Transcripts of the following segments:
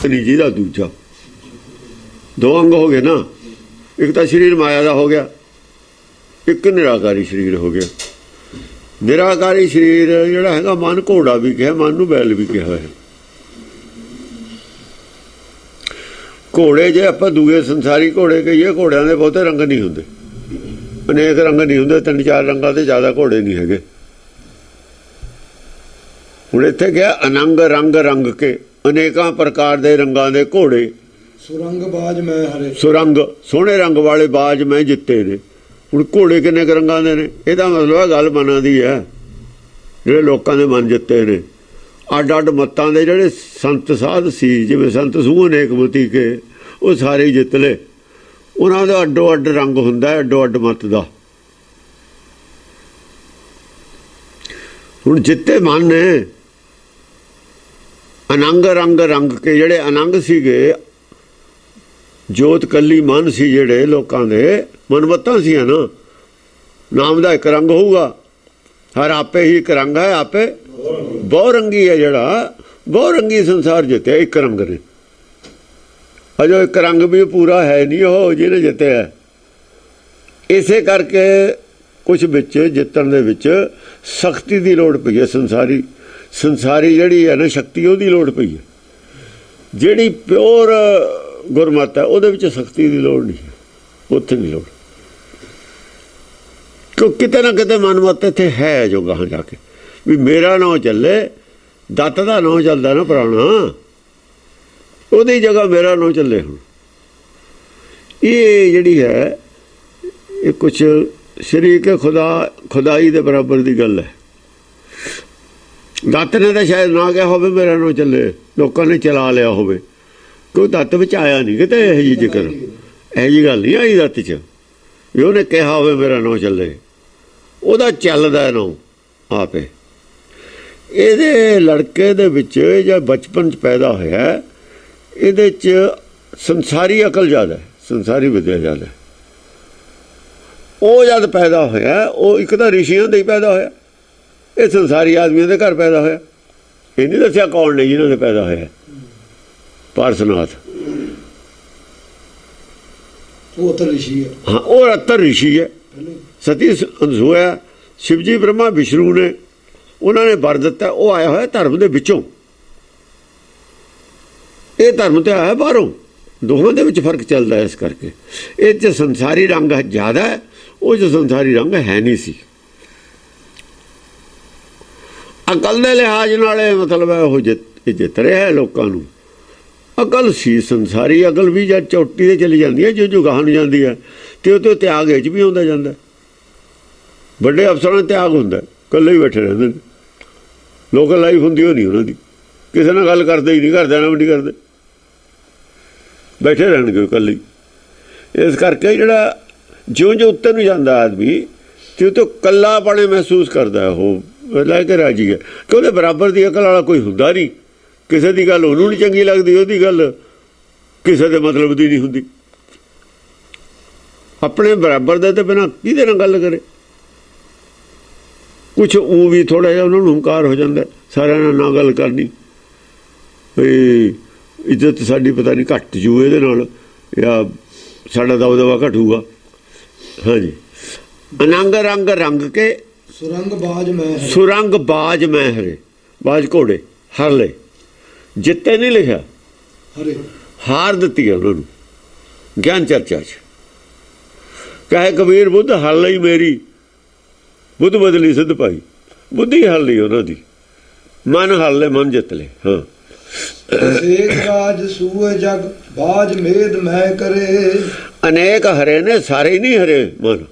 नहीं जी का दूजा दो अंग हो गए ना, एक तो शरीर माया का हो गया, एक निराकारी शरीर हो गया। निराकारी शरीर जिहड़ा हैगा मन घोड़ा भी कहा, मन नूं बैल भी कहा है। घोड़े जे आपां दूए संसारी घोड़े कहीए, घोड़िਆਂ ਦੇ ਬਹੁਤੇ रंग नहीं हुंदे, अनेक रंग नहीं हुंदे, 3-4 रंगां ते ज़्यादा घोड़े नहीं हैगे। हुण इत्थे क्या अनंग रंग रंग के अनेकां प्रकार दे रंगां दे घोड़े। सुरंग बाज मैं हरे, सुरंग सोहणे रंग वाले बाज मैं जिते ने। हुण घोड़े किन्ने क रंगां दे ने? इहदा मतलब है गल मनां दी है, जिहड़े लोकां दे मन जिते ने। अड्ड अड्ड मतां दे जिहड़े संत साध सी, जिवें संत सूह अनेकमती के, वो सारे ही जित ले। उन्हां दा अड्डो अड्ड रंग हुंदा, अड्डो अड्ड मत दा। हुण जिते मन ने अनंग रंग रंग के, जिहड़े अनंग सीगे, जोत कली मन सी, जिहड़े लोकां दे मनमत्तां सी ना, नाम दा एक रंग होऊगा। हर आपे ही एक रंग है, आपे बहुरंगी है। जिहड़ा बहुरंगी संसार जित्या एक रंग ने, अजो एक रंग भी पूरा है नहीं हो जिन्हें जित्या। इसे करके कुछ बिच जितण दे विच सख्ती की लोड़ पई है। संसारी संसारी जिहड़ी है ना शक्ति, उहदी लोड़ पई है। जिहड़ी प्योर गुरमत है उहदे विच सख्ती की लोड़ नहीं है, उत्थे नहीं लोड़। क्यों किते ना किते मनमत इत्थे है जो गाहां जाके भी मेरा नाम चले, दत्त का नाम चलता ना पुराना, उहदी जगह मेरा नाम चले। हुण ये जिहड़ी है ये कुछ शरीक खुदा खुदाई दे बराबर की गल है। दत्त ने तो शायद ना कहा होवे मेरा नाम चले, लोगों ने चला लिया होवे, क्यों दत्त विच आया नहीं किते यह जी जिक्र, यह जी गल नहीं आई दत्त च भी उन्हें कहा होवे मेरा नाम चले। ਉਹਦਾ ਚੱਲਦਾ नाम आपे। ਇਹਦੇ लड़के ਦੇ ਵਿੱਚ ਜਾਂ बचपन 'ਚ पैदा ਹੋਇਆ, ਇਹਦੇ 'ਚ संसारी अकल ज़्यादा है, संसारी विद्या ज़्यादा है। ਉਹ जद पैदा होया, ਉਹ ਇੱਕ ਤਾਂ ਰਿਸ਼ੀਆਂ ਦੇ ਹੀ पैदा ਹੋਇਆ, ਇਹ संसारी आदमियों के घर पैदा होया। ਇਹ नहीं दसिया कौन ने जिन्होंने पैदा होया। पारसनाथ हाँ, वो अत्तर ऋषि है। सती अनसूया, शिवजी ब्रह्मा विष्णु ने उन्होंने वर दिता, वो आया होया धर्म के विचों, ये धर्म तो आया बाहरों। दोनों के विच फर्क चलता है, इस करके ये संसारी रंग ज़्यादा है, वो जो संसारी रंग है नहीं सी। अकल के लिहाज नाल मतलब है वो जित रहा है लोगों नूं। अकल सी संसारी अकल भी जब चोटी से चली जाती है, जो जो गाह नहीं जाती है, तो त्याग इच भी आता जाता। बड़े अफसरां त्याग होंदा, कल्ले ही बैठे रहते हैं। लोकल लाइफ होंदी हो नहीं उन्होंने, किसी नाल गल करते ही नहीं, घरदिआं नाल भी नहीं करते, बैठे रहणगे कल्ले ही। इस करके जिहड़ा ज्यों ज्यों उत्ते नूं जांदा आदमी तो कल्लापणे महसूस करता है, वो लैके राजी है कि उहदे बराबर की अकल वाला कोई हुंदा नहीं। किसी की गल उन्होंने नहीं चंगी लगती, उसकी गल किसी के मतलब की नहीं होंगी। अपने बराबर दे तो बिना किहदे नाल गल करे। कुछ ऊँ भी थोड़ा जिहा उन्होंने हंकार हो जाता, सारिਆਂ ਨਾਲ ना गल करनी, इज्जत साडी पता नहीं घट जू इहदे नाल, या साडा दबदबा घटूगा। हाँ जी, अनंग रंग रंग के सुरंग बाज मैं हरे, सुरंग बाज मैं हरे, बाज घोड़े हर ले, जिते नहीं लिखा, हरे हार दी है उन्होंने ज्ञान चर्चा च। कहे कबीर बुद्ध हर लई मेरी, बुद्ध बदली सिद्ध पाई, बुद्धि हर ली उन्होंने, मन हर ले मन जित ले। हाँ, एक राज सूए जग बाज मेद मैं करे, अनेक हरे ने, सारे ही नहीं हरे मन,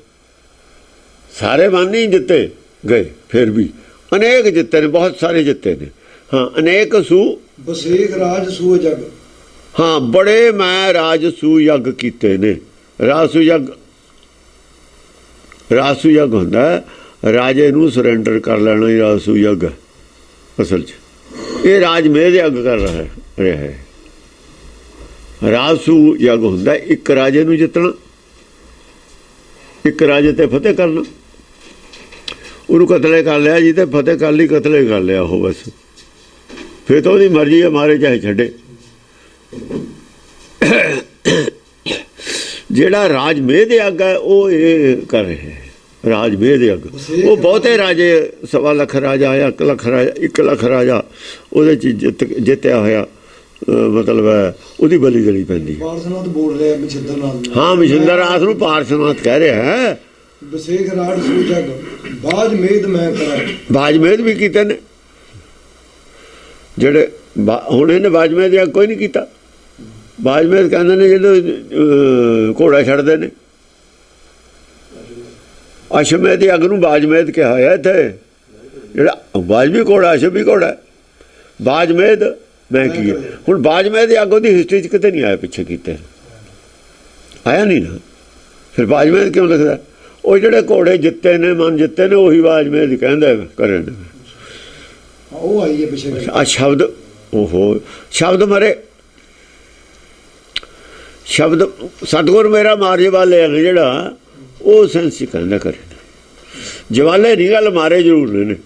सारे मन नहीं जिते गए, फिर भी अनेक जिते ने, बहुत सारे जिते ने। हाँ, अनेक सू बसेख राज सूए जग, हाँ बड़े मैं राज सूयग कीते ने। राजसूयग, राजसूयग होंदा राजे नूं सरेंडर कर लेना ही राजसूयग है असल च। ये राज मेद यग कर रहा है। राजसूयग होंदा एक राजे नूं जितना, एक राजे ते फतेह करना। उन्होंने कतले कर लिया जी, तो फतेह कर ली, कतले कर लिया हो बस, फिर तो उसकी मर्जी है, मारे चाहे छड्डे। ਜਿਹੜਾ ਰਾਜ ਮੇਧ ਯੱਗ ਹੈ ਉਹ ਇਹ ਕਰ ਰਿਹਾ ਹੈ। ਰਾਜ ਮੇਧ ਯੱਗ ਉਹ ਬਹੁਤੇ ਰਾਜੇ 1.25 ਲੱਖ ਰਾਜਾ ਆਇਆ, 1 ਲੱਖ ਰਾਜਾ, 1 ਲੱਖ ਰਾਜਾ ਉਹਦੇ 'ਚ ਜਿੱਤਿਆ ਹੋਇਆ, ਮਤਲਬ ਹੈ ਉਹਦੀ ਬਲੀ ਦੇਣੀ ਪੈਂਦੀ ਹੈ। ਪਾਰਸਨਾਥ ਬੋਲ ਰਿਹਾ ਮਛਿੰਦਰ ਨਾਲ। ਹਾਂ, ਮਛਿੰਦਰਨਾਥ ਨੂੰ ਪਾਰਸਨਾਥ ਕਹਿ ਰਿਹਾ ਹੈ। ਬਸੇਖ ਰਾੜ ਸੂ ਜਗ ਬਾਜ ਮੇਦ ਮੈਂ ਕਰਾਂ। ਬਾਜਮੇਦ ਵੀ ਕੀਤੇ ਨੇ ਜਿਹੜੇ ਹੁਣ ਇਹਨੇ ਬਾਜਮੇਦ ਯੱਗ ਕੋਈ ਨਹੀਂ ਕੀਤਾ। ਬਾਜਮੇਦ ਕਹਿੰਦੇ ਨੇ ਜਦੋਂ ਘੋੜਾ ਛੱਡਦੇ ਨੇ, ਅਸ਼ਮੇਧ ਯੱਗ ਨੂੰ ਬਾਜਮੇਦ ਕਿਹਾ ਹੋਇਆ ਇੱਥੇ। ਜਿਹੜਾ ਬਾਜ ਵੀ ਘੋੜਾ, ਅਸ਼ਮ ਵੀ ਘੋੜਾ। ਬਾਜਮੇਦ ਮੈਂ ਕੀ ਹੁਣ ਬਾਜਮੇਦ ਯੱਗ ਉਹਦੀ ਹਿਸਟਰੀ 'ਚ ਕਿਤੇ ਨਹੀਂ ਆਇਆ, ਪਿੱਛੇ ਕੀਤੇ ਆਇਆ ਨਹੀਂ ਨਾ। ਫਿਰ ਬਾਜਮੇਦ ਕਿਉਂ ਲਿਖਦਾ? ਉਹ ਜਿਹੜੇ ਘੋੜੇ ਜਿੱਤੇ ਨੇ, ਮਨ ਜਿੱਤੇ ਨੇ, ਉਹੀ ਬਾਜਮੇਦ ਕਹਿੰਦਾ ਕਰੇ ਨੇ। ਉਹ ਆਈ ਹੈ ਪਿੱਛੇ ਆ ਸ਼ਬਦ, ਉਹ ਸ਼ਬਦ ਮਰੇ, ਸ਼ਬਦ ਸਤਿਗੁਰ ਮੇਰਾ ਮਾਰੇ ਵਾਲੇ ਨੇ ਜਿਹੜਾ, ਉਹ ਸੈਂਸ ਕਹਿੰਦਾ ਕਰੇ ਨੇ। ਜਵਾਲੇ ਨਹੀਂ ਗੱਲ, ਮਾਰੇ ਜ਼ਰੂਰ ਨੇ।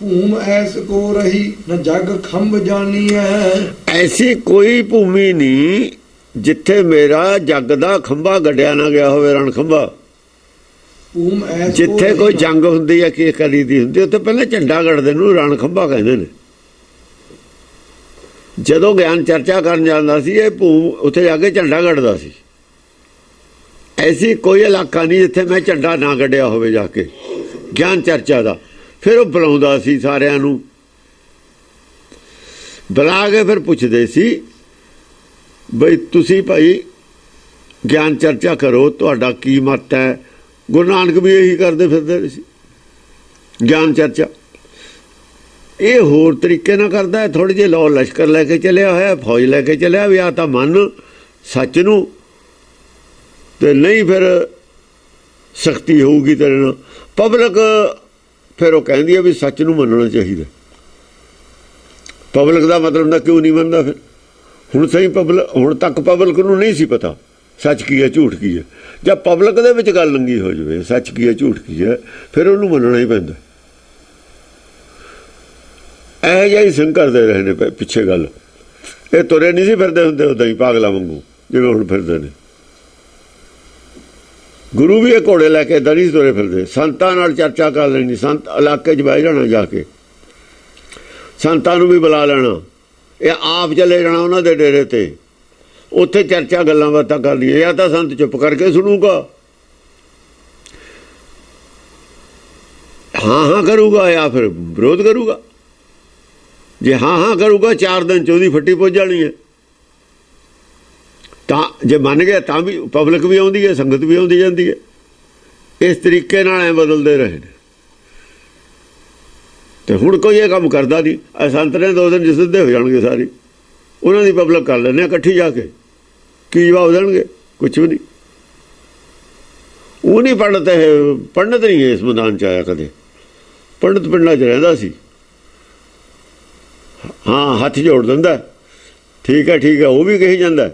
ਭੂਮ ਐਸ ਕੋ ਰਹੀ ਨ ਜਗ ਖੰਭ ਜਾਣੀ ਹੈ। ਐਸੀ ਕੋਈ ਭੂਮੀ ਨਹੀਂ ਜਿੱਥੇ ਮੇਰਾ ਜੱਗ ਦਾ ਖੰਭਾ ਗੱਡਿਆ ਨਾ ਗਿਆ ਹੋਵੇ, ਰਣ ਖੰਭਾ। ਭੂਮ ਐਸ ਜਿੱਥੇ ਕੋਈ ਜੰਗ ਹੁੰਦੀ ਹੈ, ਕੀ ਕਰੀ ਦੀ ਹੁੰਦੀ, ਉੱਥੇ ਪਹਿਲਾਂ ਝੰਡਾ ਗੱਡਦੇ ਨੂੰ ਰਣ ਖੰਭਾ ਕਹਿੰਦੇ ਨੇ। ਜਦੋਂ ਗਿਆਨ ਚਰਚਾ ਕਰਨ ਜਾਂਦਾ ਸੀ, ਇਹ ਭੂਮ ਉੱਥੇ ਜਾ ਕੇ ਝੰਡਾ ਗੱਡਦਾ ਸੀ। ਐਸੀ ਕੋਈ ਇਲਾਕਾ ਨਹੀਂ ਜਿੱਥੇ ਮੈਂ ਝੰਡਾ ਨਾ ਗੱਡਿਆ ਹੋਵੇ ਜਾ ਕੇ ਗਿਆਨ ਚਰਚਾ ਦਾ। ਫਿਰ ਉਹ ਬੁਲਾਉਂਦਾ ਸੀ ਸਾਰਿਆਂ ਨੂੰ, ਬੁਲਾ ਕੇ ਫਿਰ ਪੁੱਛਦੇ ਸੀ ਬਈ ਤੁਸੀਂ ਭਾਈ ਗਿਆਨ ਚਰਚਾ ਕਰੋ, ਤੁਹਾਡਾ ਕੀ ਮਤ ਹੈ। ਗੁਰੂ ਨਾਨਕ ਵੀ ਇਹੀ ਕਰਦੇ ਫਿਰਦੇ ਸੀ, ਗਿਆਨ ਚਰਚਾ। ਇਹ ਹੋਰ ਤਰੀਕੇ ਨਾਲ ਕਰਦਾ ਹੈ। ਥੋੜ੍ਹੇ ਜਿਹੇ ਲੋ ਲਸ਼ਕਰ ਲੈ ਕੇ ਚੱਲਿਆ ਹੋਇਆ, ਫੌਜ ਲੈ ਕੇ ਚੱਲਿਆ ਵੀ ਆ ਤਾਂ ਮੰਨ ਸੱਚ ਨੂੰ, ਤੇ ਨਹੀਂ ਫਿਰ ਸਖਤੀ ਹੋਊਗੀ ਤੇਰੇ ਨਾਲ। ਪਬਲਿਕ ਫਿਰ ਉਹ ਕਹਿੰਦੀ ਹੈ ਵੀ ਸੱਚ ਨੂੰ ਮੰਨਣਾ ਚਾਹੀਦਾ। ਪਬਲਿਕ ਦਾ ਮਤਲਬ ਦਾ ਕਿਉਂ ਨਹੀਂ ਮੰਨਦਾ ਫਿਰ? ਹੁਣ ਸਹੀ ਪਬਲਿਕ, ਹੁਣ ਤੱਕ ਪਬਲਿਕ ਨੂੰ ਨਹੀਂ ਸੀ ਪਤਾ ਸੱਚ ਕੀ ਹੈ, ਝੂਠ ਕੀ ਹੈ। ਜਦ ਪਬਲਿਕ ਦੇ ਵਿੱਚ ਗੱਲ ਲੰਗੀ ਹੋ ਜਾਵੇ, ਸੱਚ ਕੀ ਹੈ, ਝੂਠ ਕੀ ਹੈ, ਫਿਰ ਉਹਨੂੰ ਮੰਨਣਾ ਹੀ ਪੈਂਦਾ। ਇਹੋ ਜਿਹਾ ਹੀ ਸਿੰਘ ਕਰਦੇ ਰਹੇ ਨੇ ਪਿੱਛੇ ਗੱਲ। ਇਹ ਤੁਰੇ ਨਹੀਂ ਸੀ ਫਿਰਦੇ ਹੁੰਦੇ ਉੱਦਾਂ ਹੀ ਪਾਗਲਾ ਵਾਂਗੂ ਜਿਵੇਂ ਹੁਣ ਫਿਰਦੇ ਨੇ। ਗੁਰੂ ਵੀ ਇਹ ਘੋੜੇ ਲੈ ਕੇ ਇੱਦਾਂ ਨਹੀਂ ਤੁਰੇ ਫਿਰਦੇ। ਸੰਤਾਂ ਨਾਲ ਚਰਚਾ ਕਰ ਲੈਣੀ, ਸੰਤ ਇਲਾਕੇ 'ਚ ਬਹਿ ਜਾਣਾ, ਜਾ ਕੇ ਸੰਤਾਂ ਨੂੰ ਵੀ ਬੁਲਾ ਲੈਣਾ। ਇਹ ਆਪ ਚਲੇ ਜਾਣਾ ਉਹਨਾਂ ਦੇ ਡੇਰੇ 'ਤੇ, ਉੱਥੇ ਚਰਚਾ ਗੱਲਾਂ ਬਾਤਾਂ ਕਰਨੀਆਂ। ਜਾਂ ਤਾਂ ਸੰਤ ਚੁੱਪ ਕਰਕੇ ਸੁਣੂਗਾ, ਹਾਂ ਹਾਂ ਕਰੂਗਾ, ਜਾਂ ਫਿਰ ਵਿਰੋਧ ਕਰੂਗਾ। ਜੇ ਹਾਂ ਹਾਂ ਕਰੂਗਾ, 4 ਦਿਨ 'ਚ ਉਹਦੀ ਫੱਟੀ ਪੁੱਜ ਜਾਣੀ ਹੈ। ਤਾਂ ਜੇ ਮੰਨ ਗਿਆ ਤਾਂ ਵੀ ਪਬਲਿਕ ਵੀ ਆਉਂਦੀ ਹੈ, ਸੰਗਤ ਵੀ ਆਉਂਦੀ ਜਾਂਦੀ ਹੈ। ਇਸ ਤਰੀਕੇ ਨਾਲ ਐ ਬਦਲਦੇ ਰਹੇ ਨੇ। ਤੇ ਹੁਣ ਕੋਈ ਇਹ ਕੰਮ ਕਰਦਾ ਨਹੀਂ। ਇਹ ਸੰਤ ਨੇ 2 ਦਿਨ 'ਚ ਸਿੱਧੇ ਹੋ ਜਾਣਗੇ ਸਾਰੇ। ਉਹਨਾਂ ਦੀ ਪਬਲਿਕ ਕਰ ਲੈਂਦੇ ਇਕੱਠੀ ਜਾ ਕੇ, ਕੀ ਜਵਾਬ ਦੇਣਗੇ? ਕੁਛ ਵੀ ਨਹੀਂ। ਉਹ ਨਹੀਂ ਪੰਡਤ, ਇਹ ਪੰਡਤ ਨਹੀਂ ਇਸ ਮੈਦਾਨ 'ਚ ਆਇਆ ਕਦੇ। ਪੰਡਤ ਪਿੰਡਾਂ 'ਚ ਰਹਿੰਦਾ ਸੀ, ਹਾਂ ਹੱਥ ਜੋੜ ਦਿੰਦਾ, ਠੀਕ ਹੈ ਠੀਕ ਹੈ, ਉਹ ਵੀ ਕਹੀ ਜਾਂਦਾ।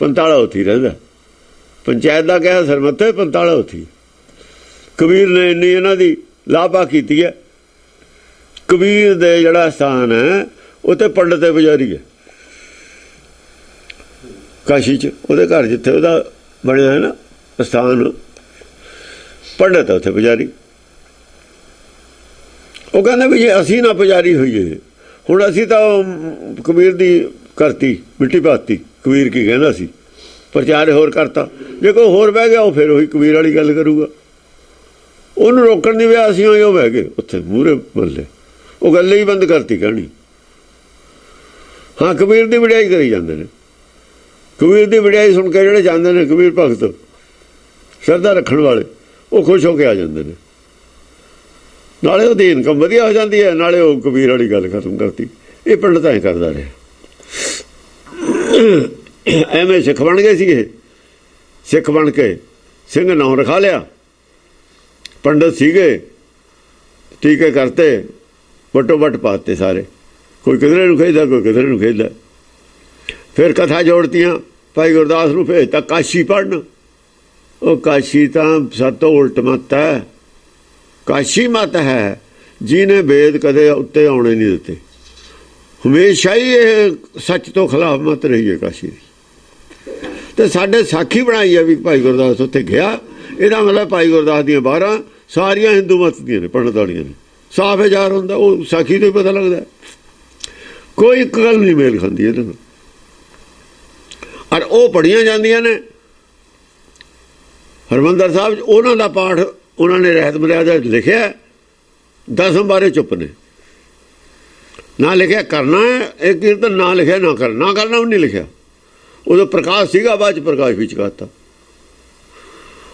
ਪੰਤਾਲਾ ਉੱਥੇ ਰਹਿੰਦਾ, ਪੰਚਾਇਤ ਦਾ ਕਿਹਾ ਸਰਮੱਥੇ, ਪੰਤਾਲਾ ਉੱਥੇ। ਕਬੀਰ ਨੇ ਇੰਨੀ ਇਹਨਾਂ ਦੀ ਲਾਭਾ ਕੀਤੀ ਹੈ। ਕਬੀਰ ਦੇ ਜਿਹੜਾ ਸਥਾਨ ਹੈ ਉੱਥੇ ਪੰਡਤ ਤੇ ਪੁਜਾਰੀ ਹੈ। ਕਾਸ਼ੀ 'ਚ ਉਹਦੇ ਘਰ ਜਿੱਥੇ ਉਹਦਾ ਬਣਿਆ ਹੈ ਨਾ ਸਥਾਨ, ਪੰਡਤ ਹੈ ਉੱਥੇ ਪੁਜਾਰੀ। ਉਹ ਕਹਿੰਦੇ ਵੀ ਜੇ ਅਸੀਂ ਨਾ ਪੁਜਾਰੀ ਹੋਈਏ, ਹੁਣ ਅਸੀਂ ਤਾਂ ਕਬੀਰ ਦੀ ਕਰਤੀ, ਮਿੱਟੀ ਪਾਤੀ। ਕਬੀਰ ਕੀ ਕਹਿੰਦਾ ਸੀ, ਪ੍ਰਚਾਰ ਹੋਰ ਕਰਤਾ। ਜੇ ਕੋਈ ਹੋਰ ਬਹਿ ਗਿਆ, ਉਹ ਫਿਰ ਉਹੀ ਕਬੀਰ ਵਾਲੀ ਗੱਲ ਕਰੂਗਾ। ਉਹਨੂੰ ਰੋਕਣ ਦੀ ਵਿਆਹ ਅਸੀਂ ਹੋਈ, ਉਹ ਬਹਿ ਗਏ ਉੱਥੇ ਮੂਹਰੇ ਮੱਲੇ, ਉਹ ਗੱਲ ਹੀ ਬੰਦ ਕਰਤੀ ਕਹਿਣੀ। ਹਾਂ, ਕਬੀਰ ਦੀ ਵਡਿਆਈ ਕਰੀ ਜਾਂਦੇ ਨੇ। ਕਬੀਰ ਦੀ ਵਡਿਆਈ ਸੁਣ ਕੇ ਜਿਹੜੇ ਜਾਂਦੇ ਨੇ ਕਬੀਰ ਭਗਤ, ਸ਼ਰਧਾ ਰੱਖਣ ਵਾਲੇ, ਉਹ ਖੁਸ਼ ਹੋ ਕੇ ਆ ਜਾਂਦੇ ਨੇ। ਨਾਲੇ ਉਹਦੀ ਇਨਕਮ ਵਧੀਆ ਹੋ ਜਾਂਦੀ ਹੈ, ਨਾਲੇ ਉਹ ਕਬੀਰ ਵਾਲੀ ਗੱਲ ਖਤਮ ਕਰਤੀ। ਇਹ ਪੰਡਤ ਐਂ ਕਰਦਾ ਰਿਹਾ। ਐਵੇਂ ਸਿੱਖ ਬਣ ਗਏ ਸੀ। ਇਹ ਸਿੱਖ ਬਣ ਕੇ ਸਿੰਘ ਨਾਂ ਰਖਾ ਲਿਆ। ਪੰਡਤ ਸੀਗੇ, ਟੀਕੇ ਕਰਤੇ, ਵੱਟੋ ਵੱਟ ਪਾਤੇ ਸਾਰੇ। ਕੋਈ ਕਿਧਰੇ ਨੂੰ ਖੇਡਦਾ, ਕੋਈ ਕਿਧਰੇ ਨੂੰ ਖੇਡਦਾ। ਫਿਰ ਕਥਾ ਜੋੜਤੀਆਂ, ਭਾਈ ਗੁਰਦਾਸ ਨੂੰ ਭੇਜਤਾ ਕਾਸ਼ੀ ਪੜ੍ਹਨ। ਉਹ ਕਾਸ਼ੀ ਤਾਂ ਸਭ ਤੋਂ ਉਲਟ ਮੱਤ ਹੈ। ਕਾਸ਼ੀ ਮੱਤ ਹੈ ਜਿਹਨੇ ਵੇਦ ਕਦੇ ਉੱਤੇ ਆਉਣੇ ਨਹੀਂ ਦਿੱਤੇ। ਹਮੇਸ਼ਾ ਹੀ ਇਹ ਸੱਚ ਤੋਂ ਖਿਲਾਫ ਮਤ ਰਹੀ ਹੈ ਕਾਸ਼ੀ ਦੀ। ਤੇ ਸਾਡੇ ਸਾਖੀ ਬਣਾਈ ਹੈ ਵੀ ਭਾਈ ਗੁਰਦਾਸ ਉੱਥੇ ਗਿਆ, ਇਹਦਾ ਮਤਲਬ ਭਾਈ ਗੁਰਦਾਸ ਦੀਆਂ 12 ਸਾਰੀਆਂ ਹਿੰਦੂ ਮਤ ਦੀਆਂ ਨੇ, ਪੰਡਤ ਵਾਲੀਆਂ ਨੇ, ਸਾਫ ਹਜ਼ਾਰ ਹੁੰਦਾ। ਉਹ ਸਾਖੀ ਤੋਂ ਹੀ ਪਤਾ ਲੱਗਦਾ, ਕੋਈ ਇੱਕ ਗੱਲ ਨਹੀਂ ਮੇਲ ਖਾਂਦੀ ਇਹਦੇ ਨਾਲ। ਔਰ ਉਹ ਪੜ੍ਹੀਆਂ ਜਾਂਦੀਆਂ ਨੇ ਹਰਿਮੰਦਰ ਸਾਹਿਬ 'ਚ, ਉਹਨਾਂ ਦਾ ਪਾਠ ਉਹਨਾਂ ਨੇ ਰਹਿਤ ਮਰਿਆਦਾ ਲਿਖਿਆ, 10 ਬਾਰੇ ਚੁੱਪ ਨੇ। ਨਾ ਲਿਖਿਆ ਕਰਨਾ ਇਹ ਕੀਰਤਨ, ਨਾ ਲਿਖਿਆ ਨਾ ਕਰਨਾ ਉਹ ਨਹੀਂ ਲਿਖਿਆ। ਉਦੋਂ ਪ੍ਰਕਾਸ਼ ਸੀਗਾ, ਬਾਅਦ 'ਚ ਪ੍ਰਕਾਸ਼ ਵਿੱਚ ਕਰਤਾ।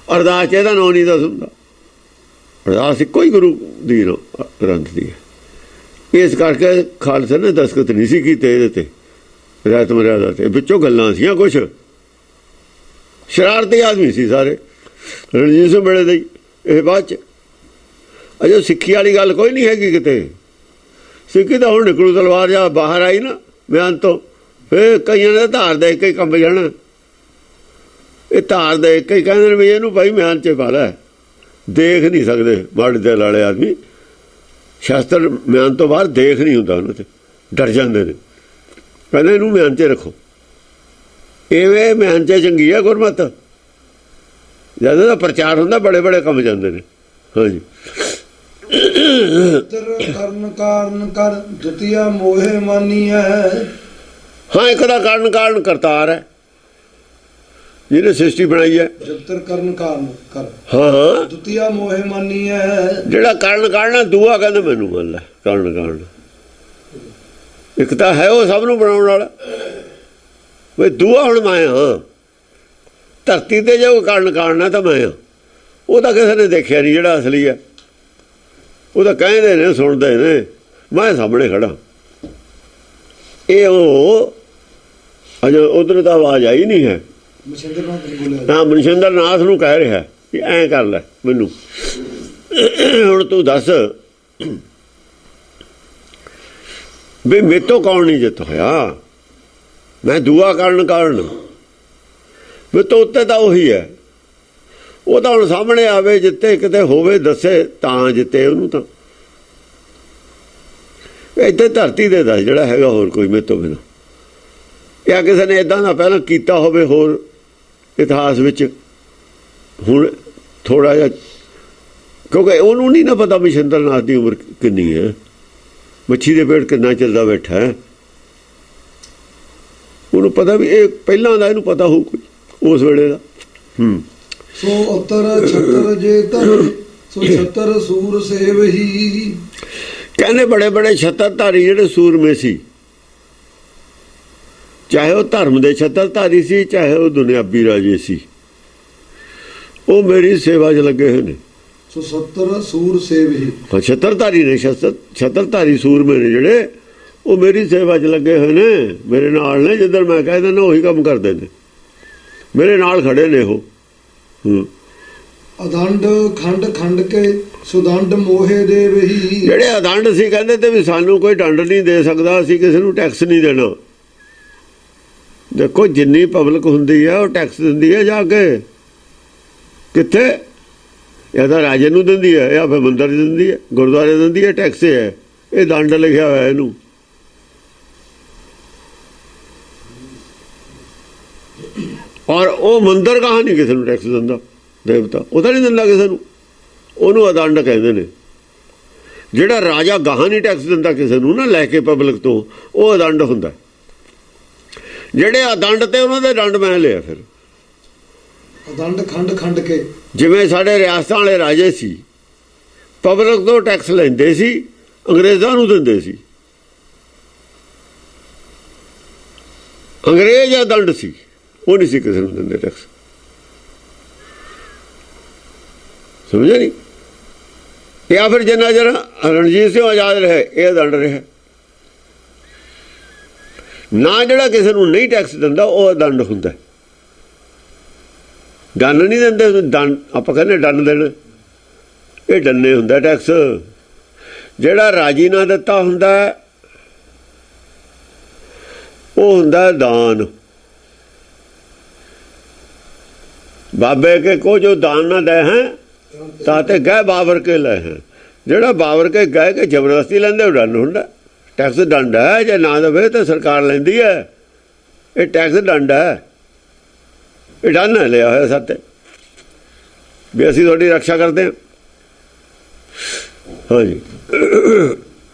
ਅਰਦਾਸ 'ਚ ਇਹਦਾ ਨਾਂ ਨਹੀਂ ਦੱਸ ਹੁੰਦਾ। ਅਰਦਾਸ ਇੱਕੋ ਹੀ ਗੁਰੂ ਦੀ ਗ੍ਰੰਥ ਦੀ ਹੈ। ਇਸ ਕਰਕੇ ਖਾਲਸਾ ਨੇ ਦਸਤਖਤ ਨਹੀਂ ਸੀ ਕੀਤੇ ਇਹਦੇ 'ਤੇ, ਰਹਿਤ ਮਰਿਆਦਾ 'ਤੇ। ਵਿੱਚੋਂ ਗੱਲਾਂ ਸੀਆਂ ਕੁਛ, ਸ਼ਰਾਰਤੀ ਆਦਮੀ ਸੀ ਸਾਰੇ, ਰਣਜੀਤ ਸਿੰਘ ਵੇਲੇ ਦੇ ਹੀ। ਇਹ ਬਾਅਦ 'ਚ ਅਜੇ ਸਿੱਖੀ ਵਾਲੀ ਗੱਲ ਕੋਈ ਨਹੀਂ ਹੈਗੀ ਕਿਤੇ। ਸਿੱਖੀ ਤਾਂ ਹੁਣ ਨਿਕਲੂ ਤਲਵਾਰ ਜਾ ਬਾਹਰ ਆਈ ਨਾ ਬਿਆਨ ਤੋਂ, ਫਿਰ ਕਈਆਂ ਨੇ ਧਾਰ ਦੇ ਕੇ ਕੰਬ ਜਾਣਾ। ਇਹ ਧਾਰ ਦੇ ਕੇ ਕਹਿੰਦੇ ਨੇ ਵੀ ਇਹਨੂੰ ਭਾਈ ਮਿਆਨ 'ਚ ਪਾ ਲੈ। ਦੇਖ ਨਹੀਂ ਸਕਦੇ ਮਾੜੇ ਦਿਲ ਵਾਲੇ ਆਦਮੀ, ਸ਼ਾਸਤਰ ਮਿਆਨ ਤੋਂ ਬਾਹਰ ਦੇਖ ਨਹੀਂ ਹੁੰਦਾ ਉਹਨਾਂ 'ਤੇ, ਡਰ ਜਾਂਦੇ ਨੇ। ਕਹਿੰਦੇ ਇਹਨੂੰ ਮਿਆਨ 'ਚ ਰੱਖੋ। ਇਵੇਂ ਮਿਆਨ 'ਚ ਚੰਗੀ ਹੈ ਗੁਰਮਤ। ਜਦੋਂ ਦਾ ਪ੍ਰਚਾਰ ਹੁੰਦਾ ਬੜੇ ਬੜੇ ਕੰਮ ਜਾਂਦੇ ਨੇ। ਹਾਂਜੀ, ਕਰਨ ਕਾਰਨ ਕਰ ਦੁਤੀਆ ਮੋਹੇ ਮਾਨੀ ਹੈ। ਹਾਂ, ਇੱਕ ਦਾ ਕਾਰਨ ਕਰਤਾਰ ਹੈ ਜਿਹਨੇ ਸ੍ਰਿਸ਼ਟੀ ਬਣਾਈ ਹੈ। ਜਗਤਰ ਕਰਨ ਕਾਰਨ ਕਰ, ਹਾਂ, ਦੁਤੀਆ ਮੋਹੇ ਮਾਨੀ ਹੈ। ਜਿਹੜਾ ਕਾਰਨ ਦੂਆ ਕਹਿੰਦਾ ਮੈਨੂੰ ਮੰਨ ਲੈ। ਕਾਰਨ ਇੱਕ ਤਾਂ ਹੈ ਉਹ ਸਭ ਨੂੰ ਬਣਾਉਣ ਵਾਲਾ, ਵੀ ਦੂਆ ਹੁਣ ਮੈਂ ਹਾਂ ਧਰਤੀ 'ਤੇ। ਜੋ ਕਾਰਨ ਹੈ ਤਾਂ ਮੈਂ ਹਾਂ। ਉਹ ਤਾਂ ਕਿਸੇ ਨੇ ਦੇਖਿਆ ਨਹੀਂ ਜਿਹੜਾ ਅਸਲੀ ਹੈ। ਉਹ ਤਾਂ ਕਹਿੰਦੇ ਨੇ, ਸੁਣਦੇ ਨੇ, ਮੈਂ ਸਾਹਮਣੇ ਖੜਾ। ਇਹ ਉਹ ਅਜੇ ਉਧਰ ਤਾਂ ਆਵਾਜ਼ ਆਈ ਨਹੀਂ ਹੈ। ਹਾਂ, ਮਨਿੰਦਰ ਨਾਥ ਨੂੰ ਕਹਿ ਰਿਹਾ ਕਿ ਐਂ ਕਰ ਲੈ ਮੈਨੂੰ, ਹੁਣ ਤੂੰ ਦੱਸ ਵੀ ਮੇਰੇ ਤੋਂ ਕੌਣ ਨਹੀਂ ਜਿੱਤ ਹੋਇਆ। ਮੈਂ ਦੂਆ ਕਾਰਨ ਵੀ ਤੋਂ ਉੱਤੇ ਤਾਂ ਉਹੀ ਹੈ। ਉਹ ਤਾਂ ਹੁਣ ਸਾਹਮਣੇ ਆਵੇ, ਜਿੱਤੇ ਕਿਤੇ ਹੋਵੇ ਦੱਸੇ ਤਾਂ ਜਿੱਤੇ ਉਹਨੂੰ। ਤਾਂ ਇੱਥੇ ਧਰਤੀ ਦੇ ਦੱਸ ਜਿਹੜਾ ਹੈਗਾ, ਹੋਰ ਕੋਈ ਮੇਰੇ ਤੋਂ ਬਿਨਾਂ। ਜਾਂ ਕਿਸੇ ਨੇ ਇੱਦਾਂ ਦਾ ਪਹਿਲਾਂ ਕੀਤਾ ਹੋਵੇ ਹੋਰ ਇਤਿਹਾਸ ਵਿੱਚ। ਹੁਣ ਥੋੜ੍ਹਾ ਜਿਹਾ, ਕਿਉਂਕਿ ਉਹਨੂੰ ਨਹੀਂ ਨਾ ਪਤਾ ਮਨਿੰਦਰ ਨਾਥ ਦੀ ਉਮਰ ਕਿੰਨੀ ਹੈ, ਮੱਛੀ ਦੇ ਪੇਟ ਕਿੰਨਾ ਚੱਲਦਾ ਬੈਠਾ ਹੈ। ਉਹਨੂੰ ਪਤਾ ਵੀ ਇਹ ਪਹਿਲਾਂ ਦਾ, ਇਹਨੂੰ ਪਤਾ ਹੋਊ ਕੋਈ ਉਸ ਵੇਲੇ ਦਾ। ਸੋ ਉਤਰ ਛਤਰ ਜੇ ਧਰ, ਸੋ ਛਤਰ ਸੂਰ ਸੇਵ ਹੀ। ਕਹਿੰਦੇ ਬੜੇ ਬੜੇ ਛਤਰਧਾਰੀ ਜਿਹੜੇ ਸੂਰਮੇ ਸੀ, ਚਾਹੇ ਉਹ ਧਰਮ ਦੇ ਛਤਰਧਾਰੀ ਸੀ, ਚਾਹੇ ਉਹ ਦੁਨਿਆਵੀ ਰਾਜੇ ਸੀ, ਉਹ ਮੇਰੀ ਸੇਵਾ 'ਚ ਲੱਗੇ ਹੋਏ ਨੇ। ਸੋ 70 ਸੂਰ ਸੇਵ ਹੀ। ਛਤਰਧਾਰੀ ਨੇ, ਛਤਰਧਾਰੀ ਸੂਰਮੇ ਨੇ ਜਿਹੜੇ, ਉਹ ਮੇਰੀ ਸੇਵਾ 'ਚ ਲੱਗੇ ਹੋਏ ਨੇ, ਮੇਰੇ ਨਾਲ ਨੇ। ਜਿੱਧਰ ਮੈਂ ਕਹਿ ਦਿੰਦਾ ਉਹੀ ਕੰਮ ਕਰਦੇ ਨੇ, ਮੇਰੇ ਨਾਲ ਖੜੇ ਨੇ ਉਹ। ਅਦੰਡ ਖੰਡ ਕੇ ਸੁਦੰਡ ਮੋਹੇ ਦੇ ਵਹੀ। ਜਿਹੜੇ ਅਦੰਡ ਸੀ ਕਹਿੰਦੇ ਤੇ ਵੀ ਸਾਨੂੰ ਕੋਈ ਦੰਡ ਨਹੀਂ ਦੇ ਸਕਦਾ, ਅਸੀਂ ਕਿਸੇ ਨੂੰ ਟੈਕਸ ਨਹੀਂ ਦੇਣਾ। ਦੇਖੋ ਜਿੰਨੀ ਪਬਲਿਕ ਹੁੰਦੀ ਹੈ ਉਹ ਟੈਕਸ ਦਿੰਦੀ ਹੈ ਜਾ ਕੇ। ਕਿੱਥੇ? ਜਾਂ ਤਾਂ ਰਾਜੇ ਨੂੰ ਦਿੰਦੀ ਹੈ, ਜਾਂ ਫਿਰ ਮੰਦਰ ਦਿੰਦੀ ਹੈ, ਗੁਰਦੁਆਰੇ ਦਿੰਦੀ ਹੈ। ਟੈਕਸ ਹੈ, ਇਹ ਦੰਡ ਲਿਖਿਆ ਹੋਇਆ ਇਹਨੂੰ। ਔਰ ਉਹ ਮੰਦਰ ਕਹਾਂ ਨਹੀਂ ਕਿਸੇ ਨੂੰ ਟੈਕਸ ਦਿੰਦਾ, ਦੇਵਤਾ ਉਹ ਤਾਂ ਨਹੀਂ ਦਿੰਦਾ ਕਿਸੇ ਨੂੰ, ਉਹਨੂੰ ਅਦੰਡ ਕਹਿੰਦੇ ਨੇ। ਜਿਹੜਾ ਰਾਜਾ ਗਾਹਾਂ ਨਹੀਂ ਟੈਕਸ ਦਿੰਦਾ ਕਿਸੇ ਨੂੰ ਨਾ ਲੈ ਕੇ ਪਬਲਿਕ ਤੋਂ, ਉਹ ਅਦੰਡ ਹੁੰਦਾ। ਜਿਹੜੇ ਅਦੰਡ ਤੇ ਉਹਨਾਂ ਦੇ ਦੰਡ ਮੈਂ ਲਿਆ। ਫਿਰ ਅਦੰਡ ਖੰਡ ਕੇ, ਜਿਵੇਂ ਸਾਡੇ ਰਿਆਸਤਾਂ ਵਾਲੇ ਰਾਜੇ ਸੀ, ਪਬਲਿਕ ਤੋਂ ਟੈਕਸ ਲੈਂਦੇ ਸੀ, ਅੰਗਰੇਜ਼ਾਂ ਨੂੰ ਦਿੰਦੇ ਸੀ। ਅੰਗਰੇਜ਼ ਅਦੰਡ ਸੀ, ਉਹ ਨਹੀਂ ਸੀ ਕਿਸੇ ਨੂੰ ਦਿੰਦੇ ਟੈਕਸ। ਸਮਝਿਆ ਨਹੀਂ? ਜਾਂ ਫਿਰ ਜਿੰਨਾ ਚਿਰ ਰਣਜੀਤ ਸਿੰਘ ਆਜ਼ਾਦ ਰਹੇ, ਇਹ ਦੰਡ ਰਿਹਾ ਨਾ। ਜਿਹੜਾ ਕਿਸੇ ਨੂੰ ਨਹੀਂ ਟੈਕਸ ਦਿੰਦਾ ਉਹ ਦੰਡ ਹੁੰਦਾ। ਡੰਨ ਨਹੀਂ ਦਿੰਦੇ, ਦੰਡ ਆਪਾਂ ਕਹਿੰਦੇ ਡੰਨ ਦੇਣ, ਇਹ ਡੰਨੇ ਹੁੰਦਾ ਟੈਕਸ। ਜਿਹੜਾ ਰਾਜੀ ਨਾ ਦਿੱਤਾ ਹੁੰਦਾ ਉਹ ਹੁੰਦਾ ਦਾਨ। ਬਾਬੇ ਕੇ ਕੋ ਜੋ ਦਾਨ ਨਾ ਦੇ ਹੈ ਤਾਤੇ ਗਏ ਬਾਬਰ ਕੇ ਲੈ ਹੈ। ਜਿਹੜਾ ਬਾਬਰ ਕੇ ਗਏ ਕੇ ਜ਼ਬਰਦਸਤੀ ਲੈਂਦੇ ਉਹ ਡੰਨ ਹੁੰਦਾ। ਟੈਕਸ ਦੰਡ ਹੈ, ਜੇ ਨਾ ਦੇਵੇ ਤਾਂ ਸਰਕਾਰ ਲੈਂਦੀ ਹੈ। ਇਹ ਟੈਕਸ ਦੰਡ ਹੈ, ਇਹ ਡੰਨ ਹੈ ਲਿਆ ਹੋਇਆ ਸੱਤੇ ਵੀ ਅਸੀਂ ਤੁਹਾਡੀ ਰੱਖਿਆ ਕਰਦੇ ਹਾਂ। ਹਾਂਜੀ।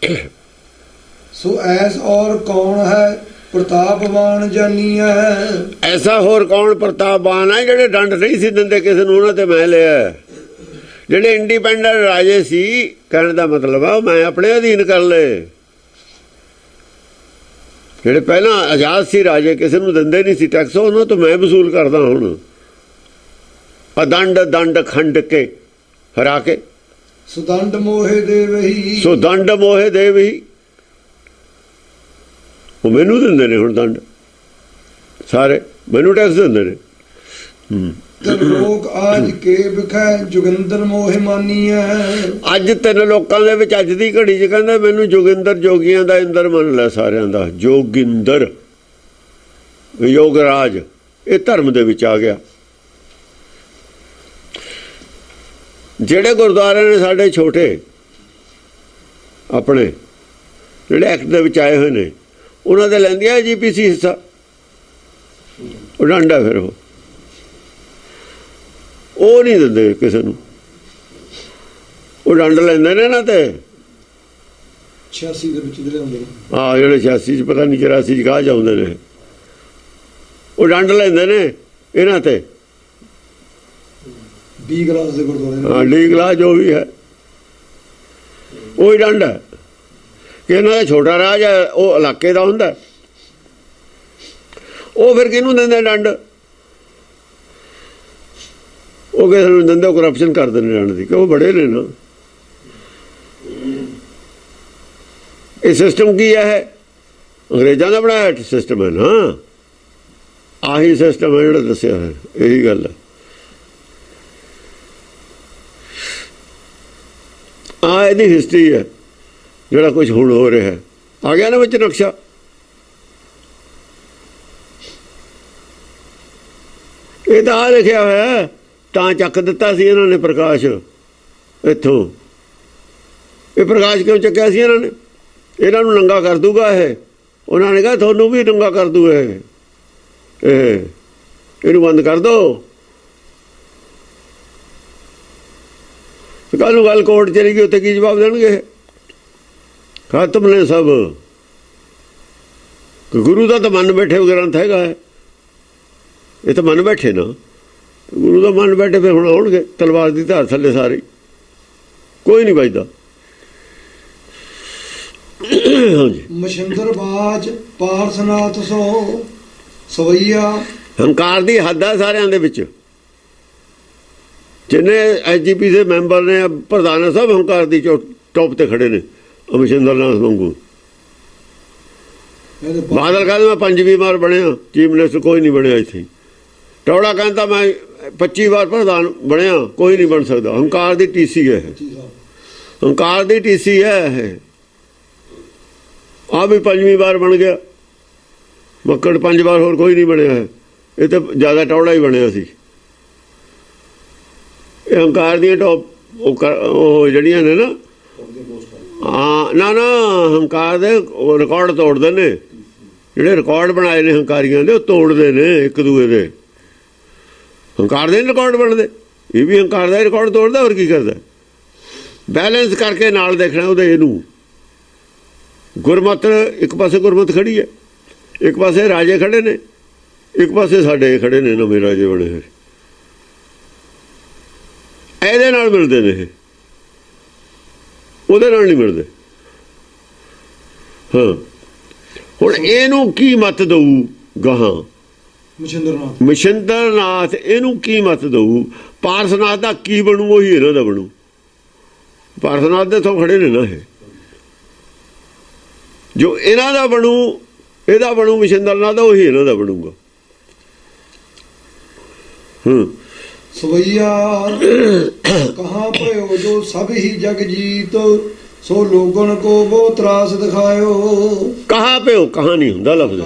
ਸੋ ਐਸ ਔਰ ਕੌਣ ਹੈ ਪ੍ਰਤਾਪਵਾਨ ਜਾਨੀ ਹੈ। ਐਸਾ ਹੋਰ ਕੌਣ ਪ੍ਰਤਾਪਵਾਨ ਹੈ ਜਿਹੜੇ ਡੰਡ ਨਹੀਂ ਸੀ ਦਿੰਦੇ ਕਿਸੇ ਨੂੰ, ਉਹਨਾਂ ਤੇ ਮੈਂ ਲਿਆ। ਜਿਹੜੇ ਇੰਡੀਪੈਂਡੈਂਟ ਰਾਜੇ ਸੀ, ਕਹਿਣ ਦਾ ਮਤਲਬ ਆ ਮੈਂ ਆਪਣੇ ਅਧੀਨ ਕਰ ਲਏ। ਜਿਹੜੇ ਪਹਿਲਾਂ ਆਜ਼ਾਦ ਸੀ ਰਾਜੇ, ਕਿਸੇ ਨੂੰ ਦਿੰਦੇ ਨਹੀਂ ਸੀ ਟੈਕਸ, ਉਹਨਾਂ ਤੋਂ ਮੈਂ ਵਸੂਲ ਕਰਦਾ ਹੁਣ। ਅਦੰਡ ਦੰਡ ਖੰਡ ਕੇ ਹਰਾ ਕੇ, ਸੋ ਦੰਡ ਮੋਹਿ ਦੇਵਹੀ। ਸੋ ਦੰਡ ਮੋਹਿ ਦੇਵਹੀ, ਉਹ ਮੈਨੂੰ ਦਿੰਦੇ ਨੇ ਹੁਣ ਦੰਡ, ਸਾਰੇ ਮੈਨੂੰ ਟੈਕਸ ਦਿੰਦੇ ਨੇ। ਤੇ ਲੋਕ ਆਜ ਕੇ ਵਿਖੈ ਜੋਗਿੰਦਰ ਮੋਹਿ ਮਾਨੀਐ। ਅੱਜ 3 ਲੋਕਾਂ ਦੇ ਵਿੱਚ ਅੱਜ ਦੀ ਘੜੀ 'ਚ ਕਹਿੰਦਾ ਮੈਨੂੰ ਜੋਗਿੰਦਰ ਜੋਗੀਆਂ ਦਾ ਇੰਦਰ ਮੰਨ ਲੈ ਸਾਰਿਆਂ ਦਾ। ਜੋਗਿੰਦਰ ਯੋਗਰਾਜ, ਇਹ ਧਰਮ ਦੇ ਵਿੱਚ ਆ ਗਿਆ। ਜਿਹੜੇ ਗੁਰਦੁਆਰੇ ਨੇ ਸਾਡੇ ਛੋਟੇ ਆਪਣੇ, ਜਿਹੜੇ ਐਕਟ ਦੇ ਵਿੱਚ ਆਏ ਹੋਏ ਨੇ, ਉਹਨਾਂ ਦੇ ਲੈਂਦੀਆਂ GPC ਹਿੱਸਾ, ਉਹ ਡੰਡਾ ਫਿਰ ਉਹ ਨਹੀਂ ਦਿੰਦੇ ਕਿਸੇ ਨੂੰ, ਉਹ ਡੰਡ ਲੈਂਦੇ ਨੇ ਨਾ। ਤੇ 86 ਦੇ ਵਿੱਚ ਜਿਹੜੇ ਹੁੰਦੇ ਨੇ, ਹਾਂ ਜਿਹੜੇ 86 'ਚ ਪਤਾ ਨਹੀਂ 84 'ਚ ਕਾਹ ਜਾਉਂਦੇ ਨੇ, ਉਹ ਡੰਡ ਲੈਂਦੇ ਨੇ ਇਹਨਾਂ ਤੇ। 20 ਗਲਾਸ ਦੇ ਗੁਰਦੁਆਰੇ, ਹਾਂ ਡੀ ਗਲਾਸ ਜੋ ਵੀ ਹੈ ਉਹੀ ਡੰਡ ਹੈ ਕਿ ਇਹਨਾਂ ਦਾ ਛੋਟਾ ਰਾਜ ਹੈ, ਉਹ ਇਲਾਕੇ ਦਾ ਹੁੰਦਾ। ਉਹ ਫਿਰ ਕਿਹਨੂੰ ਦਿੰਦੇ ਡੰਡ? ਉਹ ਕਿਸੇ ਨੂੰ ਦਿੰਦੇ, ਕਰਪਸ਼ਨ ਕਰਦੇ ਨੇ ਡੰਡ ਦੀ, ਕਿ ਉਹ ਬੜੇ ਨੇ ਨਾ। ਇਹ ਸਿਸਟਮ ਕੀ ਹੈ? ਅੰਗਰੇਜ਼ਾਂ ਦਾ ਬਣਾਇਆ ਸਿਸਟਮ ਹੈ ਨਾ। ਆਹੀ ਸਿਸਟਮ ਹੈ ਜਿਹੜਾ ਦੱਸਿਆ ਹੈ, ਇਹੀ ਗੱਲ ਹੈ। ਇਹਦੀ ਹਿਸਟਰੀ ਹੈ ਜਿਹੜਾ ਕੁਝ ਹੁਣ ਹੋ ਰਿਹਾ ਹੈ। ਆ ਗਿਆ ਨਾ ਵਿੱਚ ਨਕਸ਼ਾ। ਇਹ ਤਾਂ ਆ ਲਿਖਿਆ ਹੋਇਆ, ਤਾਂ ਚੱਕ ਦਿੱਤਾ ਸੀ ਇਹਨਾਂ ਨੇ ਪ੍ਰਕਾਸ਼ ਇੱਥੋਂ। ਇਹ ਪ੍ਰਕਾਸ਼ ਕਿਉਂ ਚੱਕਿਆ ਸੀ ਇਹਨਾਂ ਨੇ? ਇਹਨਾਂ ਨੂੰ ਨੰਗਾ ਕਰ ਦੂਗਾ ਇਹ। ਉਹਨਾਂ ਨੇ ਕਿਹਾ ਤੁਹਾਨੂੰ ਵੀ ਨੰਗਾ ਕਰ ਦੂ ਇਹ, ਇਹਨੂੰ ਬੰਦ ਕਰ ਦਿਓ। ਕੱਲ੍ਹ ਨੂੰ ਗੱਲ ਕੋਰਟ ਚਲੀ ਗਈ, ਉੱਥੇ ਕੀ ਜਵਾਬ ਦੇਣਗੇ? ਖਤਮ ਨੇ ਸਭ। ਗੁਰੂ ਦਾ ਤਾਂ ਮਨ ਬੈਠੇ ਗ੍ਰੰਥ ਹੈਗਾ ਹੈ, ਇਹ ਤਾਂ ਮਨ ਬੈਠੇ ਨਾ। ਗੁਰੂ ਦਾ ਮਨ ਬੈਠੇ ਫਿਰ ਹੁਣ ਆਉਣਗੇ ਤਲਵਾਰ ਦੀ ਧਾਰ ਥੱਲੇ ਸਾਰੇ, ਕੋਈ ਨਹੀਂ ਵੱਜਦਾ। ਹਾਂਜੀ। ਮਸ਼ਿੰਦਰ ਬਾਜ ਪਾਰਸਨਾਥ ਸੋ ਸਵਈਆ। ਹੰਕਾਰ ਦੀ ਹੱਦ ਹੈ ਸਾਰਿਆਂ ਦੇ ਵਿੱਚ। ਜਿੰਨੇ SGP ਦੇ ਮੈਂਬਰ ਨੇ, ਪ੍ਰਧਾਨ ਸਭ ਹੰਕਾਰ ਦੀ ਟੌਪ ਤੇ ਖੜੇ ਨੇ। ਮਸ਼ਿੰਦਰ ਨਾਥ ਵਾਂਗੂ ਬਾਦਲ ਕਹਿੰਦਾ ਮੈਂ 5ਵੀਂ ਵਾਰ ਬਣਿਆ ਚੀਫ ਮਿਨਿਸਟਰ, ਕੋਈ ਨਹੀਂ ਬਣਿਆ ਇੱਥੇ। ਟੌੜਾ ਕਹਿੰਦਾ ਮੈਂ 25 ਵਾਰ ਪ੍ਰਧਾਨ ਬਣਿਆ, ਕੋਈ ਨਹੀਂ ਬਣ ਸਕਦਾ। ਹੰਕਾਰ ਦੀ TC ਹੈ, ਹੰਕਾਰ ਦੀ TC ਹੈ ਇਹ। ਆਹ ਵੀ 5ਵੀਂ ਵਾਰ ਬਣ ਗਿਆ। ਮੱਕੜ 5 ਵਾਰ, ਹੋਰ ਕੋਈ ਨਹੀਂ ਬਣਿਆ ਹੈ। ਇਹ ਤਾਂ ਜ਼ਿਆਦਾ ਟੌੜਾ ਹੀ ਬਣਿਆ ਸੀ। ਇਹ ਹੰਕਾਰ ਦੀਆਂ ਟੌਪ ਉਹ ਜਿਹੜੀਆਂ ਨੇ ਨਾ, ਹਾਂ ਨਾ ਹੰਕਾਰ ਦੇ ਰਿਕਾਰਡ ਤੋੜਦੇ ਨੇ। ਜਿਹੜੇ ਰਿਕਾਰਡ ਬਣਾਏ ਨੇ ਹੰਕਾਰੀਆਂ ਦੇ, ਉਹ ਤੋੜਦੇ ਨੇ ਇੱਕ ਦੂਏ ਦੇ। ਹੰਕਾਰ ਦੇ ਰਿਕਾਰਡ ਬਣਦੇ, ਇਹ ਵੀ ਹੰਕਾਰ ਦਾ ਰਿਕਾਰਡ ਤੋੜਦਾ। ਹੋਰ ਕੀ ਕਰਦਾ? ਬੈਲੈਂਸ ਕਰਕੇ ਨਾਲ ਦੇਖਣਾ ਉਹਦੇ। ਇਹਨੂੰ ਗੁਰਮਤ, ਇੱਕ ਪਾਸੇ ਗੁਰਮਤ ਖੜੀ ਹੈ, ਇੱਕ ਪਾਸੇ ਰਾਜੇ ਖੜੇ ਨੇ, ਇੱਕ ਪਾਸੇ ਸਾਡੇ ਖੜੇ ਨੇ ਨਵੇਂ ਰਾਜੇ ਬਣੇ ਹੋਏ। ਇਹਦੇ ਨਾਲ ਮਿਲਦੇ ਨੇ ਇਹ, ਉਹਦੇ ਨਾਲ ਨਹੀਂ ਮਿਲਦੇ। ਹਾਂ, ਹੁਣ ਇਹਨੂੰ ਕੀ ਮੱਤ ਦਊ ਗਾਹਾਂ? ਮਸ਼ਿੰਦਰ ਨਾਥ ਇਹਨੂੰ ਕੀ ਮੱਤ ਦਊ? ਪਾਰਸਨਾਥ ਦਾ ਕੀ ਬਣੂ? ਉਹੀ ਇਹਨਾਂ ਦਾ ਬਣੂ। ਪਾਰਸਨਾਥ ਦੇ ਤੋਂ ਖੜੇ ਨੇ ਨਾ ਇਹ। ਜੋ ਇਹਨਾਂ ਦਾ ਬਣੂ, ਇਹਦਾ ਬਣੂ ਮਸ਼ਿੰਦਰ ਨਾਥ ਦਾ, ਉਹੀ ਇਹਨਾਂ ਦਾ ਬਣੂਗਾ। ਸਵਈਆ ਕਹਾਂ ਭਇਓ ਜੋ ਸਭ ਹੀ ਜਗ ਜੀਤ, ਸੋ ਲੋਗਨ ਕੋ ਬੋ ਤਰਾਸ ਦਿਖਾਇਓ। ਕਹਾਂ ਪਿਓ, ਕਹਾਂ ਨਹੀਂ ਹੁੰਦਾ ਲਫ਼ਜ਼,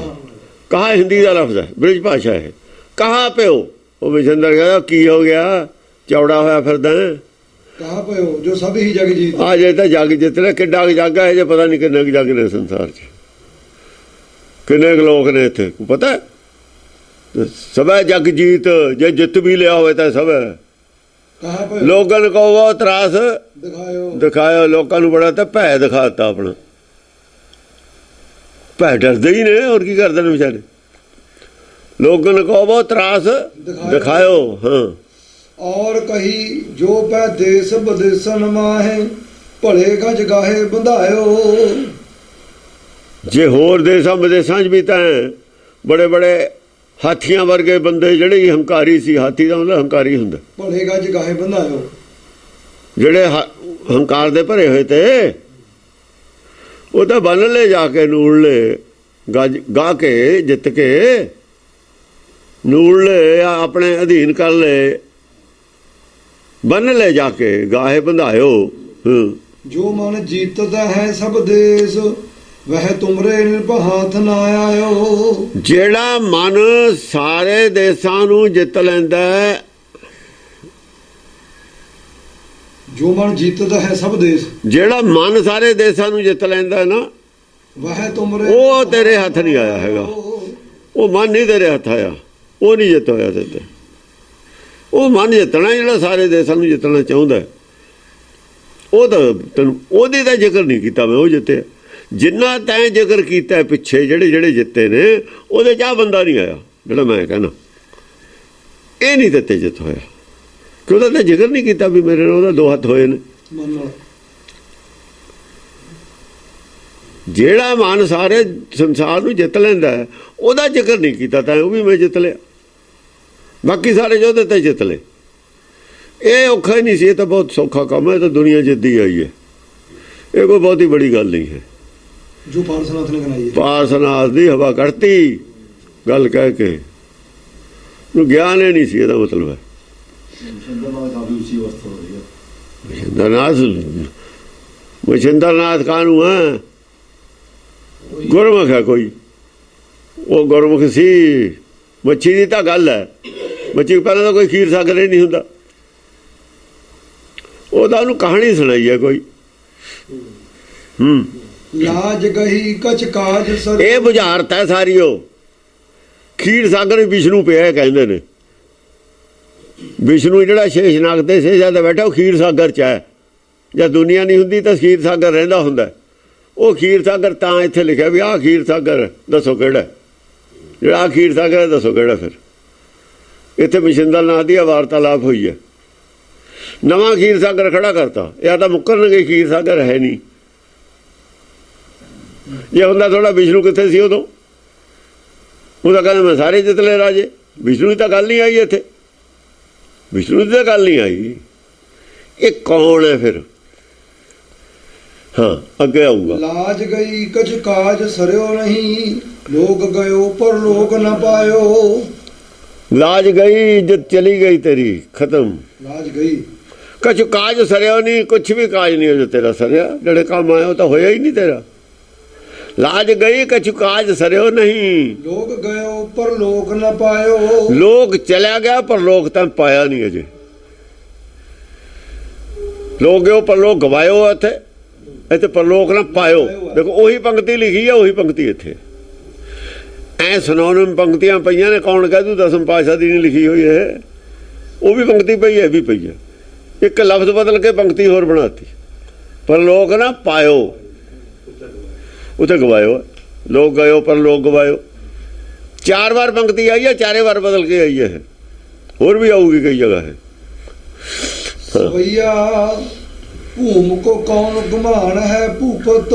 ਕਹਾਂ ਹਿੰਦੀ ਦਾ ਲਫ਼ਜ਼ ਹੈ, ਬ੍ਰਿਜ ਭਾਸ਼ਾ ਹੈ। ਕਹਾਂ ਪਿਓ। ਉਹ ਮਸ਼ਿੰਦਰ ਕਹਿੰਦਾ ਕੀ ਹੋ ਗਿਆ, ਚੌੜਾ ਹੋਇਆ ਫਿਰਦਾ, ਕਹਾ ਭਇਓ ਜੋ ਸਭ ਹੀ ਜਗ ਜੀਤ। ਆ ਜੇ ਤਾਂ ਜੱਗ ਜਿੱਤ ਲਿਆ। ਕਿੱਡਾ ਕੁ ਜੱਗ ਹੈ ਜੇ ਪਤਾ ਨਹੀਂ ਕਿੰਨੇ ਕੁ ਜੱਗ ਨੇ ਸੰਸਾਰ 'ਚ, ਕਿੰਨੇ ਕੁ ਲੋਕ ਨੇ ਇੱਥੇ ਪਤਾ। ਸਭੈ ਜੱਗ ਜੀਤ, ਜੇ ਜਿੱਤ ਵੀ ਲਿਆ ਹੋਵੇ ਤਾਂ ਸਭ ਕਹਾ ਭਇਓ ਲੋਕਾਂ ਨੂੰ ਕਹੋ ਤਰਾਸ ਦਿਖਾਇਓ। ਦਿਖਾਇਆ। ਲੋਕਾਂ ਨੂੰ ਬੜਾ ਤਾਂ ਭੈ ਦਿਖਾਤਾ ਆਪਣਾ। ਭੈ ਡਰਦੇ ਹੀ ਨੇ, ਹੋਰ ਕੀ ਕਰਦੇ ਨੇ ਵਿਚਾਰੇ। ਲੋਕਾਂ ਨੂੰ ਕਹੋ ਤਰਾਸ ਦਿਖਾਇਓ। ਹਾਂ ਔਰ ਕਹੀ ਜੋ ਪੈ ਦੇਸ ਵਿਦੇਸਨ ਮਾਹੇ ਭਲੇ ਗਜ ਗਾਹੇ ਬੰਧਾਇਓ। ਜੇ ਹੋਰ ਦੇਸਾਂ ਵਿਦੇਸਾਂ 'ਚ ਵੀ ਤਾਂ ਬੜੇ ਬੜੇ ਹਾਥੀਆਂ ਵਰਗੇ ਬੰਦੇ ਜਿਹੜੇ ਹੰਕਾਰੀ ਸੀ। ਹਾਥੀ ਦਾ ਮਤਲਬ ਹੰਕਾਰੀ ਹੁੰਦਾ। ਭਲੇ ਗਜ ਗਾਹੇ ਬੰਧਾਇਓ। ਜਿਹੜੇ ਹੰਕਾਰ ਦੇ ਭਰੇ ਹੋਏ ਤੇ ਉਹ ਤਾਂ ਬੰਨ ਲੈ ਜਾ ਕੇ ਨੂੜ ਲੈ ਗੱਜ ਗਾ ਕੇ ਜਿੱਤ ਕੇ ਨੂੜ ਲੈ ਆਪਣੇ ਅਧੀਨ ਕਰ ਲੈ, ਬੰਨ ਲੈ ਜਾ ਕੇ ਗਾਹੇ ਬੰਧਾਇਓ। ਜੋ ਮਨ ਜੀਤਦਾ ਹੈ ਸਭ ਦੇਸ ਵਹਿ ਤੁਮਰੇ ਨਿਰਭਾਥ ਨਾ ਆਇਓ। ਜਿਹੜਾ ਮਨ ਸਾਰੇ ਦੇਸਾਂ ਨੂੰ ਜਿੱਤ ਲੈਂਦਾ ਹੈ, ਜੋ ਮਨ ਜੀਤਦਾ ਹੈ ਸਭ ਦੇਸ, ਜਿਹੜਾ ਮਨ ਸਾਰੇ ਦੇਸਾਂ ਨੂੰ ਜਿੱਤ ਲੈਂਦਾ ਨਾ, ਵਹਿ ਤੁਮਰੇ ਉਹ ਤੇਰੇ ਹੱਥ ਨਹੀਂ ਆਇਆ ਹੈਗਾ। ਉਹ ਮਨ ਨਹੀਂ ਤੇਰੇ ਹੱਥ ਆਇਆ, ਉਹ ਨਹੀਂ ਜਿੱਤ ਹੋਇਆ ਤੇ। ਉਹ ਮਨ ਜਿੱਤਣਾ ਜਿਹੜਾ ਸਾਰੇ ਦੇਸਾਂ ਨੂੰ ਜਿੱਤਣਾ ਚਾਹੁੰਦਾ, ਉਹ ਤਾਂ ਤੈਨੂੰ ਉਹਦੇ ਦਾ ਜ਼ਿਕਰ ਨਹੀਂ ਕੀਤਾ ਮੈਂ। ਉਹ ਜਿੱਤੇ ਜਿੰਨਾ ਤੈਂ ਜ਼ਿਕਰ ਕੀਤਾ ਪਿੱਛੇ ਜਿਹੜੇ ਜਿੱਤੇ ਨੇ, ਉਹਦੇ 'ਚ ਆਹ ਬੰਦਾ ਨਹੀਂ ਆਇਆ ਜਿਹੜਾ ਮੈਂ ਕਹਿੰਦਾ। ਇਹ ਨਹੀਂ ਦਿੱਤੇ ਜਿੱਤ ਹੋਇਆ ਕਿ ਉਹਦਾ ਤਾਂ ਜ਼ਿਕਰ ਨਹੀਂ ਕੀਤਾ ਵੀ ਮੇਰੇ ਨਾਲ ਉਹਦਾ ਦੋ ਹੱਥ ਹੋਏ ਨੇ। ਜਿਹੜਾ ਮਨ ਸਾਰੇ ਸੰਸਾਰ ਨੂੰ ਜਿੱਤ ਲੈਂਦਾ ਉਹਦਾ ਜ਼ਿਕਰ ਨਹੀਂ ਕੀਤਾ ਤਾਂ ਉਹ ਵੀ ਮੈਂ ਜਿੱਤ ਲਿਆ। ਬਾਕੀ ਸਾਰੇ ਯੋਧੇ ਤਾਂ ਜਿੱਤ ਲਏ। ਇਹ ਔਖਾ ਹੀ ਨਹੀਂ ਸੀ, ਇਹ ਤਾਂ ਬਹੁਤ ਸੌਖਾ ਕੰਮ ਹੈ। ਇਹ ਤਾਂ ਦੁਨੀਆ ਜਿੱਦੀ ਆਈ ਹੈ, ਇਹ ਕੋਈ ਬਹੁਤੀ ਬੜੀ ਗੱਲ ਨਹੀਂ ਹੈ। ਜੋ ਪਾਰਸਨਾਥ ਨੇ ਕਰਾਈ ਹੈ, ਪਾਰਸਨਾਥ ਦੀ ਹਵਾ ਕੱਢਤੀ ਗੱਲ ਕਹਿ ਕੇ। ਨੂੰ ਗਿਆਨ ਹੀ ਨਹੀਂ ਸੀ, ਇਹਦਾ ਮਤਲਬ ਹੈ। ਮਛਿੰਦਰਨਾਥ ਕਾਹਨੂੰ ਹੈ? ਗੁਰਮੁਖ ਹੈ ਕੋਈ, ਉਹ ਗੁਰਮੁਖ ਸੀ। ਮੱਛੀ ਦੀ ਤਾਂ ਗੱਲ ਹੈ, ਮੱਛੀ ਪਹਿਲਾਂ ਤਾਂ ਕੋਈ ਖੀਰ ਸਾਗਰ ਹੀ ਨਹੀਂ ਹੁੰਦਾ। ਉਹਦਾ ਉਹਨੂੰ ਕਹਾਣੀ ਸੁਣਾਈ ਹੈ ਕੋਈ। ਲਾਜ ਗਈ ਕਛ ਕਾਜ ਸਰ। ਇਹ ਬੁਝਾਰਤ ਹੈ ਸਾਰੀ। ਉਹ ਖੀਰ ਸਾਗਰ ਵਿਸ਼ਨੂੰ ਪਿਆ ਕਹਿੰਦੇ ਨੇ। ਵਿਸ਼ਨੂੰ ਜਿਹੜਾ ਸ਼ੇਸ਼ਨਾਗ ਤੇ ਸੇਜਾ ਤੇ ਬੈਠਾ, ਉਹ ਖੀਰ ਸਾਗਰ 'ਚ ਹੈ। ਜਦ ਦੁਨੀਆ ਨਹੀਂ ਹੁੰਦੀ ਤਾਂ ਖੀਰ ਸਾਗਰ ਰਹਿੰਦਾ ਹੁੰਦਾ। ਉਹ ਖੀਰ ਸਾਗਰ ਤਾਂ ਇੱਥੇ ਲਿਖਿਆ ਵੀ ਆਹ ਖੀਰ ਸਾਗਰ ਦੱਸੋ ਕਿਹੜਾ, ਜਿਹੜਾ ਖੀਰ ਸਾਗਰ ਹੈ ਦੱਸੋ ਕਿਹੜਾ। ਫਿਰ ਇੱਥੇ ਮਛਿੰਦਰਨਾਥ ਦੀ ਵਾਰਤਾਲਾਪ ਹੋਈ ਹੈ। ਨਵਾਂ ਖੀਰ ਸਾਗਰ ਖੜਾ ਕਰਤਾ। ਇਹ ਤਾਂ ਮੁੱਕਰਨਗੇ, ਖੀਰ ਸਾਗਰ ਹੈ ਨਹੀਂ। ਜੇ ਹੁੰਦਾ ਥੋੜਾ ਵਿਸ਼ਨੂੰ ਕਿੱਥੇ ਸੀ ਉਦੋਂ? ਉਹ ਤਾਂ ਕਹਿੰਦਾ ਮੈਂ ਸਾਰੇ ਜਿੱਤ ਲਏ ਰਾਜੇ। ਵਿਸ਼ਨੂੰ ਦੀ ਤਾਂ ਗੱਲ ਨਹੀਂ ਆਈ ਇੱਥੇ, ਵਿਸ਼ਨੂੰ ਦੀ ਤਾਂ ਗੱਲ ਨਹੀਂ ਆਈ। ਇਹ ਕੌਣ ਹੈ ਫਿਰ? ਹਾਂ ਅੱਗੇ ਆਊਗਾ। ਲਾਜ ਗਈ ਕਛ ਕਾਜ ਸਰਿਓ ਨਹੀਂ ਲੋਕ ਗਇਓ ਪਰ ਲੋਕ ਨਾ ਪਾਇਓ। ਲਾਜ ਗਈ, ਇੱਜ਼ਤ ਚਲੀ ਗਈ ਤੇਰੀ, ਖਤਮ। ਲਾਜ ਗਈ ਕਛ ਕਾਜ ਸਰਿਓ ਨਹੀਂ, ਕੁਛ ਵੀ ਕਾਜ ਨਹੀਂ ਹੋ ਤੇਰਾ ਸਰਿਆ। ਜਿਹੜੇ ਕੰਮ ਆਇਆ ਉਹ ਤਾਂ ਹੋਇਆ ਹੀ ਨਹੀਂ ਤੇਰਾ। ਲਾਜ ਗਈ ਕਛ ਕਾਜ ਸਰਿਓ ਨਹੀਂ। ਲੋਕ ਗਇਓ ਪਰ ਲੋਕ ਨਾ ਪਾਇਓ। ਲੋਕ ਚਲਿਆ ਗਿਆ ਪਰ ਲੋਕ ਤਾਂ ਪਾਇਆ ਨਹੀਂ ਅਜੇ। ਲੋਕ ਗਏ ਪਰ ਲੋਕ ਗਵਾਇਓ। ਇੱਥੇ ਪਰਲੋਕ ਨਾ ਪਾਇਓ। ਦੇਖੋ ਉਹੀ ਪੰਕਤੀ ਲਿਖੀ ਹੈ, ਉਹੀ ਪੰਕਤੀ ਇੱਥੇ ਐ ਸੁਨਾਉਣ ਪੰਕਤੀਆਂ ਪਈਆਂ ਨੇ। ਕੌਣ ਕਹਿ ਦੂ ਦਸਮ ਪਾਤਸ਼ਾਹ ਦੀ ਨਹੀਂ ਲਿਖੀ ਹੋਈ ਹੈ? ਉਹ ਵੀ ਪੰਕਤੀ ਪਈ ਹੈ, ਵੀ ਪਈ ਹੈ। ਇੱਕ ਲਫ਼ਜ਼ ਬਦਲ ਕੇ ਪੰਕਤੀ ਹੋਰ ਬਣਾਤੀ। ਪਰਲੋਕ ਨਾ ਪਾਇਓ, ਉੱਥੇ ਗਵਾਇਓ। ਲੋਕ ਗਇਓ ਪਰ ਲੋਕ ਗਵਾਇਓ। 4 ਵਾਰ ਪੰਕਤੀ ਆਈ ਹੈ, 4 ਵਾਰ ਬਦਲ ਕੇ ਆਈ ਹੈ। ਹੋਰ ਵੀ ਆਊਗੀ ਕਈ ਜਗ੍ਹਾ ਹੈ। ਸਵਈਆ ਭੂਮ ਕੋ ਕੌਣ ਗੁਮਾਨ ਹੈ ਭੂਪਤ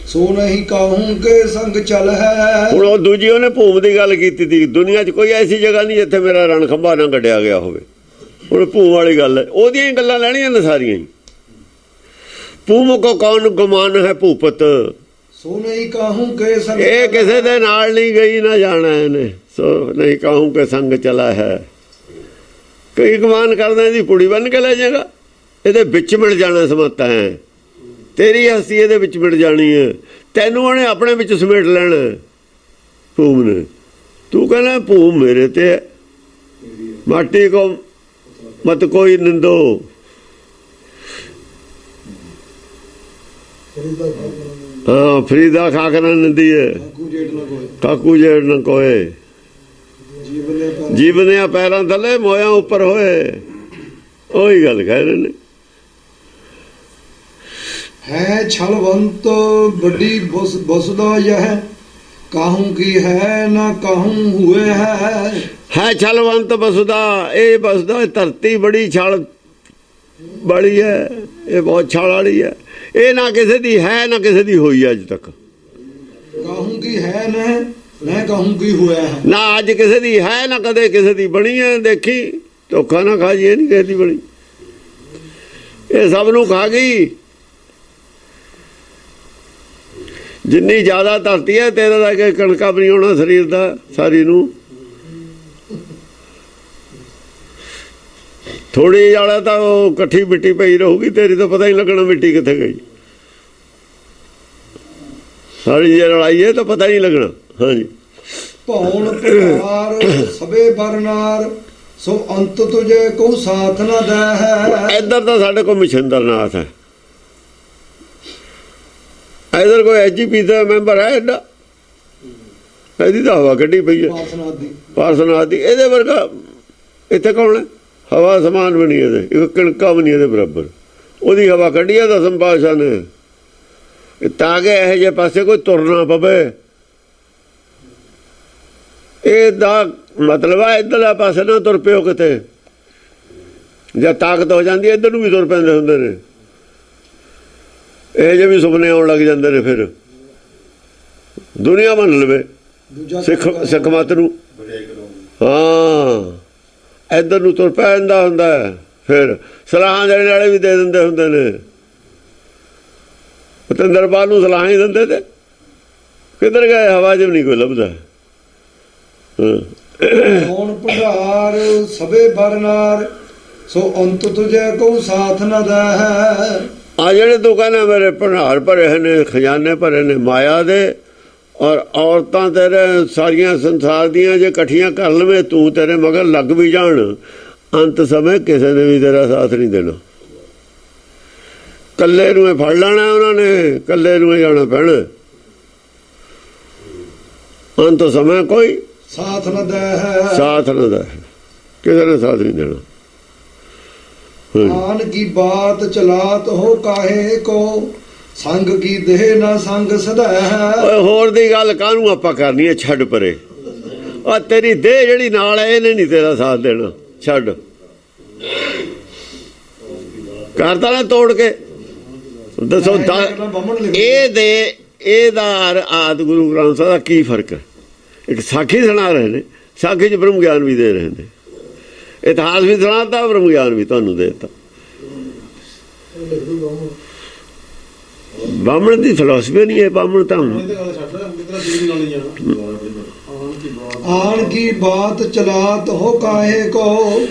ਸੋ ਨਹੀਂ ਕਾਹੂੰ ਕੇ ਸੰਗ ਚਲ ਹੈ। ਹੁਣ ਉਹ ਦੂਜੀ ਉਹਨੇ ਭੂਮ ਦੀ ਗੱਲ ਕੀਤੀ ਸੀ। ਦੁਨੀਆ 'ਚ ਕੋਈ ਐਸੀ ਜਗ੍ਹਾ ਨਹੀਂ ਜਿੱਥੇ ਮੇਰਾ ਰਣ ਖੰਭਾ ਨਾ ਕੱਢਿਆ ਗਿਆ ਹੋਵੇ। ਹੁਣ ਭੂਮ ਵਾਲੀ ਗੱਲ ਹੈ, ਉਹਦੀਆਂ ਹੀ ਗੱਲਾਂ ਲੈਣੀਆਂ ਨੇ ਸਾਰੀਆਂ ਹੀ। ਭੂਮ ਕੋ ਕੌਣ ਗੁਮਾਨ ਹੈ ਭੂਪਤ ਸੋ ਨਹੀਂ ਕਾਹੂੰ ਕੇ ਸੰਗ। ਇਹ ਕਿਸੇ ਦੇ ਨਾਲ ਨਹੀਂ ਗਈ ਨਾ ਜਾਣਾ ਇਹਨੇ। ਸੋ ਨਹੀਂ ਕਾਹੂੰ ਕੇ ਸੰਗ ਚਲਾ ਹੈ। ਕਈ ਗੁਮਾਨ ਕਰਦਾ ਇਹਦੀ ਪੁੜੀ ਬੰਨ ਕੇ ਲੈ ਜਾਏਗਾ, ਇਹਦੇ ਵਿੱਚ ਮਿਲ ਜਾਣਾ ਸਮੱਤਾ ਹੈ। ਤੇਰੀ ਹਸਤੀ ਇਹਦੇ ਵਿੱਚ ਮਿਲ ਜਾਣੀ ਹੈ। ਤੈਨੂੰ ਉਹਨੇ ਆਪਣੇ ਵਿੱਚ ਸਮੇਟ ਲੈਣਾ ਭੂਮ ਨੇ। ਤੂੰ ਕਹਿੰਦਾ ਭੂਮ ਮੇਰੇ ਤੇ ਹੈ। ਮਾਟੀ ਕੋ ਮਤ ਕੋਈ ਨਿੰਦੋ। ਹਾਂ ਫਰੀਦਾ ਖਾਕਰ ਨੰਦੀ ਹੈ ਕਾਕੂ ਜੇੜ ਨ ਕੋਏ ਜੀਵਨ ਦੇ ਪੈਰਾਂ ਥੱਲੇ ਮੋਇਆ ਉੱਪਰ ਹੋਏ ਉਹੀ ਗੱਲ ਕਹਿ ਰਹੇ ਨੇ ਹੈ ਛਲਵੰਤ ਵੱਡੀ ਬਸਦਾ ਯਹ ਕਾਹੂ ਕੀ ਹੈ ਨਾ ਕਾਹੂ ਹੋਏ ਹੈ ਛਲਵੰਤ ਬਸਦਾ ਇਹ ਬਸਦਾ ਧਰਤੀ ਬੜੀ ਛਲ ਬੜੀ ਹੈ ਇਹ ਬਹੁਤ ਛਲ ਵਾਲੀ ਹੈ ਇਹ ਨਾ ਕਿਸੇ ਦੀ ਹੈ ਨਾ ਕਿਸੇ ਦੀ ਹੋਈ ਅੱਜ ਤੱਕ ਕਾਹੂ ਕੀ ਹੈ ਨਾ ਕਾਹੂ ਕੀ ਹੋਇਆ ਹੈ ਨਾ ਅੱਜ ਕਿਸੇ ਦੀ ਹੈ ਨਾ ਕਦੇ ਕਿਸੇ ਦੀ ਬਣੀ ਹੈ ਦੇਖੀ ਧੋਖਾ ਨਾ ਖਾ ਜੀ ਇਹ ਨਹੀਂ ਕਿਸੇ ਦੀ ਬਣੀ ਇਹ ਸਭ ਨੂੰ ਖਾ ਗਈ ਜਿੰਨੀ ਜ਼ਿਆਦਾ ਧਰਤੀ ਹੈ ਤੇਰਾ ਦਾ ਕਿ ਕਣਕਾਂ ਵੀ ਨਹੀਂ ਹੋਣਾ ਸਰੀਰ ਦਾ ਸਾਰੀ ਨੂੰ ਥੋੜੀ ਵਾਲਾ ਤਾਂ ਉਹ ਇਕੱਠੀ ਮਿੱਟੀ ਪਈ ਰਹੂਗੀ ਤੇਰੀ ਤਾਂ ਪਤਾ ਹੀ ਲੱਗਣਾ ਮਿੱਟੀ ਕਿੱਥੇ ਗਈ ਸਾਰੀ ਜੇ ਲੜਾਈ ਹੈ ਤਾਂ ਪਤਾ ਨਹੀਂ ਲੱਗਣਾ ਹਾਂਜੀ ਭੌਣ ਪਿਆਰ ਸਭੇ ਬਰਨਾਰ ਸੋ ਅੰਤ ਤੁਝੇ ਕੋ ਸਾਥ ਨਾ ਦੇ ਹੈ ਇੱਧਰ ਤਾਂ ਸਾਡੇ ਕੋਲ ਮਛਿੰਦਰ ਨਾਥ ਹੈ ਇੱਧਰ ਕੋਈ ਐਜੀਪੀ ਦਾ ਮੈਂਬਰ ਹੈ ਐਡਾ ਇਹਦੀ ਤਾਂ ਹਵਾ ਕੱਢੀ ਪਈ ਹੈ ਪਾਰਸਨਾਥ ਦੀ ਇਹਦੇ ਵਰਗਾ ਇੱਥੇ ਕੌਣ ਹੈ ਹਵਾ ਸਮਾਨ ਵੀ ਨਹੀਂ ਇਹਦੇ ਇੱਕ ਕਣਕਾਂ ਵੀ ਨਹੀਂ ਇਹਦੇ ਬਰਾਬਰ ਉਹਦੀ ਹਵਾ ਕੱਢੀ ਹੈ ਦਸਮ ਪਾਤਸ਼ਾਹ ਨੇ ਤਾਂ ਕਿ ਇਹੋ ਜਿਹੇ ਪਾਸੇ ਕੋਈ ਤੁਰਨਾ ਪਵੇ ਇਹਦਾ ਮਤਲਬ ਆ ਇੱਧਰਲੇ ਪਾਸੇ ਨਾ ਤੁਰ ਪਿਓ ਕਿਤੇ ਜਾਂ ਤਾਕਤ ਹੋ ਜਾਂਦੀ ਇੱਧਰ ਨੂੰ ਵੀ ਤੁਰ ਪੈਂਦੇ ਹੁੰਦੇ ਨੇ ਇਹ ਜਿਹੇ ਵੀ ਸੁਪਨੇ ਆਉਣ ਲੱਗ ਜਾਂਦੇ ਨੇ ਫਿਰ ਦੁਨੀਆ ਮੰਨ ਲਵੇ ਸਿੱਖ ਮਤ ਨੂੰ ਹਾਂ ਇੱਧਰ ਨੂੰ ਤੁਰ ਪੈਂਦਾ ਹੁੰਦਾ ਫਿਰ ਸਲਾਹਾਂ ਦੇਣ ਵਾਲੇ ਵੀ ਦੇ ਦਿੰਦੇ ਹੁੰਦੇ ਨੇ ਪਤੰਦਰਪਾਲ ਨੂੰ ਸਲਾਹਾਂ ਹੀ ਦਿੰਦੇ ਤੇ ਕਿੱਧਰ ਗਏ ਹਵਾ 'ਚ ਵੀ ਨਹੀਂ ਕੋਈ ਲੱਭਦਾ ਹੁਣ ਭੰਡਾਰ ਸਭੇ ਬਰਨਾਰ ਸੋ ਅੰਤ ਤੁਝੇ ਕੋ ਸਾਥ ਨਾ ਦੇ ਹੈ ਆ ਜਿਹੜੇ ਤੂੰ ਕਹਿੰਦਾ ਮੇਰੇ ਭੰਡਾਰ ਭਰੇ ਨੇ ਖਜ਼ਾਨੇ ਭਰੇ ਨੇ ਮਾਇਆ ਦੇ ਔਰ ਔਰਤਾਂ ਤੇਰੇ ਸਾਰੀਆਂ ਸੰਸਾਰ ਦੀਆਂ ਜੇ ਇਕੱਠੀਆਂ ਕਰ ਲਵੇਂ ਤੂੰ ਤੇਰੇ ਮਗਰ ਲੱਗ ਵੀ ਜਾਣ ਅੰਤ ਸਮੇਂ ਕਿਸੇ ਨੇ ਵੀ ਤੇਰਾ ਸਾਥ ਨਹੀਂ ਦੇਣਾ ਕੱਲੇ ਨੂੰ ਫੜ ਲੈਣਾ ਉਹਨਾਂ ਨੇ ਕੱਲੇ ਨੂੰ ਜਾਣਾ ਪੈਣਾ ਅੰਤ ਸਮੇਂ ਕੋਈ ਸਾਥ ਨਾ ਦੇ ਹੈ ਸਾਥ ਨਾ ਦੇ ਕਿਸੇ ਨੇ ਸਾਥ ਨਹੀਂ ਦੇਣਾ ਆਨ ਕੀ ਬਾਤ ਚਲਾਤ ਹੋ ਕਾਹੇ ਕੋ ਸੰਗ ਕੀ ਦੇਹ ਨਾ ਸੰਗ ਸਦਾ ਹੈ ਹੋਰ ਦੀ ਗੱਲ ਕਾਹਨੂੰ ਆਪਾਂ ਕਰਨੀ ਹੈ ਛੱਡ ਪਰੇ ਆ ਤੇਰੀ ਦੇਹ ਜਿਹੜੀ ਨਾਲ ਹੈ ਇਹਨੇ ਨਹੀਂ ਤੇਰਾ ਸਾਥ ਦੇਣਾ ਛੱਡ ਕਰਦਾ ਨਾ ਤੋੜ ਕੇ ਦੱਸੋ ਇਹਦਾ ਆਦ ਗੁਰੂ ਗ੍ਰੰਥ ਸਾਹਿਬ ਦਾ ਕੀ ਫਰਕ ਹੈ ਇੱਕ ਸਾਖੀ ਸੁਣਾ ਰਹੇ ਨੇ ਸਾਖੀ 'ਚ ਬ੍ਰਹਮ ਗਿਆਨ ਵੀ ਦੇ ਰਹੇ ਨੇ ਇਤਿਹਾਸ ਵੀ ਸੁਣਾਤਾ ਬ੍ਰਹਮ ਗਿਆਨ ਵੀ ਤੁਹਾਨੂੰ ਦੇ ਦਿੱਤਾ ਬਾਹਮਣ ਦੀ ਫਿਲਾਸਫੀ ਨਹੀਂ ਹੈ ਬਾਹਮਣ ਤਾਂ ਆਣ ਕੀ ਬਾਤ ਚਲਾਤ ਹੋ ਕਾਹੇ ਕੋ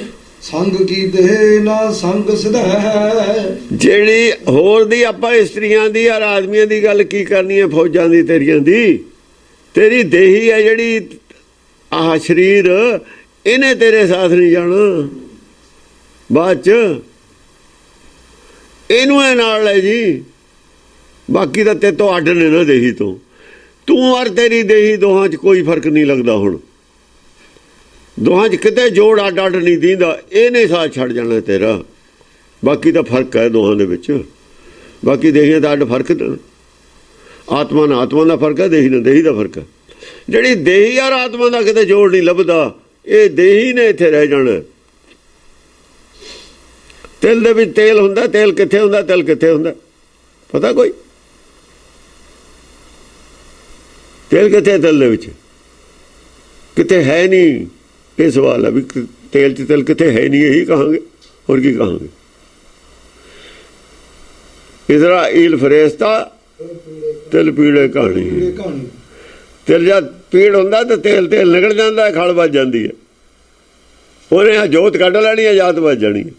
ਸੰਗ ਕੀ ਦੇਹ ਨਾ ਸੰਗ ਸਦਾ ਹੈ ਜਿਹੜੀ ਹੋਰ ਦੀ ਆਪਾਂ ਇਸਤਰੀਆਂ ਦੀ ਔਰ ਆਦਮੀਆਂ ਦੀ ਗੱਲ ਕੀ ਕਰਨੀ ਹੈ ਫੌਜਾਂ ਦੀ ਤੇਰੀਆਂ ਦੀ ਤੇਰੀ ਦੇਹੀ ਹੈ ਜਿਹੜੀ ਆਹ ਸਰੀਰ ਇਹਨੇ ਤੇਰੇ ਸਾਥ ਨਹੀਂ ਜਾਣਾ ਬਾਅਦ 'ਚ ਇਹਨੂੰ ਇਹ ਨਾਲ ਲੈ ਜੀ ਬਾਕੀ ਤਾਂ ਤੇ ਤੋਂ ਅੱਡ ਨੇ ਨਾ ਦੇਹੀ ਤੋਂ ਤੂੰ ਔਰ ਤੇਰੀ ਦੇਹੀ ਦੋਹਾਂ 'ਚ ਕੋਈ ਫਰਕ ਨਹੀਂ ਲੱਗਦਾ ਹੁਣ ਦੋਹਾਂ 'ਚ ਕਿਤੇ ਜੋੜ ਅੱਡ ਅੱਡ ਨਹੀਂ ਦੀਂਦਾ ਇਹਨੇ ਸਾਥ ਛੱਡ ਜਾਣਾ ਤੇਰਾ ਬਾਕੀ ਤਾਂ ਫਰਕ ਹੈ ਦੋਹਾਂ ਦੇ ਵਿੱਚ ਬਾਕੀ ਦੇਹੀਆਂ ਦਾ ਅੱਡ ਫਰਕ ਆਤਮਾ ਨਾਲ ਆਤਮਾ ਦਾ ਫਰਕ ਹੈ ਦੇਹੀ ਨਾਲ ਦੇਹੀ ਦਾ ਫਰਕ ਹੈ ਜਿਹੜੀ ਦੇਹੀ ਔਰ ਆਤਮਾ ਦਾ ਕਿਤੇ ਜੋੜ ਨਹੀਂ ਲੱਭਦਾ ਇਹ ਦੇਹੀ ਨੇ ਇੱਥੇ ਰਹਿ ਜਾਣਾ ਤਿਲ ਦੇ ਵਿੱਚ ਤੇਲ ਹੁੰਦਾ ਤੇਲ ਕਿੱਥੇ ਹੁੰਦਾ ਤਿਲ ਕਿੱਥੇ ਹੁੰਦਾ ਪਤਾ ਕੋਈ ਤੇਲ ਕਿੱਥੇ ਤਿਲ ਦੇ ਵਿੱਚ ਕਿਤੇ ਹੈ ਨਹੀਂ ਇਹ ਸਵਾਲ ਹੈ ਵੀ ਤੇਲ 'ਚ ਤਿਲ ਕਿੱਥੇ ਹੈ ਨਹੀਂ ਇਹੀ ਕਹਾਂਗੇ ਹੋਰ ਕੀ ਕਹਾਂਗੇ ਇਜ਼ਰਾਈਲ ਫਰਿਸ਼ਤਾ ਤਿਲ ਪੀੜੇ ਕਹਾਣੀ ਤਿਲ ਜਦ ਪੀੜ ਹੁੰਦਾ ਤਾਂ ਤੇਲ ਨਿਕਲ ਜਾਂਦਾ ਖਲ ਵੱਜ ਜਾਂਦੀ ਹੈ ਉਹਨੇ ਆ ਜੋਤ ਕੱਢ ਲੈਣੀ ਹੈ ਜਾਤ ਵੱਜ ਜਾਣੀ ਹੈ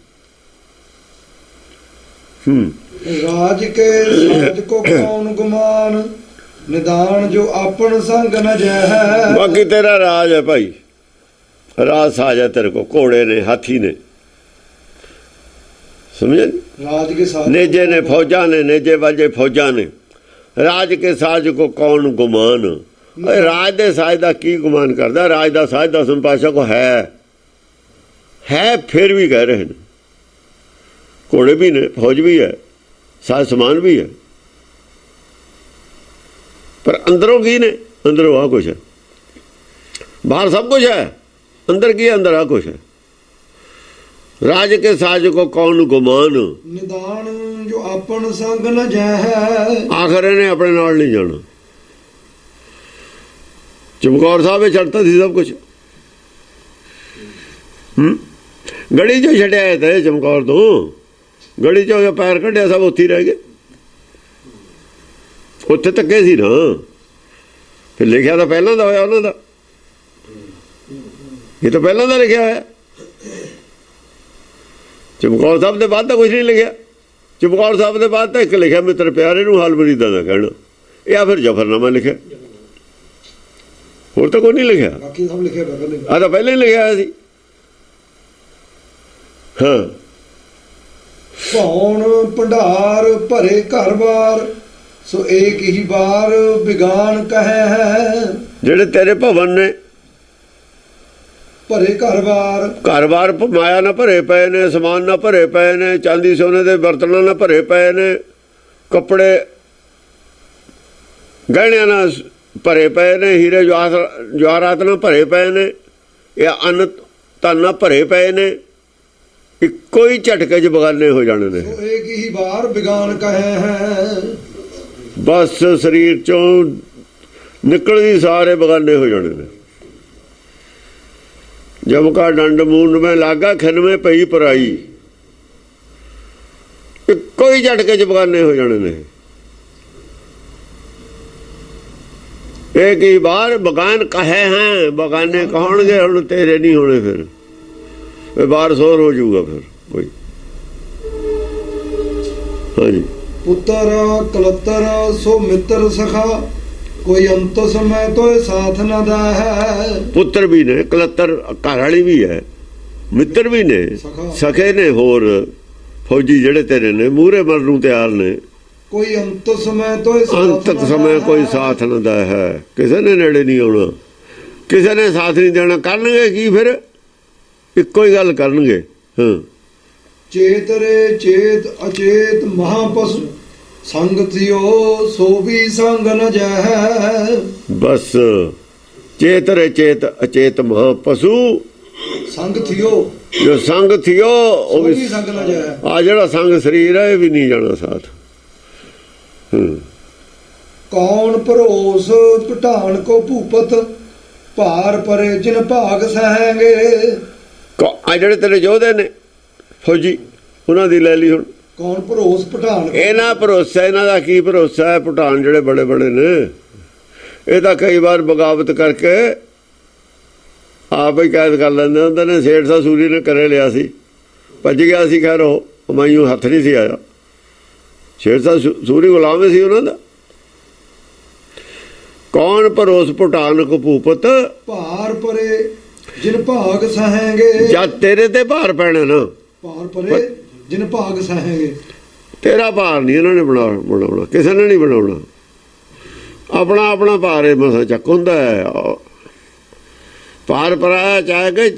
ਰਾਜ ਕੇ ਸਾਜ ਕੋ ਕੌਣ ਗੁਮਾਨ ਨਿਦਾਨ ਜੋ ਆਪਣ ਸੰਗ ਨ ਜੈ ਬਾਕੀ ਤੇਰਾ ਰਾਜ ਹੈ ਭਾਈ ਰਾਜ ਸਾਜ ਹੈ ਤੇਰੇ ਕੋ ਘੋੜੇ ਨੇ ਹਾਥੀ ਨੇ समझे? राज के साथ नेजे ने फौजा ने, नेजे वाजे फौजा ने, राज के साज को कौन गुमान। अरे राज दे साज का की गुमान करता? राज का साज दसवें पातशाह को है फिर भी कह रहे हैं। घोड़े भी ने, फौज भी है, साज समान भी है, पर अंदरों की ने? अंदरों आ कुछ है, बाहर सब कुछ है, अंदर की अंदर आ कुछ है। राज के साज को कौन गुमान, निदान जो अपन संग न जाए। आखिर इन्हें अपने नाल नहीं जाना। चमकौर साहब चढ़ता थी सब कुछ। गड़ी चो छड़िया थे चमकौर तो, गड़ी चो पैर कढ़िया सब उत्थे रह गए, उत्थे तके सी ना। फिर लिखिया तो पहलों का होया उन्होंने, ये तो पहलों का लिखिया होया। चमकौर साहब के बाद तो कुछ नहीं लिखा। चमकौर साहब के बाद तो एक लिखा मित्र प्यारे नूं हाल मरीदा का कहना, या फिर जफरनामा लिखा, होर तो कोई नहीं लिखा। बाकी सब लिखे पहले, तो पहले ही लिखा है सी। हाँ, कौन भंडार भरे घर बार, सो एक ही बार बिगान कहे है। जेड़े तेरे भवन ने भरे घर बार माया ना भरे पे ने, समान ना भरे पे ने, चांदी सोने के बर्तनों ना भरे पे ने, कपड़े गहणिया ना भरे पे ने, हीरे जवाहरात ना भरे पे ने, या अन्न धन ना भरे पे ने, इको ही झटके च बगाने हो जाने ने। सो एक ही बार बिगान कहे है। बस शरीर चों निकलती सारे बगाने हो जाने ने। जब का डंड मूंड में लागा खिन में पई पराई, इको ही झटके च बगाने हो जाने ने। एक ही बार बगान कहे हैं, बगाने कहोणगे हुण तेरे नहीं होने। फिर बार सोर हो जाऊगा फिर कोई। हाँ जी, पुत्र कलतर सो मित्र सखा, कोई अंत समय तो साथ न दा है। पुत्र भी ने, कलतर घरवाली भी है, मित्र भी ने, सखे ने, होर फौजी जेड़े तेरे ने मूहरे मरन नूं तैयार ने। कोई अंत समय तो अंत समय कोई साथ न दा है, किसी ने नेड़े नहीं आना, किसी ने साथ नहीं देना। करनगे की फिर? इको ही गल करनगे। हाँ, चेत रे चेत अचेत महापशु, संग थियो सो भी संग न जाए। बस चेत रे चेत अचेत महापशु, संग थियो जो संग थियो सो वो भी भी, संग न जाए। आ जड़ा संग शरीर है ये भी नहीं जाना साथ। कौन परोस पठान को भूपत, भार परे जिन भाग सहेंगे। आ जड़े तेरे योधे ने फौजी, उन्हों की लै ली हुण। कौन परोस पठान को, इन्हां भरोसा, इन्हां दा की भरोसा है? पठान जड़े बड़े बड़े ने, ये तो कई बार बगावत करके आप ही कैद कर लेंदे हुंदे ने। सेठ साह सूरी ने करे लिया सी, भज गया सी, खैर वो हमायूं हथ नहीं सी आया। शेर साह सूरी गुलाम सी उन्हां दा। कौन भरोस पठान को भूपत, भार परे जिन भाग सहेंगे। जद तेरे ते भार पैना ना, भार परे जिन भाग सहेंगे। तेरा भार नहीं इन्होंने बनाना, किसी ने नहीं बनाना। अपना अपना भार है मसा चक हुंदा है। भार पराया चाहे के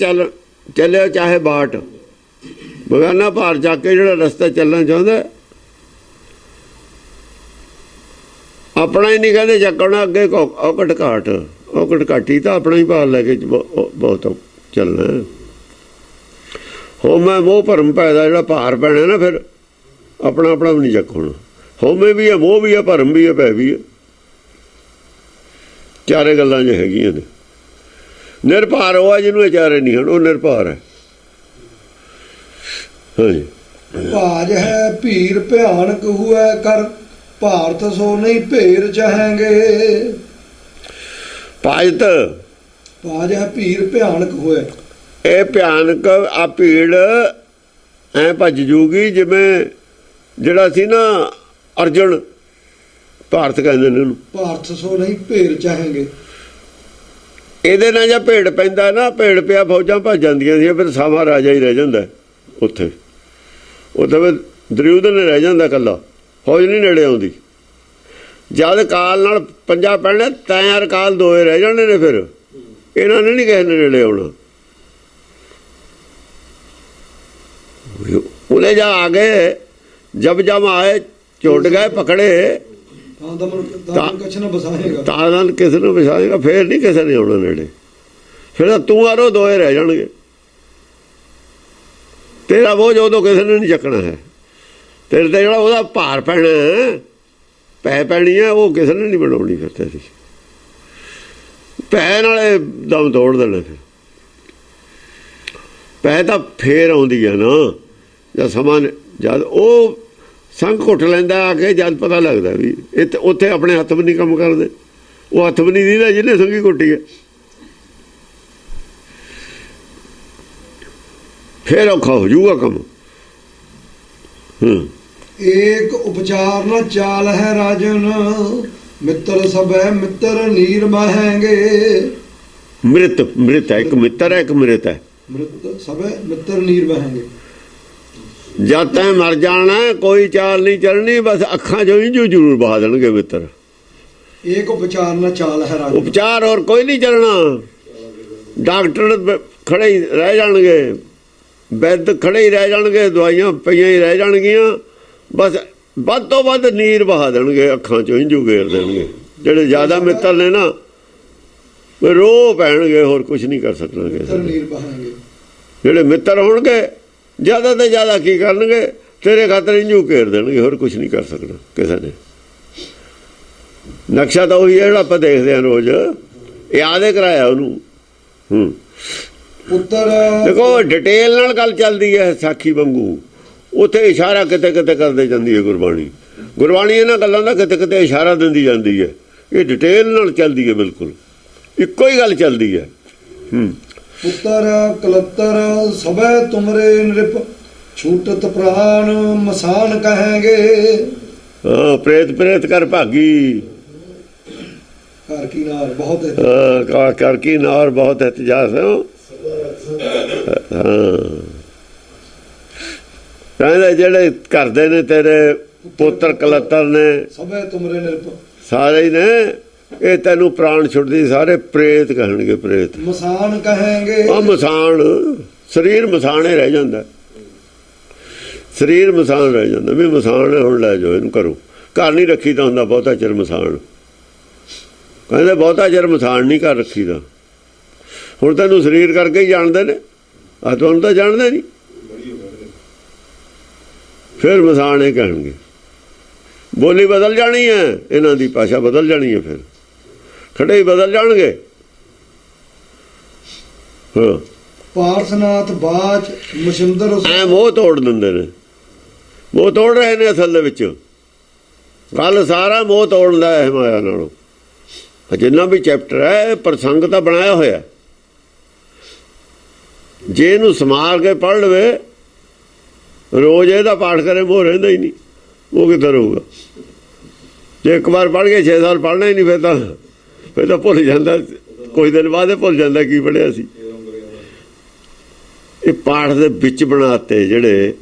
चले चाहे बाट, बगाना भार चक के जो रस्ता चलना चाहता अपना ही नहीं कहते चकना, अगे औकट घाट, औकट घाटी तो अपना ही भार लैके बहुत चलना है। होमे मोह भरम पैदा, जो भार पैना ना फिर अपना अपना भी नहीं चक होना। होमे भी है, मोह भी है, भरम भी है, भै भी है, चारे गल्लां जो हैगियां ने। निरभार हुआ जिन्होंने चारे नहीं हैं, वो निरभार है। हाँ जी, भाज है भीर भयानक हुआ कर, भारत सो नहीं भेर चाहेंगे। भाजत भाज है भीर भयानक हुआ, ये भयानक आ भीड़ ऐ भज जूगी जिमें ਜਿਹੜਾ ਸੀ ना अर्जुन, ਭਾਰਤ ਕਹਿੰਦੇ ਨੇ ਉਹਨੂੰ। ਭਾਰਤ ਸੋ ਨਹੀਂ ਭੇਰ ਚਾहेंगे। ਇਹਦੇ ਨਾਲ ਜਾਂ ਭੇੜ ਪੈਂਦਾ ਨਾ, ਭੇੜ ਪਿਆ ਫੌਜਾਂ ਭੱਜ ਜਾਂਦੀਆਂ ਸੀ, ਫਿਰ ਸਾਮਾ ਰਾਜਾ ਹੀ ਰਹਿ ਜਾਂਦਾ ਉੱਥੇ। ਉੱਥੇ ਫਿਰ ਦਰਯੋਧਨ ਰਹਿ ਜਾਂਦਾ ਇਕੱਲਾ, ਫੌਜ ਨਹੀਂ ਨੇੜੇ ਆਉਂਦੀ। ਜਦ ਕਾਲ ਨਾਲ ਪੰਜਾ ਪੈਣਾ ਤੈਂ ਯਾਰ ਕਾਲ ਦੋਏ ਰਹਿ ਜਾਣੇ ਨੇ, ਫਿਰ ਇਹਨਾਂ ਨੇ ਨਹੀਂ ਕਿਸੇ ਨੇ ਨੇੜੇ ਆਉਣਾ। ਉਹਨੇ ਜਾ ਆ ਗਏ, ਜਬ ਜਬ ਆਏ ਛੁੱਟ ਗਏ ਪਕੜੇ, ਤਾਂ ਕਿਸੇ ਨੂੰ ਵਸਾਏਗਾ, ਫਿਰ ਨਹੀਂ ਕਿਸੇ ਨੇ ਆਉਣਾ ਨੇੜੇ। ਫਿਰ ਤਾਂ ਤੂੰ ਆਰੋ ਦੋਏ ਰਹਿ ਜਾਣਗੇ, ਤੇਰਾ ਬੋਝ ਉਦੋਂ ਕਿਸੇ ਨੇ ਨਹੀਂ ਚੱਕਣਾ ਹੈ। ਤੇਰੇ ਤੇ ਜਿਹੜਾ ਉਹਦਾ ਭਾਰ ਪੈਣਾ ਪੈ ਪੈਣੀ ਹੈ, ਉਹ ਕਿਸੇ ਨੇ ਨਹੀਂ ਬਣਾਉਣੀ। ਫਿਰ ਤੇਰੀ ਪੈ ਨਾਲੇ ਦਮ ਤੋੜ ਦੇਣਾ। ਫਿਰ ਪੈ ਤਾਂ ਫੇਰ ਆਉਂਦੀ ਹੈ ਨਾ, ਜਦ ਸਮਾਂ ਜਦ ਉਹ ਸੰਗ ਘੁੱਟ ਲੈਂਦਾ ਆ ਕੇ, ਜਦ ਪਤਾ ਲੱਗਦਾ ਵੀ ਇੱਥੇ ਉੱਥੇ ਆਪਣੇ ਹੱਥ ਵੀ ਨਹੀਂ ਕੰਮ ਕਰਦੇ। ਉਹ ਹੱਥ ਵੀ ਨਹੀਂ ਦੀਦਾ ਜਿਹਨੇ ਸੰਗੀ ਘੁੱਟੀ ਹੈ। ਫਿਰ ਔਖਾ ਹੋ ਜੂਗਾ ਕੰਮ। ਏਕ ਉਪਚਾਰ ਨ ਚਾਲ ਹੈ ਰਾਜਨ, ਮਿੱਤਰ ਸਭੈ ਮਿੱਤਰ ਨੀਰ ਬਹਾਂਗੇ। ਮ੍ਰਿਤ ਹੈ, ਇੱਕ ਮਿੱਤਰ ਹੈ, ਇੱਕ ਮ੍ਰਿਤ ਹੈ। ਮ੍ਰਿਤ ਸਭੈ ਮਿੱਤਰ ਨੀਰ ਬਹਾਂਗੇ। ਜਦ ਤੈਂ ਮਰ ਜਾਣਾ ਕੋਈ ਚਾਲ ਨਹੀਂ ਚੱਲਣੀ, ਬਸ ਅੱਖਾਂ ਚੋਂ ਹੀ ਜੋ ਜ਼ਰੂਰ ਬਹਾ ਦੇਣਗੇ ਮਿੱਤਰ। ਏਕ ਉਪਚਾਰ ਨ ਚਾਲ ਹੈ ਰਾਜਨ, ਉਪਚਾਰ ਹੋਰ ਕੋਈ ਨਹੀਂ ਚੱਲਣਾ। ਡਾਕਟਰ ਖੜੇ ਹੀ ਰਹਿ ਜਾਣਗੇ, ਵੈਦ ਖੜੇ ਹੀ ਰਹਿ ਜਾਣਗੇ, ਦਵਾਈਆਂ ਪਈਆਂ ਹੀ ਰਹਿ ਜਾਣਗੀਆਂ, ਬਸ ਵੱਧ ਤੋਂ ਵੱਧ ਨੀਰ ਬਹਾ ਦੇਣਗੇ, ਅੱਖਾਂ ਚੋਂ ਇੰਜੂ ਗੇਰ ਦੇਣਗੇ। ਜਿਹੜੇ ਜ਼ਿਆਦਾ ਮਿੱਤਰ ਨੇ ਨਾ ਰੋ ਪੈਣਗੇ, ਹੋਰ ਕੁਝ ਨਹੀਂ ਕਰ ਸਕਣਗੇ। ਜਿਹੜੇ ਮਿੱਤਰ ਹੋਣਗੇ ਜ਼ਿਆਦਾ ਤੋਂ ਜ਼ਿਆਦਾ ਕੀ ਕਰਨਗੇ, ਤੇਰੇ ਖਾਤਰ ਇੰਜੂ ਘੇਰ ਦੇਣਗੇ, ਹੋਰ ਕੁਝ ਨਹੀਂ ਕਰ ਸਕਣਾ ਕਿਸੇ ਨੇ। ਨਕਸ਼ਾ ਤਾਂ ਉਹੀ ਹੈ ਜਿਹੜਾ ਆਪਾਂ ਦੇਖਦੇ ਹਾਂ ਰੋਜ਼, ਯਾਦ ਕਰਾਇਆ ਉਹਨੂੰ। ਪੁੱਤਰ ਦੇਖੋ ਡਿਟੇਲ ਨਾਲ ਗੱਲ ਚੱਲਦੀ ਹੈ ਸਾਖੀ ਵਾਂਗੂ, ਉੱਥੇ ਇਸ਼ਾਰਾ ਕਿਤੇ ਕਿਤੇ ਕਰਦੇ ਜਾਂਦੀ ਹੈ ਗੁਰਬਾਣੀ। ਗੁਰਬਾਣੀ ਇਹਨਾਂ ਗੱਲਾਂ ਦਾ ਕਿਤੇ ਕਿਤੇ ਇਸ਼ਾਰਾ ਦਿੰਦੀ ਜਾਂਦੀ ਹੈ। ਇਹ ਡਿਟੇਲ ਨਾਲ ਚੱਲਦੀ ਹੈ, ਬਿਲਕੁਲ ਇੱਕੋ ਹੀ ਗੱਲ ਚੱਲਦੀ ਹੈ। ਪੁੱਤਰ ਕਲੱਤਰ ਸਭੈ ਤੁਮਰੇ ਨਿਰਪ, ਛੂਟਤ ਪ੍ਰਾਨ ਮਸਾਨ ਕਹਾਂਗੇ। ਪ੍ਰੇਤ ਪ੍ਰੇਤ ਕਰ ਭਾਗੀ, ਕਰ ਕੀ ਨਾਰ ਬਹੁਤ ਕਰ ਕੀ ਨਾਰ ਬਹੁਤ ਇਤਜਾਸ। ਕਹਿੰਦੇ ਜਿਹੜੇ ਕਰਦੇ ਨੇ ਤੇਰੇ ਪੁੱਤਰ ਕਲੱਤਰ ਨੇ, ਸਭੈ ਤੁਮਰੇ ਨਿਰਪ, ਸਾਰੇ ਹੀ ਨੇ, ਇਹ ਤੈਨੂੰ ਪ੍ਰਾਣ ਛੁੱਟਦੀ, ਸਾਰੇ ਪ੍ਰੇਤ ਕਹਿਣਗੇ। ਪ੍ਰੇਤ ਮਸਾਨ ਕਹਾਂਗੇ। ਆ ਮਸਾਨ ਸਰੀਰ ਮਸਾਣੇ ਰਹਿ ਜਾਂਦਾ, ਸਰੀਰ ਮਸਾਨ ਰਹਿ ਜਾਂਦਾ ਵੀ ਮਸਾਨ ਹੁਣ ਲੈ ਜਾਓ ਇਹਨੂੰ, ਕਰੋ। ਘਰ ਨਹੀਂ ਰੱਖੀ ਤਾਂ ਹੁੰਦਾ ਬਹੁਤਾ ਚਿਰ ਮਸਾਨ। ਕਹਿੰਦੇ ਬਹੁਤਾ ਚਿਰ ਮਸਾਨ ਨਹੀਂ ਘਰ ਰੱਖੀ ਦਾ। ਹੁਣ ਤੈਨੂੰ ਸਰੀਰ ਕਰਕੇ ਹੀ ਜਾਣਦੇ ਨੇ, ਆ ਤੁਹਾਨੂੰ ਤਾਂ ਜਾਣਦੇ ਨਹੀਂ। ਫਿਰ ਮਸਾਨ ਇਹ ਕਹਿਣਗੇ। ਬੋਲੀ ਬਦਲ ਜਾਣੀ ਹੈ, ਇਹਨਾਂ ਦੀ ਭਾਸ਼ਾ ਬਦਲ ਜਾਣੀ ਹੈ, ਫਿਰ ਖੜੇ ਹੀ ਬਦਲ ਜਾਣਗੇ। ਪਾਰਸਨਾਥ ਬਾਚ ਮਸ਼ਿੰਦਰ ਐ ਮੋਹ ਤੋੜ ਦਿੰਦੇ ਨੇ, ਮੋਹ ਤੋੜ ਰਹੇ ਨੇ ਅਸਲ ਦੇ ਵਿੱਚ। ਕੱਲ ਸਾਰਾ ਮੋਹ ਤੋੜਨ ਦਾ ਹੈ ਮਾਇਆ ਨਾਲੋਂ। ਜਿੰਨਾ ਵੀ ਚੈਪਟਰ ਹੈ ਪ੍ਰਸੰਗ ਤਾਂ ਬਣਾਇਆ ਹੋਇਆ, ਜੇ ਇਹਨੂੰ ਸਮਾਰ ਕੇ ਪੜ੍ਹ ਲਵੇ, ਰੋਜ਼ ਇਹਦਾ ਪਾਠ ਕਰੇ, ਮੋਹ ਰਹਿੰਦਾ ਹੀ ਨਹੀਂ। ਉਹ ਕਿੱਧਰ ਰਹੂਗਾ? ਜੇ ਇੱਕ ਵਾਰ ਪੜ੍ਹ ਕੇ 6 ਸਾਲ ਪੜ੍ਹਨਾ ਹੀ ਨਹੀਂ, ਫਿਰ ਤਾਂ ਭੁੱਲ ਜਾਂਦਾ, ਕੁਝ ਦਿਨ ਬਾਅਦ ਇਹ ਭੁੱਲ ਜਾਂਦਾ ਕੀ ਪੜ੍ਹਿਆ ਸੀ। ਇਹ ਪਾਠ ਦੇ ਵਿੱਚ ਬਣਾਤੇ ਜਿਹੜੇ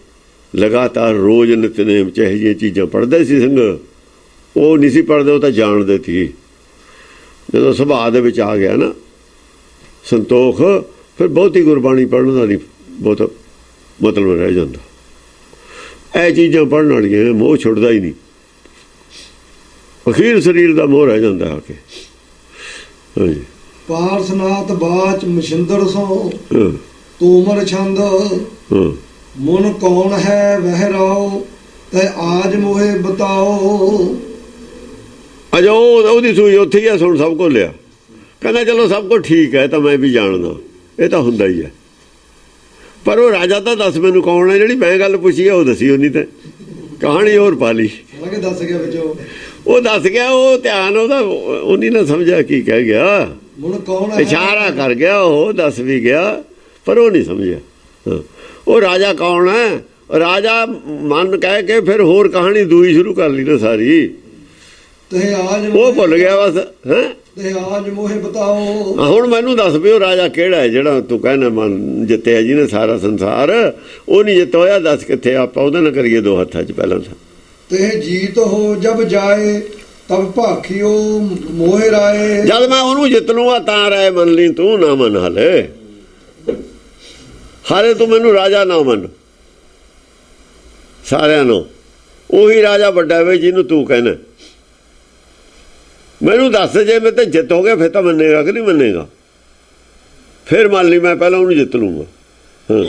ਲਗਾਤਾਰ ਰੋਜ਼ ਨਿਤਨੇਮ ਚ ਇਹੋ ਜਿਹੀਆਂ ਚੀਜ਼ਾਂ ਪੜ੍ਹਦੇ ਸੀ ਸਿੰਘ। ਉਹ ਨਹੀਂ ਸੀ ਪੜ੍ਹਦੇ, ਉਹ ਤਾਂ ਜਾਣਦੇ ਸੀ। ਜਦੋਂ ਸੁਭਾਅ ਦੇ ਵਿੱਚ ਆ ਗਿਆ ਨਾ ਸੰਤੋਖ, ਫਿਰ ਬਹੁਤੀ ਗੁਰਬਾਣੀ ਪੜ੍ਹਨ ਦਾ ਨਹੀਂ ਬਹੁਤ ਮਤਲਬ ਰਹਿ ਜਾਂਦਾ। ਇਹ ਚੀਜ਼ਾਂ ਪੜ੍ਹਨ ਵਾਲੀਆਂ ਮੋਹ ਛੁੱਟਦਾ ਹੀ ਨਹੀਂ, ਅਖੀਰ ਸਰੀਰ ਦਾ ਮੋਹ ਰਹਿ ਜਾਂਦਾ ਆ ਕੇ। ਹਾਂਜੀ। ਪਾਰਸਨਾਥ ਬਾਚ ਮਸ਼ਿੰਦਰ ਸੋ, ਤੋਮਰ ਛੰਦ ਮਨ ਕੌਣ ਹੈ ਵਹਿ ਰਾਓ, ਤੇ ਆਜ ਮੋਹੇ ਬਤਾਓ। ਅਜਾ ਉਹਦੀ ਸੂਈ ਉੱਥੇ ਹੀ ਆ, ਸੁਣ ਸਭ ਕੁਝ ਲਿਆ। ਕਹਿੰਦਾ ਚਲੋ ਸਭ ਕੁਝ ਠੀਕ ਹੈ, ਤਾਂ ਮੈਂ ਵੀ ਜਾਣਦਾ, ਇਹ ਤਾਂ ਹੁੰਦਾ ਹੀ ਹੈ। ਪਰ ਉਹ ਰਾਜਾ ਤਾਂ ਦੱਸ ਮੈਨੂੰ ਕੌਣ ਹੈ, ਜਿਹੜੀ ਮੈਂ ਗੱਲ ਪੁੱਛੀ ਹੈ ਉਹ ਦੱਸੀ। ਉਹਨੀ ਤਾਂ ਕਹਾਣੀ ਹੋਰ ਪਾ ਲਈ, ਦੱਸ ਗਿਆ ਵਿੱਚੋਂ, ਉਹ ਦੱਸ ਗਿਆ। ਉਹ ਧਿਆਨ ਉਹਦਾ ਉਹਨੀ ਨਾ ਸਮਝਿਆ ਕੀ ਕਹਿ ਗਿਆ, ਇਸ਼ਾਰਾ ਕਰ ਗਿਆ, ਉਹ ਦੱਸ ਵੀ ਗਿਆ, ਪਰ ਉਹ ਨਹੀਂ ਸਮਝਿਆ ਉਹ ਰਾਜਾ ਕੌਣ ਹੈ। ਰਾਜਾ ਮਨ ਕਹਿ ਕੇ ਫਿਰ ਹੋਰ ਕਹਾਣੀ ਦੂਈ ਸ਼ੁਰੂ ਕਰ ਲਈ ਨਾ ਸਾਰੀ, ਉਹ ਭੁੱਲ ਗਿਆ ਬਸ। ਹੈਂ ਤੇ ਆਜ ਮੋਹਿ ਬਤਾਓ। ਹੁਣ ਮੈਨੂੰ ਦੱਸ ਵੀ ਉਹ ਰਾਜਾ ਕਿਹੜਾ ਹੈ ਜਿਹੜਾ ਤੂੰ ਕਹਿੰਦਾ ਮਨ ਜਿੱਤਿਆ ਜਿਹਨੇ ਸਾਰਾ ਸੰਸਾਰ, ਉਹ ਨਹੀਂ ਜਿੱਤ ਹੋਇਆ, ਦੱਸ ਕਿੱਥੇ, ਆਪਾਂ ਉਹਦੇ ਨਾਲ ਕਰੀਏ ਦੋ ਹੱਥਾਂ 'ਚ ਪਹਿਲਾਂ ਤਾਂ। ਤੇ ਜੀਤ ਹੋ ਜਬ ਜਾਏ ਤਬ ਭਾਖਿਓ ਮੋਹਿ ਰਾਏ। ਜਦ ਮੈਂ ਉਹਨੂੰ ਜਿੱਤ ਲੂੰਗਾ ਤਾਂ ਰਾਏ ਮੰਨ ਲਈ, ਤੂੰ ਨਾ ਮੰਨ ਹਾਲੇ, ਹਾਲੇ ਤੂੰ ਮੈਨੂੰ ਰਾਜਾ ਨਾ ਮੰਨ। ਸਾਰਿਆਂ ਨੂੰ ਉਹੀ ਰਾਜਾ ਵੱਡਾ ਵੇ ਜਿਹਨੂੰ ਤੂੰ ਕਹਿੰਦਾ। ਮੈਨੂੰ ਦੱਸ, ਜੇ ਮੈਂ ਤੇ ਜਿੱਤ ਹੋ ਗਿਆ ਫਿਰ ਤਾਂ ਮੰਨੇਗਾ ਕਿ ਨਹੀਂ ਮੰਨੇਗਾ? ਫਿਰ ਮੰਨ ਲਈ, ਮੈਂ ਪਹਿਲਾਂ ਉਹਨੂੰ ਜਿੱਤ ਲੂੰਗਾ। ਹਾਂ,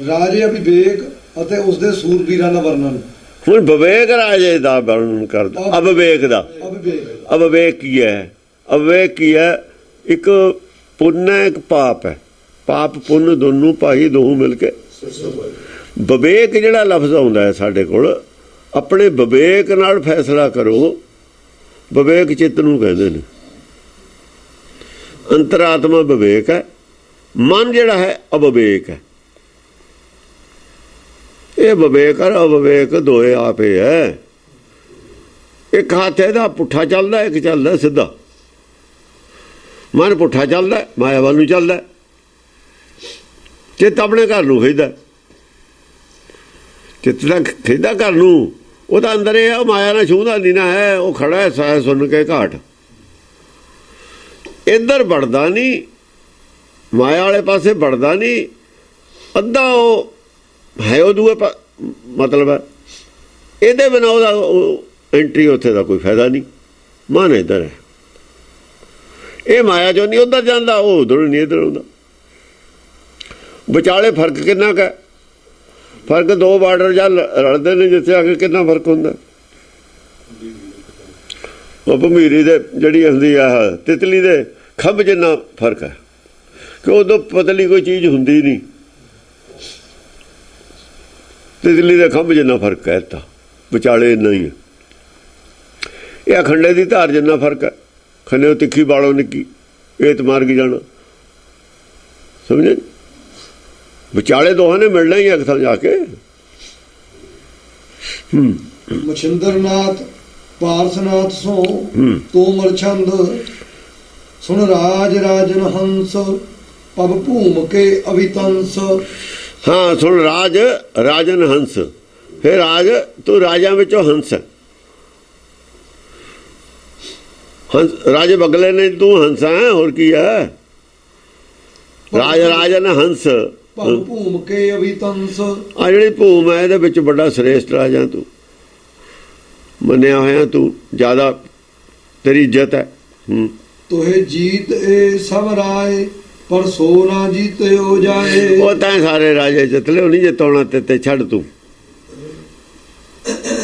ਰਾਜੇ ਅਭਿਵੇਕ ਅਤੇ ਉਸਦੇ ਸੂਰਬੀਰਾਂ ਦਾ ਵਰਣਨ। ਹੁਣ ਵਿਵੇਕ ਰਾਜੇ ਦਾ ਵਰਣਨ ਕਰਦਾ, ਅਵਿਵੇਕ ਦਾ। ਅਭਿਵੇਕ ਅਵਿਵੇਕ ਕੀ ਹੈ? ਅਵਿਵੇਕ ਕੀ ਹੈ? ਇੱਕ ਪੁੰਨ ਹੈ, ਇੱਕ ਪਾਪ ਹੈ। ਪਾਪ ਪੁੰਨ ਦੋਨੋਂ ਭਾਈ ਦੋਹੋਂ ਮਿਲ ਕੇ ਵਿਵੇਕ ਜਿਹੜਾ ਲਫ਼ਜ਼ ਆਉਂਦਾ ਹੈ ਸਾਡੇ ਕੋਲ, ਆਪਣੇ ਵਿਵੇਕ ਨਾਲ ਫੈਸਲਾ ਕਰੋ। ਵਿਵੇਕ ਚਿੱਤ ਨੂੰ ਕਹਿੰਦੇ ਨੇ। ਅੰਤਰਾਤਮਾ ਵਿਵੇਕ ਹੈ, ਮਨ ਜਿਹੜਾ ਹੈ ਅਵਿਵੇਕ ਹੈ। ਇਹ ਵਿਵੇਕ ਔਰ ਅਵਿਵੇਕ ਦੋਏ ਆਪੇ ਹੈ। ਇੱਕ ਹੱਥ ਇਹਦਾ ਪੁੱਠਾ ਚੱਲਦਾ, ਇੱਕ ਚੱਲਦਾ ਸਿੱਧਾ। ਮਨ ਪੁੱਠਾ ਚੱਲਦਾ, ਮਾਇਆ ਵੱਲ ਨੂੰ ਚੱਲਦਾ। ਚਿੱਤ ਆਪਣੇ ਘਰ ਨੂੰ ਖਿੱਚਦਾ। ਚਿੱਤ ਦਾ ਖਿੱਚਦਾ ਘਰ ਨੂੰ, ਉਹਦਾ ਅੰਦਰ ਇਹ ਆ, ਮਾਇਆ ਨਾਲ ਛੂਹਦਾ ਨਹੀਂ ਨਾ ਹੈ। ਉਹ ਖੜਾ ਹੈ ਸਾਇਆ ਸੁਣ ਕੇ ਘਾਟ, ਇੱਧਰ ਵੜਦਾ ਨਹੀਂ, ਮਾਇਆ ਵਾਲੇ ਪਾਸੇ ਵੜਦਾ ਨਹੀਂ। ਅੱਧਾ ਉਹ ਹੈ, ਉਹ ਦੂਏ ਮਤਲਬ ਹੈ। ਇਹਦੇ ਬਿਨਾਂ ਉਹਦਾ ਐਂਟਰੀ ਉੱਥੇ ਦਾ ਕੋਈ ਫਾਇਦਾ ਨਹੀਂ। ਮਨ ਇੱਧਰ ਹੈ, ਇਹ ਮਾਇਆ ਚੋਂ ਨਹੀਂ ਉੱਧਰ ਜਾਂਦਾ, ਉਹ ਉੱਧਰ ਨਹੀਂ ਇੱਧਰ ਆਉਂਦਾ। ਵਿਚਾਲੇ ਫਰਕ ਕਿੰਨਾ ਕੁ ਹੈ? ਫਰਕ ਦੋ ਬਾਰਡਰ ਜਾਂ ਰਲਦੇ ਨੇ ਜਿੱਥੇ ਆ ਕੇ ਕਿੰਨਾ ਫਰਕ ਹੁੰਦਾ। ਉਹ ਭਮੀਰੀ ਦੇ ਜਿਹੜੀ ਹੁੰਦੀ ਆ ਤਿਤਲੀ ਦੇ ਖੰਭ ਜਿੰਨਾ ਫਰਕ ਹੈ, ਕਿ ਉਦੋਂ ਪਤਲੀ ਕੋਈ ਚੀਜ਼ ਹੁੰਦੀ ਨਹੀਂ। ਤਿਤਲੀ ਦੇ ਖੰਭ ਜਿੰਨਾ ਫਰਕ ਹੈ, ਤਾਂ ਵਿਚਾਲੇ ਇੰਨਾ ਹੀ ਹੈ। ਇਹ ਅਖੰਡੇ ਦੀ ਧਾਰ ਜਿੰਨਾ ਫਰਕ ਹੈ। ਖੰਡੇ ਤਿੱਖੀ ਬਾਲੋਂ ਨਿੱਕੀ, ਇਹ ਤੇ ਮਾਰ ਕੇ ਜਾਣਾ, ਸਮਝੇ? ਵਿਚਾਲੇ ਦੋਹਾਂ ਨੇ ਮਿਲਣਾ ਹੀ ਇੱਕ ਥਾਂ ਜਾ ਕੇ। ਮਛਿੰਦਰਨਾਥ ਪਾਰਸਨਾਥ ਸੋ ਤੋਮਰ ਛੰਦ ਸੁਣ ਰਾਜ ਰਾਜਨ ਹੰਸ ਪਬ ਭੂਮ ਕੇ ਅਵਿਤੰਸ। ਹਾਂ, ਸੁਣ ਰਾਜ ਰਾਜਨ ਹੰਸ। ਫਿਰ ਰਾਜ, ਤੂੰ ਰਾਜਾਂ ਵਿੱਚੋਂ ਹੰਸ ਹੈ। ਹੰਸ ਰਾਜੇ ਬਗਲੇ ਨੇ, ਤੂੰ ਹੰਸ ਹੈ, ਹੋਰ ਕੀ ਹੈ? ਰਾਜ ਰਾਜਨ ਹੰਸ ਪਬ ਭੂਮ ਕੇ ਅਵਿਤੰਸ। ਆ ਜਿਹੜੀ ਭੂਮ ਹੈ ਇਹਦੇ ਵਿੱਚ ਵੱਡਾ ਸ੍ਰੇਸ਼ਟ ਰਾਜਾ ਤੂੰ ਮੰਨਿਆ ਹੋਇਆ, ਤੂੰ ਜ਼ਿਆਦਾ ਤੇਰੀ ਇੱਜ਼ਤ ਹੈ। ਤੋਹੇ ਜੀਤ ਏ ਸਭ ਰਾਏ ਪਰ ਸੋ ਨਾ ਜੀਤਿਓ ਜਾਏ। ਉਹ ਤਾਂ ਸਾਰੇ ਰਾਜੇ ਜਿੱਤ ਲਏ, ਉਹ ਨਹੀਂ ਜਿੱਤਣਾ ਤੇ ਛੱਡ ਤੂੰ।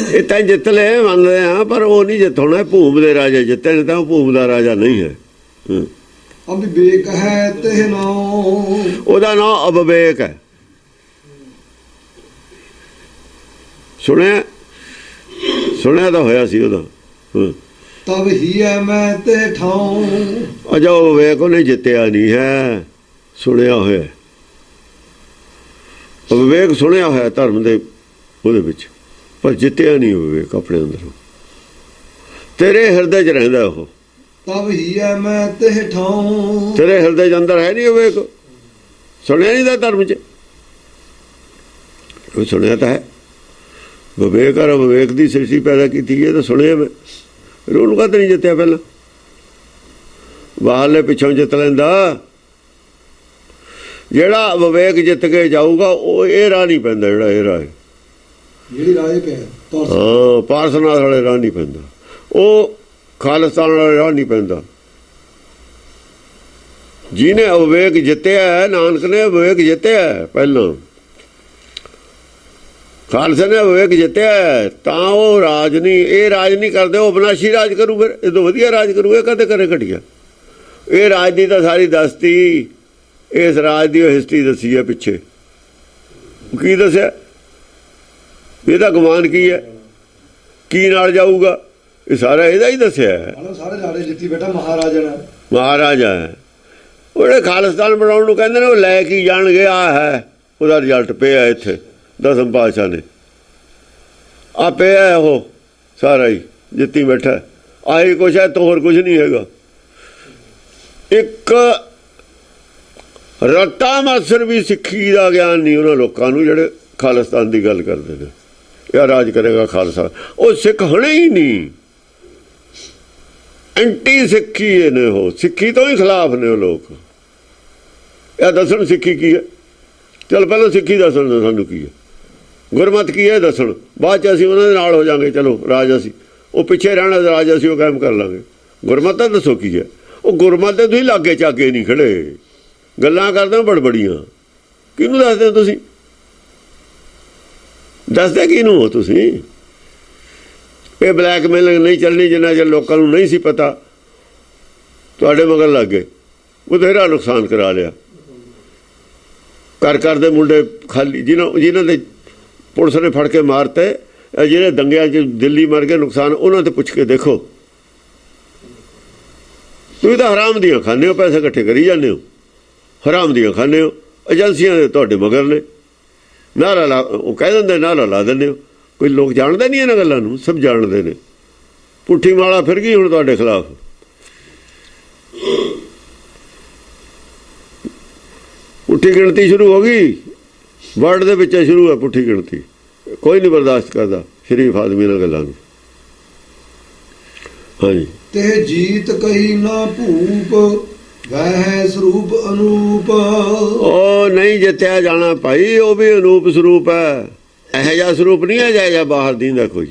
ਇਹ ਤਾਂ ਜਿੱਤ ਲਏ ਮੰਨਦੇ ਹਾਂ, ਪਰ ਉਹ ਨਹੀਂ ਜਿੱਤਣਾ। ਭੂਮ ਦੇ ਰਾਜੇ ਜਿੱਤੇ ਨੇ, ਤਾਂ ਉਹ ਭੂਮ ਦਾ ਰਾਜਾ ਨਹੀਂ ਹੈ। ਅਵਿਵੇਕ ਹੈ ਤੇ ਨਾਉ, ਉਹਦਾ ਨਾਂ ਅਵਿਵੇਕ ਹੈ। ਸੁਣਿਆ ਤਾਂ ਹੋਇਆ ਸੀ ਉਹਦਾ। ਤਬ ਹੀ ਹੈ ਮੈਂ ਤੇ ਠਾਉ। ਅਜਾ ਅਵਿਵੇਕ ਉਹਨੇ ਜਿੱਤਿਆ ਨਹੀਂ ਹੈ, ਸੁਣਿਆ ਹੋਇਆ। ਅਵਿਵੇਕ ਸੁਣਿਆ ਹੋਇਆ ਧਰਮ ਦੇ ਉਹਦੇ ਵਿੱਚ, ਪਰ ਜਿੱਤਿਆ ਨਹੀਂ ਵਿਵੇਕ ਆਪਣੇ ਅੰਦਰੋਂ। ਤੇਰੇ ਹਿਰਦੇ 'ਚ ਰਹਿੰਦਾ ਉਹ। ਤਬ ਹੀ ਹੈ ਮੈਂ ਤੇ ਠਾਉ। ਤੇਰੇ ਹਿਰਦੇ 'ਚ ਅੰਦਰ ਹੈ ਨਹੀਂ ਵਿਵੇਕ। ਸੁਣਿਆ ਨਹੀਂ ਦਾ ਧਰਮ 'ਚ, ਉਹ ਸੁਣਿਆ ਤਾਂ ਹੈ। ਵਿਵੇਕ ਔਰ ਵਿਵੇਕ ਦੀ ਸ੍ਰਿਸ਼ਟੀ ਪੈਦਾ ਕੀਤੀ ਹੈ ਤਾਂ ਸੁਣਿਆ ਮੈਂ। ਉਹਨੂੰ ਕਦ ਨਹੀਂ ਜਿੱਤਿਆ ਪਹਿਲਾਂ? ਬਾਹਰਲੇ ਪਿੱਛੋਂ ਜਿੱਤ ਲੈਂਦਾ। ਜਿਹੜਾ ਵਿਵੇਕ ਜਿੱਤ ਕੇ ਜਾਊਗਾ ਉਹ ਇਹ ਰਾਹ ਨਹੀਂ ਪੈਂਦਾ, ਜਿਹੜਾ ਇਹ ਰਾਹ ਜਿਹੜੀ ਰਾਹ ਪਿਆ। ਹਾਂ, ਪਾਰਸਨਾਥ ਵਾਲੇ ਰਾਹ ਨਹੀਂ ਪੈਂਦਾ, ਉਹ ਖਾਲਿਸਤਾਨ ਵਾਲੇ ਰਾਹ ਨਹੀਂ ਪੈਂਦਾ। ਜਿਹਨੇ ਅਵਿਵੇਕ ਜਿੱਤਿਆ, ਨਾਨਕ ਨੇ ਅਵਿਵੇਕ ਜਿੱਤਿਆ ਪਹਿਲਾਂ, ਖਾਲਸੇ ਨੇ ਅਵਿਵੇਕ ਜਿੱਤਿਆ, ਤਾਂ ਉਹ ਰਾਜ ਨਹੀਂ, ਇਹ ਰਾਜ ਨਹੀਂ ਕਰਦੇ, ਉਹ ਅਬਨਾਸ਼ੀ ਰਾਜ ਕਰੂ। ਫਿਰ ਇਹ ਤੋਂ ਵਧੀਆ ਰਾਜ ਕਰੂ। ਇਹ ਕਦੇ ਕਰੇ ਘਟੀਆ। ਇਹ ਰਾਜ ਦੀ ਤਾਂ ਸਾਰੀ ਦੱਸਤੀ, ਇਸ ਰਾਜ ਦੀ ਉਹ ਹਿਸਟਰੀ ਦੱਸੀ ਹੈ ਪਿੱਛੇ। ਕੀ ਦੱਸਿਆ? ਇਹਦਾ ਗੁਮਾਨ ਕੀ ਹੈ, ਕੀ ਨਾਲ ਜਾਊਗਾ, ਇਹ ਸਾਰਾ ਇਹਦਾ ਹੀ ਦੱਸਿਆ ਹੈ। ਸਾਰੇ ਲਾੜੇ ਜਿੱਤੀ ਬੇਟਾ ਮਹਾਰਾਜਾ ਨੇ, ਮਹਾਰਾਜਾ ਹੈ। ਉਹਨੇ ਖਾਲਿਸਤਾਨ ਬਣਾਉਣ ਨੂੰ ਕਹਿੰਦੇ ਨੇ, ਉਹ ਲੈ ਕੇ ਜਾਣਗੇ। ਆ ਹੈ ਉਹਦਾ ਰਿਜ਼ਲਟ ਪਿਆ ਇੱਥੇ, ਦਸਮ ਪਾਤਸ਼ਾਹ ਨੇ ਆ ਪਿਆ ਉਹ ਸਾਰਾ ਹੀ ਜਿੱਤੀ ਬੈਠਾ। ਆਹੀ ਕੁਛ ਹੈ, ਤੋਂ ਹੋਰ ਕੁਛ ਨਹੀਂ ਹੈਗਾ। ਇੱਕ ਰੱਤਾ ਮਾਸਰ ਵੀ ਸਿੱਖੀ ਦਾ ਗਿਆਨ ਨਹੀਂ ਉਹਨਾਂ ਲੋਕਾਂ ਨੂੰ ਜਿਹੜੇ ਖਾਲਿਸਤਾਨ ਦੀ ਗੱਲ ਕਰਦੇ ਨੇ, ਇਹ ਰਾਜ ਕਰੇਗਾ ਖਾਲਸਾ। ਉਹ ਸਿੱਖ ਹਣੇ ਹੀ ਨਹੀਂ, ਐਂਟੀ ਸਿੱਖੀ ਨੇ, ਉਹ ਸਿੱਖੀ ਤੋਂ ਹੀ ਖਿਲਾਫ ਨੇ ਉਹ ਲੋਕ। ਇਹ ਦੱਸਣ ਸਿੱਖੀ ਕੀ ਹੈ, ਚਲ ਪਹਿਲਾਂ ਸਿੱਖੀ ਦੱਸਣ ਸਾਨੂੰ ਕੀ ਹੈ, ਗੁਰਮਤ ਕੀ ਹੈ ਦੱਸਣ, ਬਾਅਦ 'ਚ ਅਸੀਂ ਉਹਨਾਂ ਦੇ ਨਾਲ ਹੋ ਜਾਵਾਂਗੇ। ਚਲੋ ਰਾਜ ਅਸੀਂ ਉਹ ਪਿੱਛੇ ਰਹਿਣਾ, ਰਾਜ ਅਸੀਂ ਉਹ ਕਾਇਮ ਕਰ ਲਾਂਗੇ। ਗੁਰਮਤ ਤਾਂ ਦੱਸੋ ਕੀ ਹੈ। ਉਹ ਗੁਰਮਤ ਦੇ ਤੁਸੀਂ ਲਾਗੇ ਚਾਗੇ ਨਹੀਂ ਖੜੇ, ਗੱਲਾਂ ਕਰਦੇ ਬੜਬੜੀਆਂ। ਕਿਹਨੂੰ ਦੱਸਦੇ ਹੋ ਤੁਸੀਂ, ਦੱਸਦੇ ਕਿਹਨੂੰ ਹੋ ਤੁਸੀਂ? ਇਹ ਬਲੈਕਮੇਲਿੰਗ ਨਹੀਂ ਚੱਲਣੀ ਜਿੰਨਾ ਚਿਰ ਲੋਕਾਂ ਨੂੰ ਨਹੀਂ ਸੀ ਪਤਾ, ਤੁਹਾਡੇ ਮਗਰ ਲੱਗ ਗਏ, ਬਥੇਰਾ ਨੁਕਸਾਨ ਕਰਾ ਲਿਆ। ਘਰ ਦੇ ਮੁੰਡੇ ਖਾਲੀ, ਜਿਨ੍ਹਾਂ ਦੇ ਪੁਲਿਸ ਨੇ ਫੜ ਕੇ ਮਾਰਤੇ, ਜਿਹੜੇ ਦੰਗਿਆਂ 'ਚ ਦਿੱਲੀ ਮਰ ਗਏ, ਨੁਕਸਾਨ ਉਹਨਾਂ ਤੇ ਪੁੱਛ ਕੇ ਦੇਖੋ। ਤੁਸੀਂ ਤਾਂ ਹਰਾਮ ਦੀਆਂ ਖਾਂਦੇ ਹੋ, ਪੈਸੇ ਇਕੱਠੇ ਕਰੀ ਜਾਂਦੇ ਹੋ, ਹਰਾਮ ਦੀਆਂ ਖਾਂਦੇ ਹੋ। ਏਜੰਸੀਆਂ ਦੇ ਤੁਹਾਡੇ ਮਗਰ ਨੇ, ਨਾਰਾ ਲਾ, ਉਹ ਕਹਿ ਦਿੰਦੇ ਨਾਰਾ ਲਾ ਦਿੰਦੇ ਹੋ। ਕੋਈ ਲੋਕ ਜਾਣਦੇ ਨਹੀਂ ਇਹਨਾਂ ਗੱਲਾਂ ਨੂੰ, ਸਭ ਜਾਣਦੇ ਨੇ। ਪੁੱਠੀ ਮਾਲਾ ਫਿਰ ਗਈ ਹੁਣ ਤੁਹਾਡੇ ਖਿਲਾਫ। ਪੁੱਠੀ ਗਿਣਤੀ ਸ਼ੁਰੂ ਹੋ ਗਈ, ਵਰਡ ਦੇ ਵਿੱਚ ਸ਼ੁਰੂ ਹੈ ਪੁੱਠੀ ਗਿਣਤੀ। ਕੋਈ ਨਹੀਂ ਬਰਦਾਸ਼ਤ ਕਰਦਾ ਸ਼ਰੀਫ ਆਦਮੀ ਨਾਲ ਗੱਲਾਂ ਨੂੰ। ਹਾਂਜੀ, ਤੇ ਜੀਤ ਕਹੀ ਨਾ ਭੂਪ, ਵਹਿ ਸਰੂਪ ਅਨੂਪ। ਉਹ ਨਹੀਂ ਜਿੱਤਿਆ ਜਾਣਾ ਭਾਈ, ਉਹ ਵੀ ਅਨੂਪ ਸਰੂਪ ਹੈ। ਇਹੋ ਜਿਹਾ ਸਰੂਪ ਨਹੀਂ ਹੈ ਜਿਹੋ ਜਿਹਾ ਬਾਹਰ ਦੀਂਦਾ ਕੋਈ।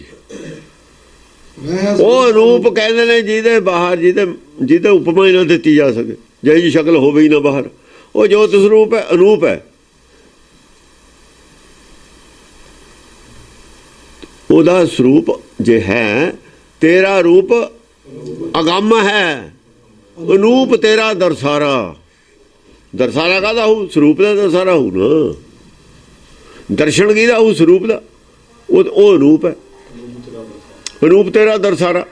ਉਹ ਅਨੂਪ ਕਹਿੰਦੇ ਨੇ ਜਿਹਦੇ ਬਾਹਰ, ਜਿਹਦੇ ਉਪਮਾ ਹੀ ਨਾ ਦਿੱਤੀ ਜਾ ਸਕੇ, ਜਿਹੋ ਜਿਹੀ ਸ਼ਕਲ ਹੋਵੇ ਹੀ ਨਾ ਬਾਹਰ। ਉਹ ਜੋਤ ਸਰੂਪ ਹੈ, ਅਨੂਪ ਹੈ। ਉਹਦਾ ਸਰੂਪ ਜੇ ਹੈ, ਤੇਰਾ ਰੂਪ ਅਗੰਮ ਹੈ, ਅਨੂਪ ਤੇਰਾ ਦਰਸਾਰਾ। ਦਰਸਾਰਾ ਕਾਹਦਾ ਹੋਊ? ਸਰੂਪ ਦਾ ਦਰਸਾਰਾ ਹੋਊ ਨਾ। ਦਰਸ਼ਨ ਕਿਹਦਾ ਹੋਊ? ਸਰੂਪ ਦਾ। ਉਹ ਅਨੂਪ ਹੈ, ਅਨੂਪ ਤੇਰਾ ਦਰਸਾਰਾ।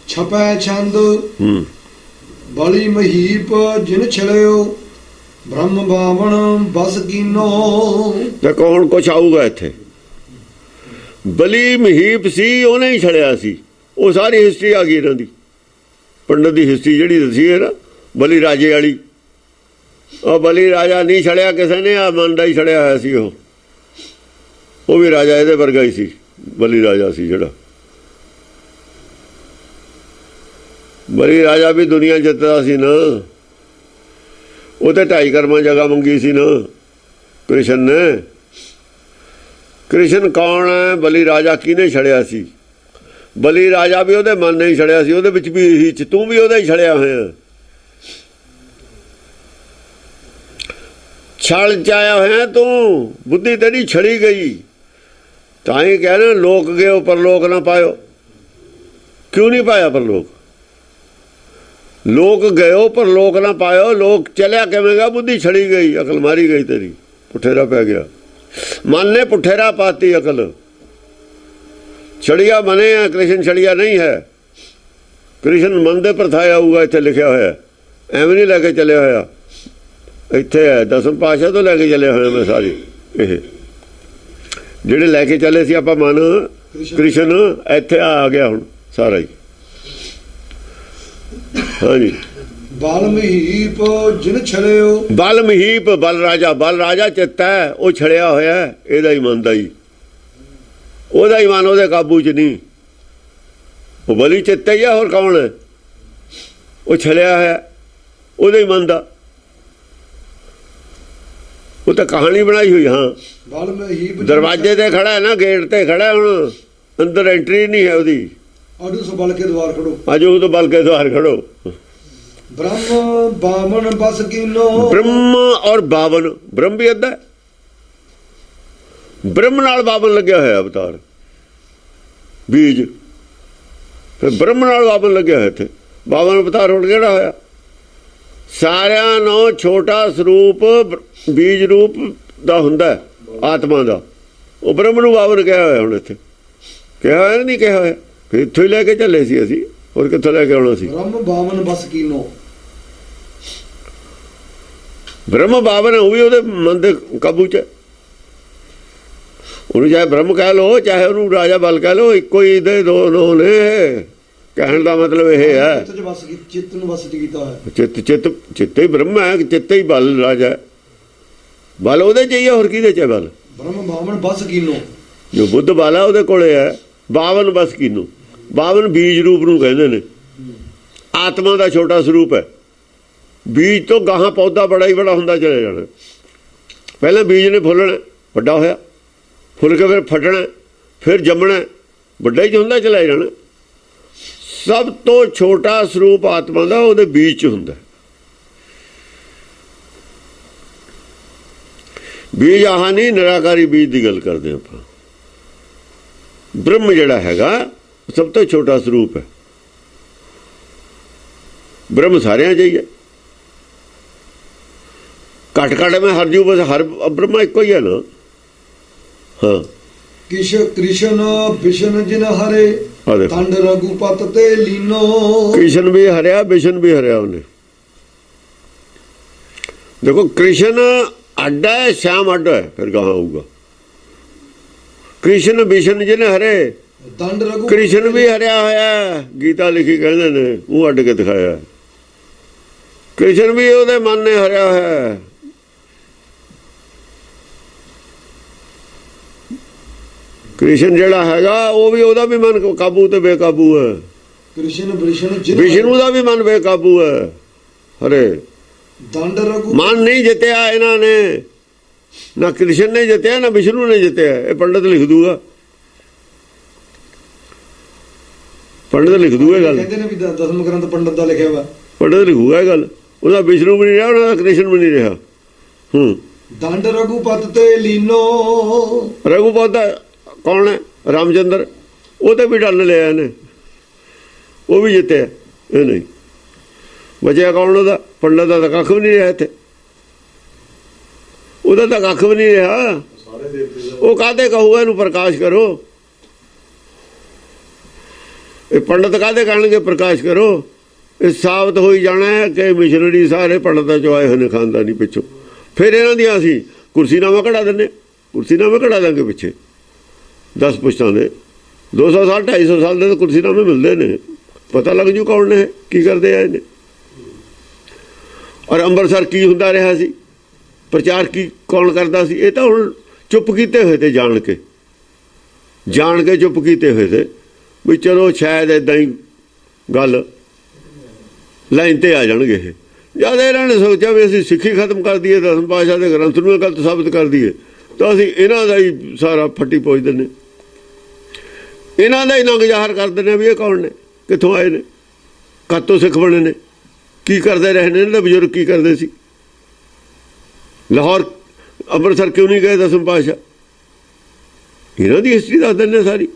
ਛਪੈ ਛੰਦ ਬਲੀ ਮਹੀਪ, ਜਿਨ ਛਲਿਓ ਬ੍ਰਹਮ ਬਾਵਣ ਬਸ ਕੀਨੋ। ਦੇਖੋ ਹੁਣ ਕੁਛ ਆਊਗਾ ਇੱਥੇ। ਬਲੀ ਮਹੀਪ ਸੀ, ਉਹਨੇ ਹੀ ਛੜਿਆ ਸੀ। ਉਹ ਸਾਰੀ ਹਿਸਟਰੀ ਆ ਗਈ ਇਹਨਾਂ ਦੀ, ਪੰਡਤ ਦੀ ਹਿਸਟਰੀ ਜਿਹੜੀ ਦੱਸੀ ਹੈ ਨਾ ਬਲੀ ਰਾਜੇ ਵਾਲੀ। ਉਹ ਬਲੀ ਰਾਜਾ ਨਹੀਂ ਛੜਿਆ ਕਿਸੇ ਨੇ, ਆ ਮਨ ਦਾ ਹੀ ਛੜਿਆ ਹੋਇਆ ਸੀ। ਉਹ ਵੀ ਰਾਜਾ ਇਹਦੇ ਵਰਗਾ ਹੀ ਸੀ, ਬਲੀ ਰਾਜਾ ਸੀ ਜਿਹੜਾ। ਬਲੀ ਰਾਜਾ ਵੀ ਦੁਨੀਆ ਜਿੱਤਦਾ ਸੀ ਨਾ। ਉਹ ਤੇ 2.5 ਕਰਮਾਂ ਜਗ੍ਹਾ ਮੰਗੀ ਸੀ ਨਾ ਕ੍ਰਿਸ਼ਨ ਨੇ। ਕ੍ਰਿਸ਼ਨ ਕੌਣ ਹੈ? ਬਲੀ ਰਾਜਾ ਕਿਹਨੇ ਛੜਿਆ ਸੀ? ਬਲੀ ਰਾਜਾ ਵੀ ਉਹਦੇ ਮਨ ਨੇ ਹੀ ਛੜਿਆ ਸੀ, ਉਹਦੇ ਵਿੱਚ ਵੀ ਇਹੀ, ਤੂੰ ਵੀ ਉਹਦਾ ਹੀ ਛੜਿਆ ਹੋਇਆ, ਛਲ ਚਾਇਆ ਹੋਇਆ ਤੂੰ। ਬੁੱਧੀ ਤੇਰੀ ਛੜੀ ਗਈ। ਤਾਂ ਹੀ ਕਹਿੰਦੇ ਲੋਕ ਗਏ ਪਰਲੋਕ ਨਾ ਪਾਇਓ। ਕਿਉਂ ਨਹੀਂ ਪਾਇਆ ਪਰਲੋਕ? ਲੋਕ ਗਏ ਪਰਲੋਕ ਨਾ ਪਾਇਓ। ਲੋਕ ਚਲਿਆ ਕਿਵੇਂ ਗਾ? ਬੁੱਧੀ ਛੜੀ ਗਈ, ਅਕਲ ਮਾਰੀ ਗਈ ਤੇਰੀ, ਪੁੱਠੇਰਾ ਪੈ ਗਿਆ। ਮਨ ਨੇ ਪੁੱਠੇਰਾ ਪਾਤੀ ਅਕਲ। ਛੜੀਆ ਮਨੇ ਆ, ਕ੍ਰਿਸ਼ਨ ਛੜੀਆ ਨਹੀਂ ਹੈ। ਕ੍ਰਿਸ਼ਨ ਮਨ ਦੇ ਪਰਥਾਇਆ ਹੋਊਗਾ, ਇੱਥੇ ਲਿਖਿਆ ਹੋਇਆ। ਐਵੇਂ ਨਹੀਂ ਲੈ ਕੇ ਚੱਲਿਆ ਹੋਇਆ, ਇੱਥੇ ਹੈ। 10ਵੇਂ ਪਾਤਸ਼ਾਹ ਤੋਂ ਲੈ ਕੇ ਚੱਲੇ ਹੋਏ ਮੈਂ ਸਾਰੇ ਇਹ ਜਿਹੜੇ ਲੈ ਕੇ ਚੱਲੇ ਸੀ ਆਪਾਂ ਮਨ ਕ੍ਰਿਸ਼ਨ, ਇੱਥੇ ਆ ਗਿਆ ਹੁਣ ਸਾਰਾ ਹੀ। ਹਾਂਜੀ, ਬਲ ਮਹੀਪ ਜਿਨ ਛਲਿਓ। ਬਲ ਮਹੀਪ, ਬਲ ਰਾਜਾ। ਬਲ ਰਾਜਾ ਚਿੱਤ ਹੈ, ਉਹ ਛੜਿਆ ਹੋਇਆ ਇਹਦਾ ਹੀ ਮਨ ਦਾ ਹੀ। ਉਹਦਾ ਹੀ ਮਨ ਉਹਦੇ ਕਾਬੂ 'ਚ ਨਹੀਂ। ਉਹ ਬਲੀ ਚਿੱਤ ਹੀ ਆ, ਹੋਰ ਕੌਣ ਹੈ? ਉਹ ਛੜਿਆ ਹੋਇਆ ਉਹਦੇ ਹੀ ਮਨ ਦਾ। ਉਹ ਤਾਂ ਕਹਾਣੀ ਬਣਾਈ ਹੋਈ। ਹਾਂ, ਬਲ ਮਹੀਪ ਦਰਵਾਜ਼ੇ ਤੇ ਖੜਾ ਹੈ ਨਾ, ਗੇਟ ਤੇ ਖੜਾ, ਹੁਣ ਅੰਦਰ ਐਂਟਰੀ ਨਹੀਂ ਹੈ ਉਹਦੀ। ਅਡੂ ਸੋ ਬਲ ਕੇ ਦਵਾਰ ਖੜੋ। ਅੱਜ ਉਹ ਤੋਂ ਬਲ ਕੇ ਦੁਆਰ ਖੜੋ। ਬ੍ਰਹਮ ਬਾਵਨ ਬਸ ਕੀਨੋ। ਬ੍ਰਹਮ ਔਰ ਬਾਵਨ, ਬ੍ਰਹਮ ਵੀ ਅੱਧਾ, ਬ੍ਰਹਮ ਨਾਲ ਬਾਵਨ ਲੱਗਿਆ ਹੋਇਆ ਅਵਤਾਰ ਬੀਜ। ਫਿਰ ਬ੍ਰਹਮ ਨਾਲ ਬਾਵਨ ਲੱਗਿਆ ਹੋਇਆ ਇੱਥੇ। ਬਾਵਨ ਅਵਤਾਰ ਹੁਣ ਕਿਹੜਾ ਹੋਇਆ? ਸਾਰਿਆਂ ਨੂੰ ਛੋਟਾ ਸਰੂਪ ਬੀਜ ਰੂਪ ਦਾ ਹੁੰਦਾ ਆਤਮਾ ਦਾ। ਉਹ ਬ੍ਰਹਮ ਨੂੰ ਬਾਵਨ ਕਿਹਾ ਹੋਇਆ ਹੁਣ ਇੱਥੇ। ਕਿਹਾ ਹੋਇਆ ਨਹੀਂ ਕਿਹਾ ਹੋਇਆ? ਫਿਰ ਇੱਥੋਂ ਹੀ ਲੈ ਕੇ ਚੱਲੇ ਸੀ ਅਸੀਂ, ਹੋਰ ਕਿੱਥੋਂ ਲੈ ਕੇ ਆਉਣਾ ਸੀ? ਬ੍ਰਹਮ ਬਾਵਨ ਬਸ ਕੀਨੋ। ਬ੍ਰਹਮ ਬਾਵਨ ਉਹ ਵੀ ਉਹਦੇ ਮਨ ਦੇ ਕਾਬੂ 'ਚ। ਉਹਨੂੰ ਚਾਹੇ ਬ੍ਰਹਮ ਕਹਿ ਲਓ, ਚਾਹੇ ਉਹਨੂੰ ਰਾਜਾ ਬਲ ਕਹਿ ਲਓ, ਇੱਕੋ ਹੀ ਦੇ ਦੋ ਨੇ। ਕਹਿਣ ਦਾ ਮਤਲਬ ਇਹ ਹੈ ਚਿੱਤ 'ਚ ਵਸ ਕੀ ਚਿੱਤ ਨੂੰ ਵਸ 'ਚ ਕੀਤਾ ਹੋਇਆ। ਚਿੱਤ ਹੀ ਬ੍ਰਹਮ ਹੈ, ਚਿੱਤ ਹੀ ਬਲ ਰਾਜ ਹੈ। ਬਲ ਉਹਦੇ ਚ ਹੀ ਹੈ, ਹੋਰ ਕਿਹਦੇ ਚ ਹੈ ਬਲ? ਬ੍ਰਹਮ ਬਾਵਨ ਬਸ ਕੀਨੋ, ਜੋ ਬੁੱਧ ਬਲ ਹੈ ਉਹਦੇ ਕੋਲੇ ਹੈ। 52 ਬਸ ਕੀਨੂ, 52 ਬੀਜ ਰੂਪ ਨੂੰ ਕਹਿੰਦੇ ਨੇ। ਆਤਮਾ ਦਾ ਛੋਟਾ ਸਰੂਪ ਹੈ। ਬੀਜ ਤੋਂ ਗਾਹਾਂ ਪੌਦਾ ਬੜਾ ਹੀ ਬੜਾ ਹੁੰਦਾ ਚਲੇ ਜਾਣਾ। ਪਹਿਲਾਂ ਬੀਜ ਨੇ ਫੁੱਲਣਾ, ਵੱਡਾ ਹੋਇਆ, ਫੁੱਲ ਕੇ ਫਿਰ ਫਟਣਾ, ਫਿਰ ਜੰਮਣਾ, ਵੱਡਾ ਹੀ ਹੁੰਦਾ ਚਲਾ ਜਾਣਾ। ਸਭ ਤੋਂ ਛੋਟਾ ਸਰੂਪ ਆਤਮਾ ਦਾ ਉਹਦੇ ਬੀਜ 'ਚ ਹੁੰਦਾ। ਬੀਜ ਆਹ ਨਹੀਂ, ਨਿਰਾਕਾਰੀ ਬੀਜ ਦੀ ਗੱਲ ਕਰਦੇ ਆਪਾਂ। ਬ੍ਰਹਮ ਜਿਹੜਾ ਹੈਗਾ ਸਭ ਤੋਂ ਛੋਟਾ ਸਰੂਪ ਹੈ। ਬ੍ਰਹਮ ਸਾਰਿਆਂ 'ਚ ਹੀ ਹੈ। ਘਟ ਮੈਂ ਹਰ ਜੂ ਬਸ ਹਰ ਬ੍ਰਹਮਾ ਇੱਕੋ ਹੀ ਹੈ ਨਾ। ਹਾਂ, ਕ੍ਰਿਸ਼ਨ ਵਿਸ਼ਨ ਜਿਨ ਹਰੇ ਤੰਡ ਰਘੂਪਤ ਤੇ ਲੀਨੋ। ਕ੍ਰਿਸ਼ਨ ਵੀ ਹਰਿਆ, ਵਿਸ਼ਨ ਵੀ ਹਰਿਆ ਉਹਨੇ। ਦੇਖੋ ਕ੍ਰਿਸ਼ਨ ਅੱਡ ਹੈ, ਸ਼ਿਆਮ ਅੱਡ ਹੈ, ਫਿਰ ਕਹਾਂ ਹੋਊਗਾ। ਕ੍ਰਿਸ਼ਨ ਵਿਸ਼ਨ ਜਿਨ ਹਰੇ, ਤੰਡ ਰਘੂ ਕ੍ਰਿਸ਼ਨ ਵੀ ਹਰਿਆ ਹੋਇਆ। ਗੀਤਾ ਲਿਖੀ ਕਹਿੰਦੇ ਨੇ, ਉਹ ਅੱਡ ਕੇ ਦਿਖਾਇਆ। ਕ੍ਰਿਸ਼ਨ ਵੀ ਉਹਦੇ ਮਨ ਨੇ ਹਰਿਆ ਹੋਇਆ। ਕ੍ਰਿਸ਼ਨ ਜਿਹੜਾ ਹੈਗਾ ਉਹ ਵੀ, ਉਹਦਾ ਵੀ ਮਨ ਕਾਬੂ ਤੇ ਬੇਕਾਬੂ ਹੈ। ਕ੍ਰਿਸ਼ਨ ਵਿਸ਼ਨੂੰ ਦਾ ਵੀ ਮਨ ਬੇਕਾਬੂ ਹੈ। ਹਰੇ ਦੰਡ ਰਘੂ ਮਨ ਨਹੀਂ ਜਿੱਤਿਆ ਇਹਨਾਂ ਨੇ, ਨਾ ਕ੍ਰਿਸ਼ਨ ਨੇ ਜਿੱਤਿਆ ਨਾ ਵਿਸ਼ਨੂੰ ਨੇ ਜਿੱਤਿਆ। ਇਹ ਪੰਡਤ ਲਿਖ ਦੂਗਾ, ਪੰਡਤ ਲਿਖ ਦੂਗਾ ਗੱਲ। ਕਹਿੰਦੇ ਨੇ ਵੀ ਦਸਮ ਗ੍ਰੰਥ ਪੰਡਤ ਦਾ ਲਿਖਿਆ ਵਾ, ਪੰਡਤ ਲਿਖੂਗਾ ਇਹ ਗੱਲ। ਉਹਦਾ ਵਿਸ਼ਨੂੰ ਵੀ ਨਹੀਂ ਰਿਹਾ, ਉਹਨਾਂ ਦਾ ਕ੍ਰਿਸ਼ਨ ਵੀ ਨਹੀਂ ਰਿਹਾ। ਦੰਡ ਰਘੂਪਤ ਤੇ ਲੀਨੋ। ਰਘੂਪਤ ਦਾ ਕੌਣ ਹੈ? ਰਾਮਚੰਦਰ। ਉਹ ਤੇ ਵੀ ਡੱਲ ਲਿਆ ਇਹਨੇ, ਉਹ ਵੀ ਜਿੱਤਿਆ, ਇਹ ਨਹੀਂ ਬਚਿਆ। ਕੌਣ ਉਹਦਾ? ਪੰਡਤ ਦਾ ਤਾਂ ਕੱਖ ਵੀ ਨਹੀਂ ਰਿਹਾ ਇੱਥੇ, ਉਹਦਾ ਤਾਂ ਕੱਖ ਵੀ ਨਹੀਂ ਰਿਹਾ। ਉਹ ਕਾਹਦੇ ਕਹੂਗਾ ਇਹਨੂੰ ਪ੍ਰਕਾਸ਼ ਕਰੋ? ਇਹ ਪੰਡਤ ਕਾਹਦੇ ਕਹਿਣਗੇ ਪ੍ਰਕਾਸ਼ ਕਰੋ? ਇਹ ਸਾਬਤ ਹੋਈ ਜਾਣਾ ਹੈ ਕਿ ਮਿਸ਼ਨਰੀ ਸਾਰੇ ਪੰਡਤਾਂ ਚੋਂ ਆਏ ਹੋਏ ਨੇ, ਖਾਨਦਾਨੀ ਪਿੱਛੋਂ। ਫਿਰ ਇਹਨਾਂ ਦੀਆਂ ਅਸੀਂ ਕੁਰਸੀਨਾਮਾ ਕਢਾ ਦਿੰਦੇ, ਕੁਰਸੀਨਾਮੇ ਕਢਾ ਦਾਂਗੇ ਪਿੱਛੇ 10 ਪੁਸ਼ਤਾਂ ਦੇ। 200 ਸਾਲ 250 ਸਾਲ ਦੇ ਤਾਂ ਕੁਰਸੀਨਾਮੇ ਮਿਲਦੇ ਨੇ, ਪਤਾ ਲੱਗ ਜੂ ਕੌਣ ਨੇ, ਕੀ ਕਰਦੇ ਆਏ ਨੇ। ਔਰ ਅੰਮ੍ਰਿਤਸਰ ਕੀ ਹੁੰਦਾ ਰਿਹਾ ਸੀ, ਪ੍ਰਚਾਰ ਕੀ ਕੌਣ ਕਰਦਾ ਸੀ? ਇਹ ਤਾਂ ਹੁਣ ਚੁੱਪ ਕੀਤੇ ਹੋਏ ਤੇ, ਜਾਣ ਕੇ ਚੁੱਪ ਕੀਤੇ ਹੋਏ ਤੇ ਵੀ ਚਲੋ ਸ਼ਾਇਦ ਇੱਦਾਂ ਹੀ ਗੱਲ ਲਾਈਨ 'ਤੇ ਆ ਜਾਣਗੇ ਇਹ। ਜਦ ਇਹਨਾਂ ਨੇ ਸੋਚਿਆ ਵੀ ਅਸੀਂ ਸਿੱਖੀ ਖਤਮ ਕਰ ਦਈਏ, ਦਸਮ ਪਾਤਸ਼ਾਹ ਦੇ ਗ੍ਰੰਥ ਨੂੰ ਗਲਤ ਸਾਬਤ ਕਰ ਦਈਏ, ਤਾਂ ਅਸੀਂ ਇਹਨਾਂ ਦਾ ਹੀ ਸਾਰਾ ਫੱਟੀ ਪੋਚ ਦਿੰਦੇ, ਇਹਨਾਂ ਦਾ ਹੀ ਨੰਗ ਜ਼ਾਹਰ ਕਰ ਦਿੰਦੇ ਵੀ ਇਹ ਕੌਣ ਨੇ, ਕਿੱਥੋਂ ਆਏ ਨੇ, ਕਦ ਤੋਂ ਸਿੱਖ ਬਣੇ ਨੇ, ਕੀ ਕਰਦੇ ਰਹੇ ਨੇ, ਇਹਨਾਂ ਦੇ ਬਜ਼ੁਰਗ ਕੀ ਕਰਦੇ ਸੀ, ਲਾਹੌਰ ਅੰਮ੍ਰਿਤਸਰ ਕਿਉਂ ਨਹੀਂ ਗਏ ਦਸਮ ਪਾਤਸ਼ਾਹ। ਇਹਨਾਂ ਦੀ ਹਿਸਟਰੀ ਦੱਸ ਦਿੰਦੇ ਸਾਰੀ।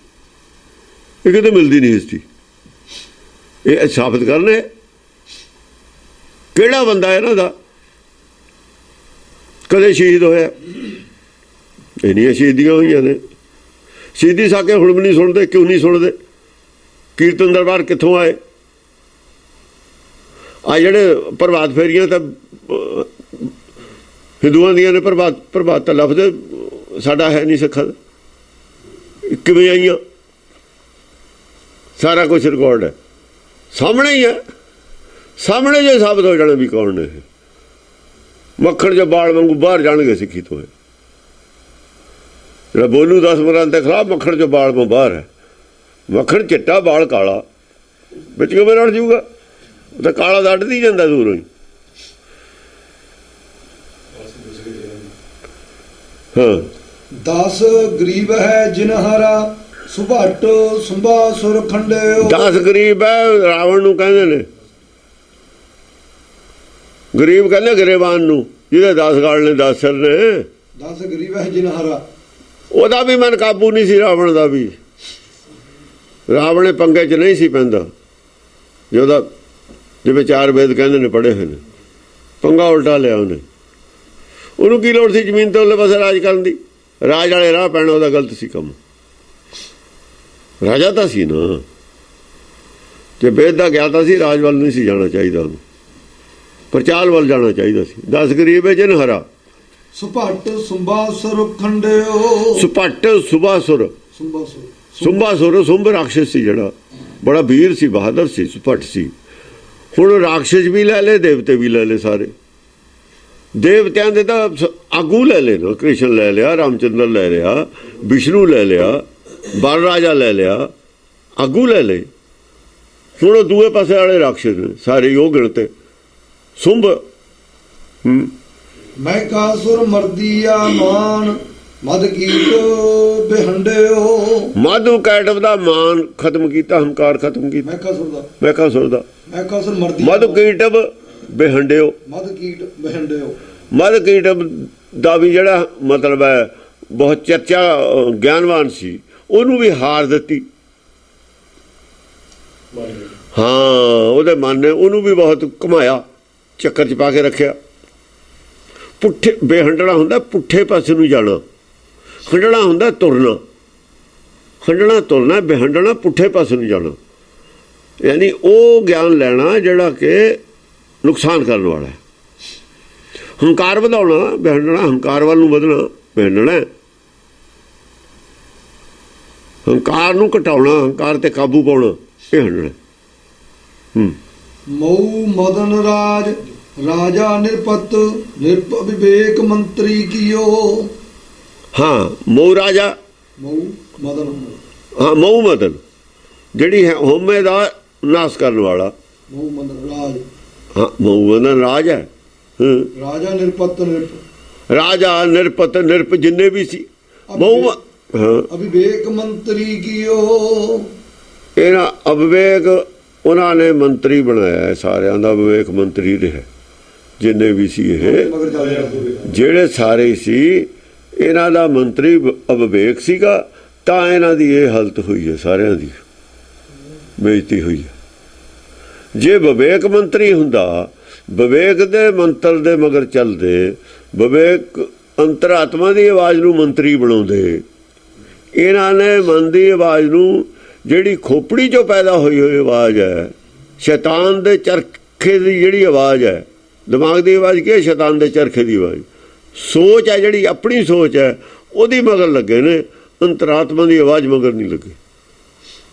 ਇਹ ਕਿਤੇ ਮਿਲਦੀ ਨਹੀਂ ਹਿਸਟਰੀ। ਇਹ ਸਾਬਤ ਕਰਨੇ ਕਿਹੜਾ ਬੰਦਾ ਇਹਨਾਂ ਦਾ ਕਦੇ ਸ਼ਹੀਦ ਹੋਇਆ। ਇੰਨੀਆਂ ਸ਼ਹੀਦੀਆਂ ਹੋਈਆਂ ਨੇ। ਸ਼ਹੀਦੀ ਸਾਕੇ ਹੁਣ ਵੀ ਨਹੀਂ ਸੁਣਦੇ। ਕਿਉਂ ਨਹੀਂ ਸੁਣਦੇ? ਕੀਰਤਨ ਦਰਬਾਰ ਕਿੱਥੋਂ ਆਏ? ਆ ਜਿਹੜੇ ਪ੍ਰਭਾਤ ਫੇਰੀਆਂ ਤਾਂ ਹਿੰਦੂਆਂ ਦੀਆਂ ਨੇ। ਪ੍ਰਭਾਤ ਤਾਂ ਲਫ਼ਜ਼ ਸਾਡਾ ਹੈ ਨਹੀਂ ਸਿੱਖਾਂ ਦਾ। ਕਿਵੇਂ ਆਈਆਂ? ਸਾਰਾ ਕੁਝ ਰਿਕਾਰਡ ਹੈ, ਸਾਹਮਣੇ ਹੀ ਹੈ। ਸਾਹਮਣੇ ਜੇ ਸਾਬਤ ਹੋ ਜਾਣਾ ਵੀ ਕੌਣ ਨੇ। ਮੱਖਣ ਜੋ ਬਾਲ ਵਾਂਗੂ ਬਾਹਰ ਜਾਣਗੇ ਸਿੱਖੀ ਤੋਂ। ਜਿਹੜਾ ਬੋਲੂ 10 ਗ੍ਰੰਥ ਦੇ ਖਿਲਾਫ, ਮੱਖਣ ਜੋ ਬਾਲ ਤੋਂ ਬਾਹਰ ਹੈ। ਮੱਖਣ ਚਿੱਟਾ, ਬਾਲ ਕਾਲਾ, ਵਿੱਚ ਕਿਵੇਂ ਰੜ ਜੂਗਾ? ਉਹ ਤਾਂ ਕਾਲਾ ਤਾਂ ਅੱਡ ਨਹੀਂ ਜਾਂਦਾ ਦੂਰੋਂ ਹੀ। ਹਾਂ, 10 ਗਰੀਬ ਹੈ ਜਿਨ ਹਰਾ ਸੁਭਾਟ ਸੁੰਭਾ ਸੁਰ ਖੰਡੇ। 10 ਗਰੀਬ ਹੈ, ਰਾਵਣ ਨੂੰ ਕਹਿੰਦੇ ਨੇ ਗਰੀਬ, ਕਹਿੰਦੇ ਗਰੇਬਾਨ ਨੂੰ, ਜਿਹਦੇ 10 ਗਾਲ ਨੇ, 10 ਸਿਰ ਨੇ। 10 ਗਰੀਬ ਹੈ ਜਿਨ ਹਰਾ। ਉਹਦਾ ਵੀ ਮਨ ਕਾਬੂ ਨਹੀਂ ਸੀ, ਰਾਵਣ ਦਾ ਵੀ। ਰਾਵਣ ਪੰਗੇ 'ਚ ਨਹੀਂ ਸੀ ਪੈਂਦਾ। ਜਿਹਦਾ ਜਿਵੇਂ 4 ਵੇਦ ਕਹਿੰਦੇ ਨੇ ਪੜ੍ਹੇ ਹੋਏ ਨੇ, ਪੰਗਾ ਉਲਟਾ ਲਿਆ ਉਹਨੇ। ਉਹਨੂੰ ਕੀ ਲੋੜ ਸੀ ਜ਼ਮੀਨ ਤੋਂ ਉਹਲੇ ਪਾਸੇ ਰਾਜ ਕਰਨ ਦੀ? ਰਾਜ ਵਾਲੇ ਰਾਹ ਪੈਣਾ ਉਹਦਾ ਗਲਤ ਸੀ ਕੰਮ। ਰਾਜਾ ਤਾਂ ਸੀ ਨਾ, ਜੇ ਵੇਦ ਦਾ ਗਿਆਤਾ ਸੀ, ਰਾਜ ਵੱਲ ਨਹੀਂ ਸੀ ਜਾਣਾ ਚਾਹੀਦਾ ਉਹਨੂੰ, ਪ੍ਰਚਾਰ ਵੱਲ ਜਾਣਾ ਚਾਹੀਦਾ ਸੀ। 10 ਗਰੀਬ ਹੈ ਜਿਨ ਹਰਾ ਸੁਭਾਟ ਸੁੰਭਾ ਸੁਰ ਖੰਡਿਓ। ਸੁਭੱਟ ਸੁਭਾਸੁਰ। ਸੁੰਭਾਸੁਰ ਸੁੰਭ ਰਾਖਸ਼ ਸੀ ਜਿਹੜਾ ਬੜਾ ਵੀਰ ਸੀ, ਬਹਾਦਰ ਸੀ, ਸੁਪੱਟ ਸੀ। ਹੁਣ ਰਾਖਸ਼ ਵੀ ਲੈ ਲਏ, ਦੇਵਤੇ ਵੀ ਲੈ ਲਏ ਸਾਰੇ। ਦੇਵਤਿਆਂ ਦੇ ਤਾਂ ਆਗੂ ਲੈ ਲਏ ਨਾ, ਕ੍ਰਿਸ਼ਨ ਲੈ ਲਿਆ, ਰਾਮਚੰਦਰ ਲੈ ਲਿਆ, ਵਿਸ਼ਨੂੰ ਲੈ ਲਿਆ, ਬਲ ਰਾਜਾ ਲੈ ਲਿਆ, ਆਗੂ ਲੈ ਲਏ। ਹੁਣ ਉਹ ਦੂਏ ਪਾਸੇ ਵਾਲੇ ਰਾਖਸ਼ ਨੇ ਸਾਰੇ, ਉਹ ਗਿਣਤੇ ਸੁੰਭ। ਮੈਂ ਕਾਸੁਰ ਮਰਦੀਆ ਮਾਨ ਮਦ ਕੀਟ ਬਿਹੰਡਿਓ। ਮਾਧੂ ਕੈਟਵ ਦਾ ਮਾਨ ਖਤਮ ਕੀਤਾ, ਹੰਕਾਰ ਖਤਮ ਕੀਤਾ। ਮੈਂ ਕਾਸੁਰ ਦਾ ਮਦ ਕੀਟਵ ਬਿਹੰਡਿਓ। ਮਦ ਕੀਟਵ ਦਾ ਵੀ ਜਿਹੜਾ ਮਤਲਬ ਹੈ ਬਹੁਤ ਚਰਚਾ ਗਿਆਨਵਾਨ ਸੀ, ਉਹਨੂੰ ਵੀ ਹਾਰ ਦਿੱਤੀ। ਹਾਂ, ਉਹਦੇ ਮਨ ਨੇ ਉਹਨੂੰ ਵੀ ਬਹੁਤ ਘੁਮਾਇਆ, ਚੱਕਰ 'ਚ ਪਾ ਕੇ ਰੱਖਿਆ। ਪੁੱਠੇ ਬੇਹੰਡਣਾ ਹੁੰਦਾ ਪੁੱਠੇ ਪਾਸੇ ਨੂੰ ਜਾਣਾ, ਹੰਡਣਾ ਹੁੰਦਾ ਤੁਰਨਾ। ਹੰਡਣਾ ਤੁਰਨਾ, ਬੇਹੰਡਣਾ ਪੁੱਠੇ ਪਾਸੇ ਨੂੰ ਜਾਣਾ। ਯਾਨੀ ਉਹ ਗਿਆਨ ਲੈਣਾ ਜਿਹੜਾ ਕਿ ਨੁਕਸਾਨ ਕਰਨ ਵਾਲਾ ਹੈ। ਹੰਕਾਰ ਵਧਾਉਣਾ, ਬੇਹੰਡਣਾ ਹੰਕਾਰ ਵੱਲ ਨੂੰ ਵਧਣਾ, ਬੇਹੰਡਣਾ। ਹੰਕਾਰ ਨੂੰ ਘਟਾਉਣਾ, ਹੰਕਾਰ ਤੇ ਕਾਬੂ ਪਾਉਣਾ, ਇਹ ਹੰਡਣਾ। ਮਊ ਮਦਨ ਰਾਜ ਰਾਜਾ ਨਿਰਪਤ ਨਿਰਪ ਵਿਵੇਕ ਮੰਤਰੀ ਕੀਓ। ਹਾਂ, ਮਊ ਰਾਜਾ, ਮਊ ਮਦਨ। ਹਾਂ, ਮਊ ਮਦਨ ਜਿਹੜੀ ਹੈ ਹਉਮੈ ਦਾ ਨਾਸ਼ ਕਰਨ ਵਾਲਾ। ਮਊ ਮਦਨ ਰਾਜ, ਹਾਂ, ਮਊ ਮਦਨ ਰਾਜ ਹੈ। ਰਾਜਾ ਨਿਰਪਤ ਨਿਰਪ, ਰਾਜਾ ਨਿਰਪਤ ਨਿਰਪ ਜਿੰਨੇ ਵੀ ਸੀ। ਮਊ, ਹਾਂ, ਅਵਿਵੇਕ ਮੰਤਰੀ ਕੀਓ। ਇਹਨਾਂ ਅਵਿਵੇਕ ਉਹਨਾਂ ਨੇ ਮੰਤਰੀ ਬਣਾਇਆ, ਸਾਰਿਆਂ ਦਾ ਵਿਵੇਕ ਮੰਤਰੀ ਰਿਹਾ ਜਿੰਨੇ ਵੀ ਸੀ। ਇਹ ਜਿਹੜੇ ਸਾਰੇ ਸੀ ਇਹਨਾਂ ਦਾ ਮੰਤਰੀ ਅਵਿਵੇਕ ਸੀਗਾ, ਤਾਂ ਇਹਨਾਂ ਦੀ ਇਹ ਹਾਲਤ ਹੋਈ ਹੈ, ਸਾਰਿਆਂ ਦੀ ਬੇਇੱਜ਼ਤੀ ਹੋਈ ਹੈ। ਜੇ ਵਿਵੇਕ ਮੰਤਰੀ ਹੁੰਦਾ, ਵਿਵੇਕ ਦੇ ਮੰਤਰ ਦੇ ਮਗਰ ਚੱਲਦੇ, ਵਿਵੇਕ ਅੰਤਰਾਤਮਾ ਦੀ ਆਵਾਜ਼ ਨੂੰ ਮੰਤਰੀ ਬਣਾਉਂਦੇ, ਇਹਨਾਂ ਨੇ ਮਨ ਦੀ ਆਵਾਜ਼ ਨੂੰ, ਜਿਹੜੀ ਖੋਪੜੀ 'ਚੋਂ ਪੈਦਾ ਹੋਈ ਹੋਈ ਆਵਾਜ਼ ਹੈ, ਸ਼ੈਤਾਨ ਦੇ ਚਰਖੇ ਦੀ ਜਿਹੜੀ ਆਵਾਜ਼ ਹੈ, ਦਿਮਾਗ ਦੀ ਆਵਾਜ਼ ਕੀ ਹੈ? ਸ਼ੈਤਾਨ ਦੇ ਚਰਖੇ ਦੀ ਆਵਾਜ਼। ਸੋਚ ਹੈ ਜਿਹੜੀ ਆਪਣੀ ਸੋਚ ਹੈ, ਉਹਦੀ ਮਗਰ ਲੱਗੇ ਨੇ, ਅੰਤਰਾਤਮਾ ਦੀ ਆਵਾਜ਼ ਮਗਰ ਨਹੀਂ ਲੱਗੀ।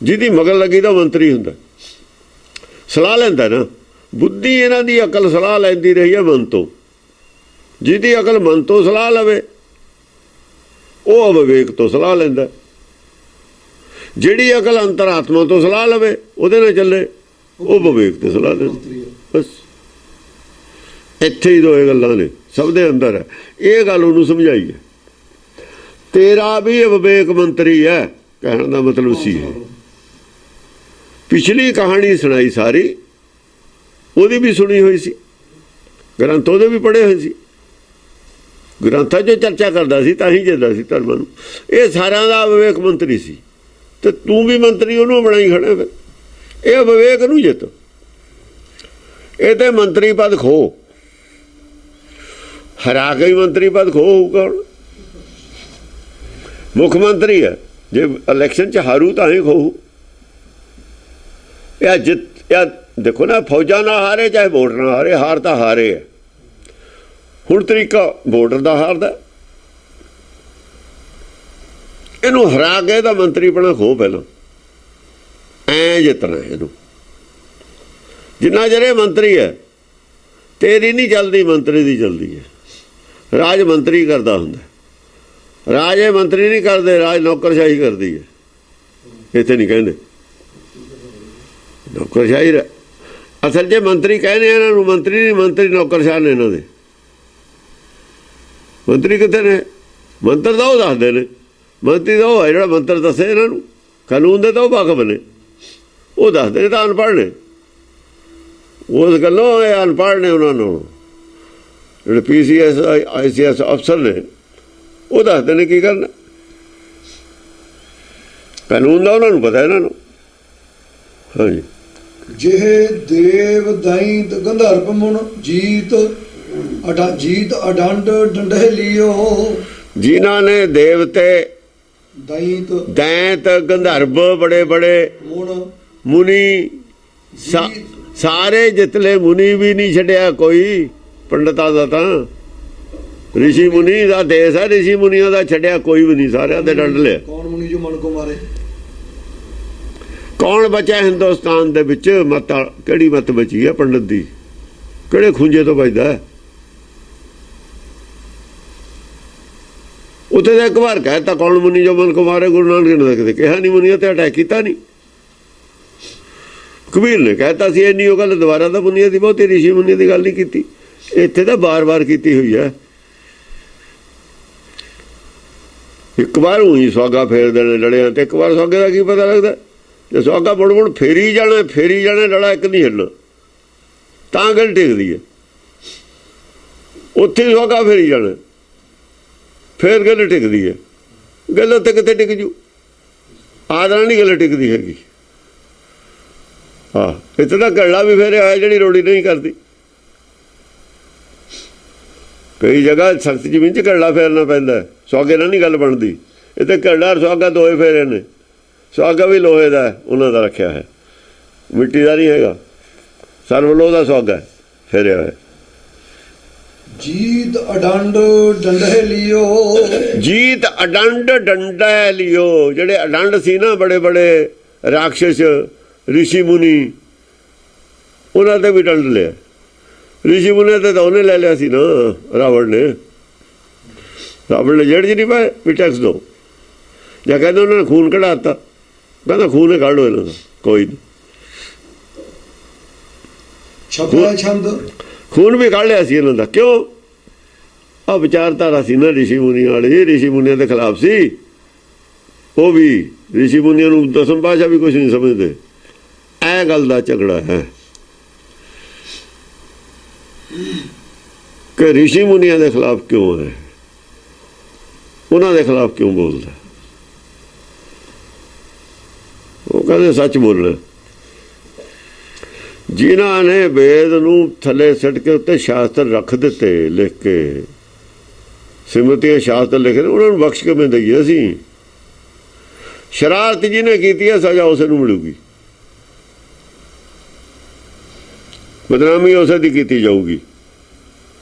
ਜਿਹਦੀ ਮਗਰ ਲੱਗੀ ਤਾਂ ਮੰਤਰੀ ਹੁੰਦਾ, ਸਲਾਹ ਲੈਂਦਾ ਨਾ। ਬੁੱਧੀ ਇਹਨਾਂ ਦੀ ਅਕਲ ਸਲਾਹ ਲੈਂਦੀ ਰਹੀ ਹੈ ਮਨ ਤੋਂ। ਜਿਹਦੀ ਅਕਲ ਮਨ ਤੋਂ ਸਲਾਹ ਲਵੇ ਉਹ ਅਵਿਵੇਕ ਤੋਂ ਸਲਾਹ ਲੈਂਦਾ। ਜਿਹੜੀ ਅਕਲ ਅੰਤਰਾਤਮਾ ਤੋਂ ਸਲਾਹ ਲਵੇ ਉਹਦੇ ਨਾਲ ਚੱਲੇ, ਉਹ ਵਿਵੇਕ ਤੇ ਸਲਾਹ ਲੈਂਦਾ। ਬਸ ਇੱਥੇ ਹੀ ਦੋ ਇਹ ਗੱਲਾਂ ਨੇ, ਸਭ ਦੇ ਅੰਦਰ ਹੈ। ਇਹ ਗੱਲ ਉਹਨੂੰ ਸਮਝਾਈ ਹੈ। ਤੇਰਾ ਵੀ ਵਿਵੇਕ ਮੰਤਰੀ ਹੈ, ਕਹਿਣ ਦਾ ਮਤਲਬ ਸੀ। ਪਿਛਲੀ ਕਹਾਣੀ ਸੁਣਾਈ ਸਾਰੀ, ਉਹਦੀ ਵੀ ਸੁਣੀ ਹੋਈ ਸੀ, ਗ੍ਰੰਥ ਉਹਦੇ ਵੀ ਪੜ੍ਹੇ ਹੋਏ ਸੀ। ਗ੍ਰੰਥਾਂ 'ਚ ਚਰਚਾ ਕਰਦਾ ਸੀ, ਤਾਂ ਹੀ ਜਿੱਦਾ ਸੀ ਧਰਮਾਂ ਨੂੰ। ਇਹ ਸਾਰਿਆਂ ਦਾ ਵਿਵੇਕ ਮੰਤਰੀ ਸੀ, ਤੇ ਤੂੰ ਵੀ ਮੰਤਰੀ ਉਹਨੂੰ ਬਣਾਈ ਖੜਾ। ਫਿਰ ਇਹ ਵਿਵੇਕ ਨੂੰ ਜਿੱਤ, ਇਹ ਤੇ ਮੰਤਰੀ ਪਦ ਖੋ, ਹਰਾ ਕੇ ਹੀ ਮੰਤਰੀ ਪਦ ਖੋ ਹੋਊਗਾ। ਹੁਣ ਮੁੱਖ ਮੰਤਰੀ ਹੈ, ਜੇ ਇਲੈਕਸ਼ਨ 'ਚ ਹਾਰੂ ਤਾਂ ਹੀ ਖੋਹੂ। ਇਹ ਜਿੱਤ, ਇਹ ਦੇਖੋ ਨਾ, ਫੌਜਾਂ ਨਾ ਹਾਰੇ ਚਾਹੇ ਵੋਟ ਨਾ ਹਾਰੇ, ਹਾਰ ਤਾਂ ਹਾਰੇ ਹੈ। ਹੁਣ ਤਰੀਕਾ ਵੋਟਰ ਦਾ ਹਾਰਦਾ, ਇਹਨੂੰ ਹਰਾ ਕੇ ਤਾਂ ਮੰਤਰੀ ਬਣਾ ਖੋ, ਪਹਿਲਾਂ ਐ ਜਿੱਤਣਾ ਇਹਨੂੰ। ਜਿੰਨਾ ਚਿਰ ਮੰਤਰੀ ਹੈ, ਤੇਰੀ ਨਹੀਂ ਚੱਲਦੀ, ਮੰਤਰੀ ਦੀ ਚੱਲਦੀ ਹੈ। ਰਾਜ ਮੰਤਰੀ ਕਰਦਾ ਹੁੰਦਾ, ਰਾਜ ਇਹ ਮੰਤਰੀ ਨਹੀਂ ਕਰਦੇ, ਰਾਜ ਨੌਕਰਸ਼ਾਹੀ ਕਰਦੀ ਹੈ। ਇੱਥੇ ਨਹੀਂ ਕਹਿੰਦੇ ਨੌਕਰਸ਼ਾਹੀ। ਅਸਲ ਜੇ ਮੰਤਰੀ ਕਹਿੰਦੇ ਇਹਨਾਂ ਨੂੰ, ਮੰਤਰੀ ਨਹੀਂ, ਮੰਤਰੀ ਨੌਕਰਸ਼ਾਹ ਨੇ ਇਹਨਾਂ ਦੇ। ਮੰਤਰੀ ਕਿੱਥੇ ਨੇ? ਮੰਤਰ ਤਾਂ ਉਹ ਦੱਸਦੇ ਨੇ, ਮੰਤਰੀ ਤਾਂ ਉਹ ਹੈ ਜਿਹੜਾ ਮੰਤਰ ਦੱਸੇ ਇਹਨਾਂ ਨੂੰ। ਕਾਨੂੰਨ ਦੇ ਤਾਂ ਉਹ ਵਾਕਫ ਨੇ, ਉਹ ਦੱਸਦੇ ਨੇ, ਤਾਂ ਅਨਪੜ੍ਹ ਨੇ। ਉਸ ਗੱਲੋਂ ਇਹ ਅਨਪੜ੍ਹ ਨੇ। ਉਹਨਾਂ ਨੂੰ ਜਿਹੜੇ PCS ICS ਅਫਸਰ ਨੇ, ਉਹ ਦੱਸਦੇ ਨੇ ਕੀ ਕਰਨਾ। ਕਾਨੂੰਨ ਦਾ ਉਹਨਾਂ ਨੂੰ ਪਤਾ, ਇਹਨਾਂ ਨੂੰ। ਹਾਂਜੀ, ਜਿਹੇ ਦੇਵ ਦੈਂਤ ਗੰਧਰਵ ਮੁਨ ਜੀਤ ਜੀਤ ਅਡੰਡ ਡੰਡੇਲੀਓ। ਜਿਨ੍ਹਾਂ ਨੇ ਦੇਵਤੇ ਦੈਂਤ ਗੰਧਰਵ ਬੜੇ ਬੜੇ ਮੁਨੀ ਸਾਰੇ ਜਿਤਲੇ ਮੁਨੀ ਵੀ ਨਹੀਂ ਛੱਡਿਆ ਕੋਈ। ਪੰਡਤਾਂ ਦਾ ਤਾਂ ਰਿਸ਼ੀ ਮੁਨੀ ਦਾ ਦੇਸ਼ ਹੈ, ਰਿਸ਼ੀ ਮੁਨੀਆਂ ਦਾ ਛੱਡਿਆ ਕੋਈ ਵੀ ਨਹੀਂ, ਸਾਰਿਆਂ ਦੇ ਡੰਡ ਲਿਆ। ਕੌਣ ਮੁਨੀ ਜੋ ਮਨ ਕੋ ਮਾਰੇ? ਕੌਣ ਬਚਿਆ ਹਿੰਦੁਸਤਾਨ ਦੇ ਵਿੱਚ? ਮਤ ਕਿਹੜੀ ਮਤ ਬਚੀ ਹੈ ਪੰਡਤ ਦੀ? ਕਿਹੜੇ ਖੁੰਝੇ ਤੋਂ ਬਚਦਾ? ਉੱਥੇ ਤਾਂ ਇੱਕ ਵਾਰ ਕਹਿਤਾ ਕੌਣ ਮੁਨੀ ਜੋ ਮਨ ਕੁਮਾਰੇ, ਗੁਰੂ ਨਾਨਕ ਨੇ ਕਿਤੇ ਕਿਹਾ ਨਹੀਂ, ਮੁਨੀਆਂ ਤੇ ਅਟੈਕ ਕੀਤਾ ਨਹੀਂ। ਕਬੀਰ ਨੇ ਕਹਿਤਾ ਸੀ ਇੰਨੀ ਉਹ ਗੱਲ, ਦੁਬਾਰਾ ਤਾਂ ਮੁਨੀਆਂ ਦੀ ਬਹੁਤੀ ਰਿਸ਼ੀ ਮੁਨੀ ਦੀ ਗੱਲ ਨਹੀਂ ਕੀਤੀ। ਇੱਥੇ ਤਾਂ ਬਾਰ-ਬਾਰ ਕੀਤੀ ਹੋਈ ਹੈ। ਇੱਕ ਵਾਰ ਉਹੀ ਸੁਹਾਗਾ ਫੇਰ ਦੇਣੇ ਲੜਿਆ, ਤੇ ਇੱਕ ਵਾਰ ਸੁਹਾਗੇ ਦਾ ਕੀ ਪਤਾ ਲੱਗਦਾ? ਜੇ ਸੁਹਾਗਾ ਮੁੜ ਫੇਰੀ ਜਾਣਾ ਲੜਾ ਇੱਕ ਨਹੀਂ ਹਿੱਲਣਾ, ਤਾਂ ਗੱਲ ਟਿਕਦੀ ਹੈ। ਉੱਥੇ ਸੁਹਾਗਾ ਫੇਰੀ ਜਾਣਾ, ਫੇਰ ਗੱਲ ਟਿਕਦੀ ਹੈ। ਗੱਲ ਉੱਥੇ ਕਿੱਥੇ ਟਿਕ ਜੂ? ਆਦਰਾਂ ਨਹੀਂ ਗੱਲ ਟਿਕਦੀ ਹੈਗੀ। ਹਾਂ, ਇੱਥੇ ਤਾਂ ਘੜਾ ਵੀ ਫੇਰਿਆ ਹੋਇਆ ਜਿਹੜੀ ਰੋੜੀ ਨਹੀਂ ਕਰਦੀ। ਕਈ ਜਗ੍ਹਾ ਸਖਤ ਜ਼ਮੀਨ 'ਚ ਘੜਾ ਫੇਰਨਾ ਪੈਂਦਾ, ਸੁਹਾਗੇ ਨਾਲ ਨਹੀਂ ਗੱਲ ਬਣਦੀ। ਇੱਥੇ ਘੜਾ ਸੁਹਾਗਾ ਦੋਏ ਫੇਰੇ ਨੇ। ਸੁਹਾਗਾ ਵੀ ਲੋਹੇ ਦਾ ਉਹਨਾਂ ਦਾ ਰੱਖਿਆ ਹੈ, ਮਿੱਟੀ ਦਾ ਨਹੀਂ ਹੈਗਾ। ਸਰਵ ਲੋਹ ਦਾ ਸੁਹਾਗਾ ਫੇਰਿਆ ਹੋਇਆ। ਜੀਤ ਅਡੰਡ ਡੰਡੇ ਲਿਓ, ਜੀਤ ਅਡੰਡ ਡੰਡਾ ਲਿਓ। ਜਿਹੜੇ ਅਡੰਡ ਸੀ ਨਾ, ਬੜੇ ਬੜੇ ਰਾਖਸ਼ ਰਿਸ਼ੀ ਮੁਨੀ, ਉਹਨਾਂ ਤੇ ਵੀ ਡੰਡ ਲਿਆ। ਰਿਸ਼ੀ ਮੁਨੀ ਤੇ ਤਾਂ ਉਹਨੇ ਲੈ ਲਿਆ ਸੀ ਨਾ, ਰਾਵਣ ਨੇ ਜੇੜ ਜੀ ਨਹੀਂ ਪਾਏ ਵੀ ਟੈਕਸ ਦੋ। ਜਾਂ ਕਹਿੰਦੇ ਉਹਨਾਂ ਨੇ ਖੂਨ ਕਢਾਤਾ, ਕਹਿੰਦਾ ਖੂਨ ਹੀ ਕੱਢ ਲਓ ਇਹਨਾਂ ਦਾ, ਕੋਈ ਨਹੀਂ। ਛਪਿਆ ਛੰਦ, ਖੂਨ ਵੀ ਕੱਢ ਲਿਆ ਸੀ ਇਹਨਾਂ ਦਾ। ਕਿਉਂ? ਆ ਵਿਚਾਰਧਾਰਾ ਸੀ ਨਾ ਰਿਸ਼ੀ ਮੁਨੀਆਂ ਵਾਲੀ, ਰਿਸ਼ੀ ਮੁਨੀਆਂ ਦੇ ਖਿਲਾਫ ਸੀ ਉਹ ਵੀ। ਰਿਸ਼ੀ ਮੁਨੀਆਂ ਨੂੰ ਦਸਮ ਪਾਤਸ਼ਾਹ ਵੀ ਕੁਛ ਨਹੀਂ ਸਮਝਦੇ। ਇਹ ਗੱਲ ਦਾ ਝਗੜਾ ਹੈ ਕਿ ਰਿਸ਼ੀ ਮੁਨੀਆਂ ਦੇ ਖਿਲਾਫ ਕਿਉਂ ਹੈ, ਉਹਨਾਂ ਦੇ ਖਿਲਾਫ ਕਿਉਂ ਬੋਲਦਾ? ਉਹ ਕਹਿੰਦੇ ਸੱਚ ਬੋਲਣਾ। ਜਿਨ੍ਹਾਂ ਨੇ ਵੇਦ ਨੂੰ ਥੱਲੇ ਸਿੱਟ ਕੇ ਉੱਤੇ ਸ਼ਾਸਤਰ ਰੱਖ ਦਿੱਤੇ, ਲਿਖ ਕੇ ਸਿਮਰਤੀਆਂ ਸ਼ਾਸਤਰ ਲਿਖੇ, ਉਹਨਾਂ ਨੂੰ ਬਖਸ਼ ਕਿਵੇਂ ਦਈਏ ਅਸੀਂ? ਸ਼ਰਾਰਤ ਜਿਹਨੇ ਕੀਤੀ ਹੈ ਸਜ਼ਾ ਉਸੇ ਨੂੰ ਮਿਲੂਗੀ, ਬਦਨਾਮੀ ਉਸੇ ਦੀ ਕੀਤੀ ਜਾਊਗੀ।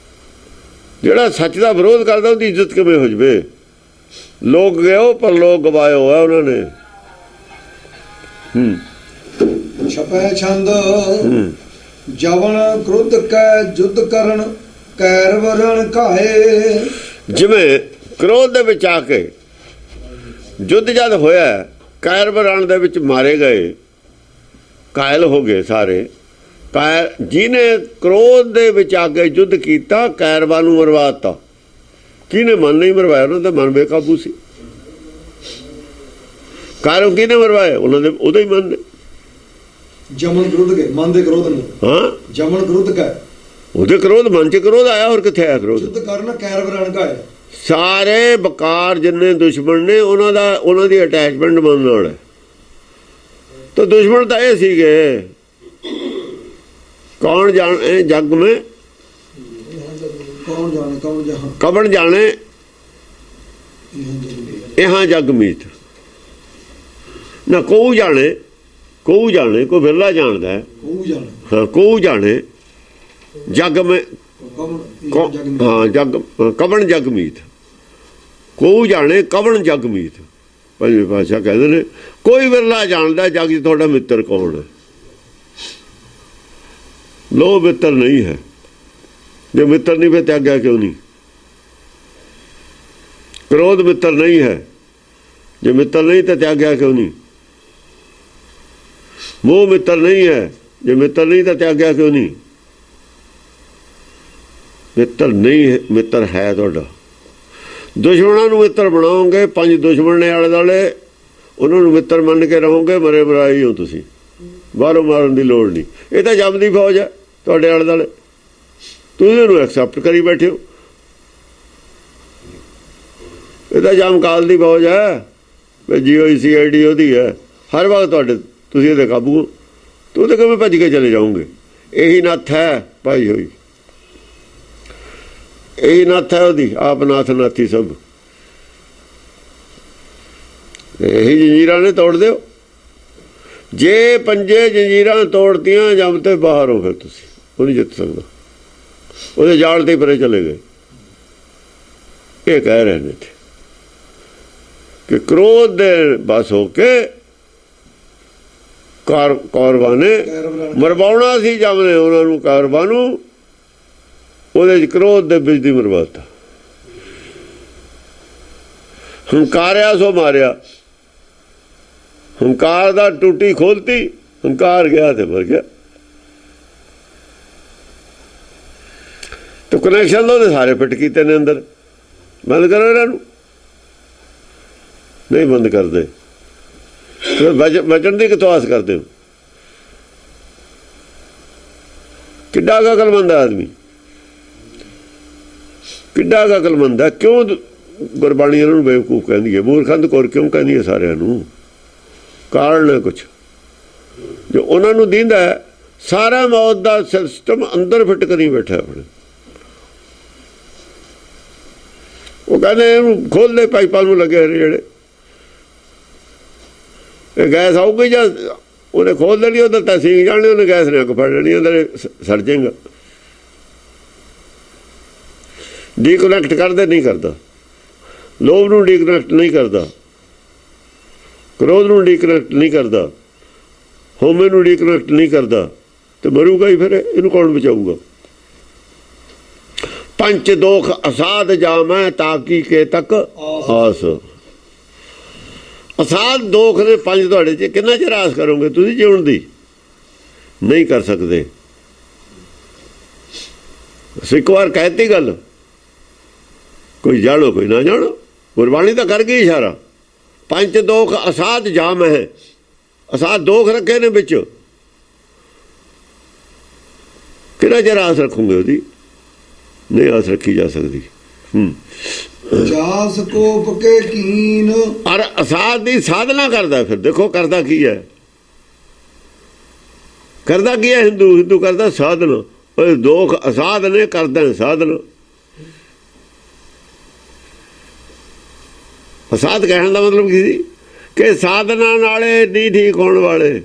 ਜਿਹੜਾ ਸੱਚ ਦਾ ਵਿਰੋਧ ਕਰਦਾ ਉਹਦੀ ਇੱਜ਼ਤ ਕਿਵੇਂ ਹੋ ਜਾਵੇ? ਲੋਕ ਗਏ ਪਰ ਲੋਕ ਗਵਾਏ ਹੋਇਆ ਉਹਨਾਂ ਨੇ। ਛਪਿਆ ਛੰਦ, ਜਵਨ ਕ੍ਰੁੱਧ ਕੈ ਜੁੱਧ ਕਰਨ, ਕੈਰ ਵਰਣ ਘਾਏ। ਜਿਵੇਂ ਕ੍ਰੋਧ ਦੇ ਵਿੱਚ ਆ ਕੇ ਯੁੱਧ ਜਦ ਹੋਇਆ, ਕੈਰ ਵਰਣ ਦੇ ਵਿੱਚ ਮਾਰੇ ਗਏ, ਕਾਇਲ ਹੋ ਗਏ ਸਾਰੇ। ਜਿਹਨੇ ਕ੍ਰੋਧ ਦੇ ਵਿੱਚ ਆ ਕੇ ਯੁੱਧ ਕੀਤਾ, ਕੈਰਵਾਂ ਨੂੰ ਮਰਵਾਤਾ। ਕਿਹਨੇ? ਮਨ ਨਹੀਂ ਮਰਵਾਇਆ, ਉਹਨਾਂ ਦਾ ਮਨ ਬੇਕਾਬੂ ਸੀ। ਕਾਇਰੋਂ ਕਿਹਨੇ ਮਰਵਾਇਆ? ਉਹਨਾਂ ਦੇ ਉਹਦਾ ਹੀ ਮਨ ਨੇ। ਜਮਨ ਕ੍ਰੁੱਧ ਕੇ, ਮਨ ਦੇ ਕ੍ਰੋਧ ਨੂੰ। ਹਾਂ, ਜਮਨ ਕ੍ਰੁੱਧ ਕੈ, ਉਹਦੇ ਕ੍ਰੋਧ, ਮਨ 'ਚ ਕ੍ਰੋਧ ਆਇਆ। ਹੋਰ ਕਿੱਥੇ ਆਇਆ ਕ੍ਰੋਧ? ਜੁੱਧ ਕਰਨ ਕੈਰ ਵਰਣ ਘਾਏ। ਸਾਰੇ ਬਕਾਰ ਜਿੰਨੇ ਦੁਸ਼ਮਣ ਨੇ, ਉਹਨਾਂ ਦੀ ਅਟੈਚਮੈਂਟ ਮਨ ਨਾਲ ਹੈ। ਤਾਂ ਦੁਸ਼ਮਣ ਤਾਂ ਇਹ ਸੀਗੇ, ਕੌਣ ਜਾਣੇ ਜੱਗ ਮੈਂ, ਕੌਣ ਜਾਣੇ ਕੌਣ ਜਹਾਂ, ਕਵਣ ਜਾਣੇ ਇਹਾਂ ਜੱਗ ਮੀਤ। ਨਾ ਕੋਊ ਜਾਣੇ, ਕੋਈ ਬਿਰਲਾ ਜਾਣਦਾ ਹੈ। ਉਹ ਜਾਣੇ, ਹਾਂ, ਕੋਊ ਜਾਣੇ ਜੱਗ ਮੈਂ, ਹਾਂ ਜੱਗ, ਕਵਣ ਜੱਗ ਮੀਤ। ਕੋਊ ਜਾਣੇ ਕਵਣ ਜੱਗ ਮੀਤ। ਪੰਜਵੇਂ ਪਾਤਸ਼ਾਹ ਕਹਿੰਦੇ ਨੇ ਕੋਈ ਬਿਰਲਾ ਜਾਣਦਾ ਜੱਗ 'ਚ ਤੁਹਾਡਾ ਮਿੱਤਰ ਕੌਣ ਹੈ। ਲੋ ਮਿੱਤਰ ਨਹੀਂ ਹੈ। ਜੇ ਮਿੱਤਰ ਨਹੀਂ ਫਿਰ ਤਿਆਗਿਆ ਕਿਉਂ ਨਹੀਂ? ਕ੍ਰੋਧ ਮਿੱਤਰ ਨਹੀਂ ਹੈ, ਜੇ ਮਿੱਤਰ ਨਹੀਂ ਤਾਂ ਤਿਆਗਿਆ ਕਿਉਂ ਨਹੀਂ? ਮੋਹ ਮਿੱਤਰ ਨਹੀਂ ਹੈ, ਜੇ ਮਿੱਤਰ ਨਹੀਂ ਤਾਂ ਤਿਆਗਿਆ ਕਿਉਂ ਨਹੀਂ? ਮਿੱਤਰ ਨਹੀਂ ਹੈ, ਮਿੱਤਰ ਹੈ ਤੁਹਾਡਾ। ਦੁਸ਼ਮਣਾਂ ਨੂੰ ਮਿੱਤਰ ਬਣਾਓਗੇ, 5 ਦੁਸ਼ਮਣ ਨੇ ਆਲੇ ਦੁਆਲੇ, ਉਹਨਾਂ ਨੂੰ ਮਿੱਤਰ ਮੰਨ ਕੇ ਰਹੋਗੇ, ਮਰੇ ਮਰਾਈ ਹੋ ਤੁਸੀਂ। ਬਾਹਰੋਂ ਮਾਰਨ ਦੀ ਲੋੜ ਨਹੀਂ। ਇਹ ਤਾਂ ਜੰਮ ਦੀ ਫੌਜ ਹੈ ਤੁਹਾਡੇ ਆਲੇ ਦੁਆਲੇ, ਤੁਸੀਂ ਇਹਨੂੰ ਐਕਸੈਪਟ ਕਰੀ ਬੈਠੇ ਹੋ। ਇਹ ਤਾਂ ਜੰਮ ਕਾਲ ਦੀ ਫੌਜ ਹੈ, GOCID ਉਹਦੀ ਹੈ। ਹਰ ਵਕਤ ਤੁਹਾਡੇ, ਤੁਸੀਂ ਇਹਦੇ ਕਾਬੂ ਹੋ। ਤੂੰ ਤਾਂ ਕਿਵੇਂ ਭੱਜ ਕੇ ਚਲੇ ਜਾਓਗੇ? ਇਹੀ ਨੱਥ ਹੈ ਭਾਈ ਹੋਈ, ਇਹੀ ਨੱਥ ਹੈ ਉਹਦੀ। ਆਪ ਨਾਥ ਨਾਥੀ ਸਭ, ਇਹੀ ਜੰਜੀਰਾਂ ਨੇ ਤੋੜ ਦਿਓ। ਜੇ ਪੰਜੇ ਜੰਜੀਰਾਂ ਤੋੜਤੀਆਂ, ਜੰਮ ਤੇ ਬਾਹਰ ਹੋ, ਫਿਰ ਤੁਸੀਂ ਉਹ ਨਹੀਂ ਜਿੱਤ ਸਕਦਾ। ਉਹਦੇ ਜਾਲ ਤੇ ਪਰੇ ਚਲੇ ਗਏ। ਇਹ ਕਹਿ ਰਹੇ ਨੇ ਕਿ ਕ੍ਰੋਧ ਦੇ ਬਸ ਹੋ ਕੇ ਕੌਰਵਾਂ ਨੇ ਮਰਵਾਉਣਾ ਸੀ ਜਮ ਨੇ ਉਹਨਾਂ ਨੂੰ, ਕੌਰਵਾਂ ਨੂੰ, ਉਹਦੇ ਚ ਕ੍ਰੋਧ ਦੇ ਵਿੱਚ ਦੀ ਮਰਵਾਤਾ। ਹੰਕਾਰਿਆ ਸੋ ਮਾਰਿਆ, ਹੰਕਾਰ ਦਾ ਟੂਟੀ ਖੋਲਤੀ, ਹੰਕਾਰ ਗਿਆ ਤੇ ਮਰ ਗਿਆ। ਤੇ ਕਨੈਕਸ਼ਨ ਉਹਦੇ ਸਾਰੇ ਫਿੱਟ ਕੀਤੇ ਨੇ ਅੰਦਰ। ਬੰਦ ਕਰੋ ਇਹਨਾਂ ਨੂੰ, ਨਹੀਂ ਬੰਦ ਕਰਦੇ। ਬਚਣ ਦੀ ਕਿਥੋਂ ਆਸ ਕਰਦੇ ਹੋ? ਕਿੱਡਾ ਅਕਲਮੰਦ ਆਦਮੀ, ਕਿੱਡਾ ਅਕਲਮੰਦ ਹੈ। ਕਿਉਂ ਗੁਰਬਾਣੀ ਇਹਨਾਂ ਨੂੰ ਬੇਵਕੂਫ ਕਹਿੰਦੀ ਹੈ, ਮੂਰਖੰਦ ਕੌਰ ਕਿਉਂ ਕਹਿੰਦੀ ਹੈ ਸਾਰਿਆਂ ਨੂੰ? ਕਾਰਨ ਹੈ ਕੁਛ ਜੋ ਉਹਨਾਂ ਨੂੰ ਦਿੰਦਾ। ਸਾਰਾ ਮੌਤ ਦਾ ਸਿਸਟਮ ਅੰਦਰ ਫਿੱਟ ਕਰੀ ਬੈਠਾ ਆਪਣੇ। ਉਹ ਕਹਿੰਦੇ ਇਹਨੂੰ ਖੋਲ੍ਹਦੇ ਪਾਈਪਾਂ ਨੂੰ ਲੱਗੇ ਨੇ ਜਿਹੜੇ, ਇਹ ਗੈਸ ਆਊਗੀ ਜਾਂ ਉਹਨੇ ਖੋਲ ਦੇਣੀ, ਉਹਦਾ ਤਾਂ ਸੀਂਗ ਜਾਣੇ, ਉਹਨੇ ਗੈਸ ਨੇ ਅੱਗ ਫੜ ਲੈਣੀ, ਅੰਦਰ ਸੜ ਜਾਏਗਾ। ਡੀਕਨੈਕਟ ਕਰਦੇ ਨਹੀਂ ਕਰਦਾ, ਲੋਭ ਨੂੰ ਡੀਕਨੈਕਟ ਨਹੀਂ ਕਰਦਾ, ਕ੍ਰੋਧ ਨੂੰ ਡੀਕਨੈਕਟ ਨਹੀਂ ਕਰਦਾ, ਹਉਮੈ ਨੂੰ ਡੀਕਨੈਕਟ ਨਹੀਂ ਕਰਦਾ, ਤੇ ਮਰੂਗਾ ਹੀ ਫਿਰ। ਇਹਨੂੰ ਕੌਣ ਬਚਾਊਗਾ? ਪੰਚ ਦੋਖ ਅਸਾਧ ਜਾਮੈ ਤਾਕੀ ਕੇ ਤੱਕ ਆਸ। ਅਸਾਧ ਦੋਖ ਨੇ ਪੰਜ ਤੁਹਾਡੇ 'ਚ, ਕਿੰਨਾ ਚਿਰ ਆਸ ਕਰੋਗੇ ਤੁਸੀਂ ਜਿਉਣ ਦੀ? ਨਹੀਂ ਕਰ ਸਕਦੇ। ਇੱਕ ਵਾਰ ਕਹਿਤੀ ਗੱਲ, ਕੋਈ ਜਾਣੋ ਕੋਈ ਨਾ ਜਾਣੋ, ਗੁਰਬਾਣੀ ਤਾਂ ਕਰ ਗਈ ਇਸ਼ਾਰਾ। ਪੰਜ ਦੋਖ ਅਸਾਧ ਜਾਮ ਹੈ, ਅਸਾਧ ਦੋਖ ਰੱਖੇ ਨੇ ਵਿੱਚ, ਕਿੰਨਾ ਚਿਰ ਆਸ ਰੱਖੋਗੇ ਉਹਦੀ? ਨਹੀਂ ਆਸ ਰੱਖੀ ਜਾ ਸਕਦੀ। ਜਾਸ ਕੋਪ ਕੇ ਕੀਨ, ਔਰ ਅਸਾਧ ਦੀ ਸਾਧਨਾ ਕਰਦਾ। ਫਿਰ ਦੇਖੋ ਕਰਦਾ ਕੀ ਹੈ, ਕਰਦਾ ਕੀ ਹੈ? ਹਿੰਦੂ ਕਰਦਾ ਸਾਧਨਾ। ਉਹ ਦੋਖ ਅਸਾਧ ਨੇ, ਕਰਦਾ ਸਾਧਨਾ। ਅਸਾਧ ਕਹਿਣ ਦਾ ਮਤਲਬ ਕੀ ਸੀ? ਕਿ ਸਾਧਨਾ ਨਾਲੇ ਨਹੀਂ ਠੀਕ ਹੋਣ ਵਾਲੇ।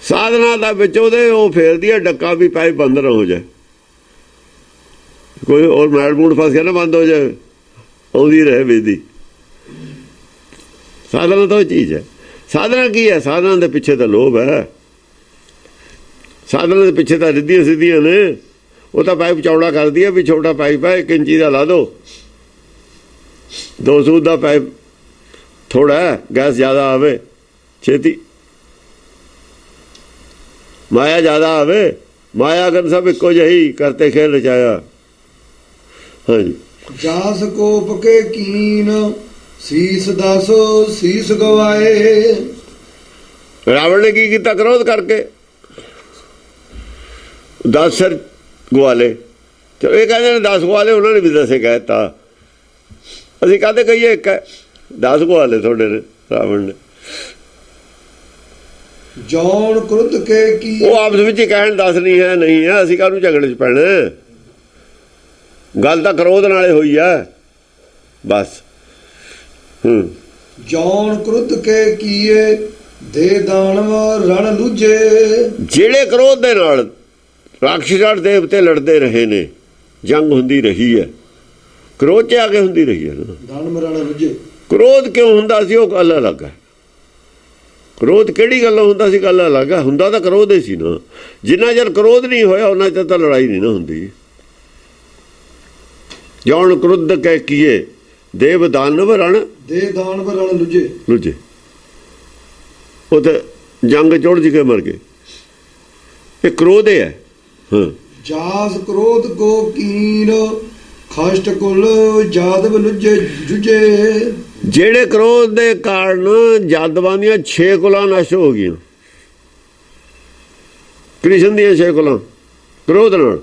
ਸਾਧਨਾ ਦਾ ਵਿੱਚ ਉਹਦੇ ਉਹ ਫੇਰਦੀ ਹੈ ਡੱਕਾ ਵੀ ਪਾਈਪ ਬੰਦ ਨਾ ਹੋ ਜਾਏ, ਕੋਈ ਹੋਰ ਮੈਲ ਮੂਡ ਫਸ ਗਿਆ ਨਾ, ਬੰਦ ਹੋ ਜਾਏ, ਆਉਂਦੀ ਰਹੇ ਬਿਜਲੀ। ਸਾਧਨਾ ਤਾਂ ਉਹ ਚੀਜ਼ ਹੈ। ਸਾਧਨਾ ਕੀ ਹੈ? ਸਾਧਨਾ ਦੇ ਪਿੱਛੇ ਤਾਂ ਲੋਭ ਹੈ, ਸਾਧਨਾ ਦੇ ਪਿੱਛੇ ਤਾਂ ਰਿੱਧੀਆਂ ਸਿੱਧੀਆਂ ਨੇ। ਉਹ ਤਾਂ ਪਾਈਪ ਚੌੜਾ ਕਰਦੀ ਹੈ ਵੀ ਛੋਟਾ ਪਾਈਪ ਹੈ, 1 ਇੰਚੀ ਦਾ ਲਾ ਦਿਓ, 2 ਸੂਤ ਦਾ ਪਾਈਪ ਥੋੜਾ ਹੈ, ਗੈਸ ਜ਼ਿਆਦਾ ਆਵੇ ਛੇਤੀ, ਮਾਇਆ ਜ਼ਿਆਦਾ ਆਵੇ। ਮਾਇਆ ਗਨ ਸਭ ਇੱਕੋ ਜਿਹੀ ਕਰਤੇ ਖੇਲ ਰਚਾਇਆ। ਹਾਂਜੀ। ਜਾਸ ਕੋਪ ਕੇ ਕੀਨ, ਸੀਸ ਦਸ ਸੀਸ ਗਵਾਏ। ਰਾਵਣ ਨੇ ਕੀ ਕੀਤਾ? ਕ੍ਰੋਧ ਕਰਕੇ 10 ਸਿਰ ਗਵਾਲੇ। ਤੇ ਇਹ ਕਹਿੰਦੇ ਨੇ 10 ਗਵਾਲੇ, ਉਹਨਾਂ ਨੇ ਵੀ 10 ਕਹਿ ਦਿੱਤਾ। ਅਸੀਂ ਕਾਹਦੇ ਕਹੀਏ? ਇੱਕ ਹੈ, 10 ਗਵਾਲੇ ਤੁਹਾਡੇ ਨੇ ਰਾਵਣ ਨੇ। ਜੌਨ ਕ੍ਰੁੱਧ ਕੇ ਕੀ, ਉਹ ਆਪਸ ਵਿੱਚ ਹੀ ਕਹਿਣ 10 ਨਹੀਂ ਹੈ, ਨਹੀਂ ਹੈ, ਅਸੀਂ ਕਾਹਨੂੰ ਝਗੜੇ 'ਚ ਪੈਣਾ? ਗੱਲ ਤਾਂ ਕ੍ਰੋਧ ਨਾਲੇ ਹੋਈ ਆ ਬਸ। ਜੌਨ ਕ੍ਰੁੱਧ ਕੇ ਕੀਏ, ਦੇ ਦਾਨਵ ਰਣ ਲੁਝੇ। ਜਿਹੜੇ ਕ੍ਰੋਧ ਦੇ ਨਾਲ ਰਾਖਸ਼ ਦੇਵਤੇ ਲੜਦੇ ਰਹੇ ਨੇ, ਜੰਗ ਹੁੰਦੀ ਰਹੀ ਹੈ, ਕ੍ਰੋਧ 'ਚ ਆ ਕੇ ਹੁੰਦੀ ਰਹੀ ਹੈ ਨਾ। ਦਾਨਵ ਰਣ ਲੁਝੇ। ਕ੍ਰੋਧ ਕਿਉਂ ਹੁੰਦਾ ਸੀ? ਉਹ ਗੱਲ ਅਲੱਗ ਹੈ। ਕ੍ਰੋਧ ਕਿਹੜੀ ਗੱਲੋਂ ਹੁੰਦਾ ਸੀ? ਗੱਲ ਅਲੱਗ ਹੈ। ਹੁੰਦਾ ਤਾਂ ਕ੍ਰੋਧ ਹੀ ਸੀ ਨਾ। ਜਿੰਨਾ ਚਿਰ ਕ੍ਰੋਧ ਨਹੀਂ ਹੋਇਆ ਉਹਨਾਂ ਚਿਰ ਤਾਂ ਲੜਾਈ ਨਹੀਂ ਨਾ ਹੁੰਦੀ। ਜੌਨ ਕ੍ਰੁੱਧ ਕਹਿ ਕੀਏ, ਦੇਵ ਦਾਨਵ ਰਣ, ਦੇ ਦਾਨਵ ਰਣ ਲੁਝੇ। ਲੁਝੇ। ਉਹ ਤਾਂ ਜੰਗ ਚੁੜ ਕੇ ਮਰ ਗਏ। ਇਹ ਕ੍ਰੋਧ ਹੈ। ਹਾਂ। ਜਾਸ ਕ੍ਰੋਧ ਕੋ ਕੀਨ, ਖਸ਼ਟ ਕੁਲ ਜਾਦਵ ਲੁਝੇ ਜੁਝੇ। ਜਿਹੜੇ ਕ੍ਰੋਧ ਦੇ ਕਾਰਨ ਜਾਦਵਾਂ ਦੀਆਂ 6 ਕੁਲਾਂ ਨਸ਼ਟ ਹੋ ਗਈਆਂ। ਕ੍ਰਿਸ਼ਨ ਦੀਆਂ 6 ਕੁਲਾਂ ਕ੍ਰੋਧ ਨਾਲ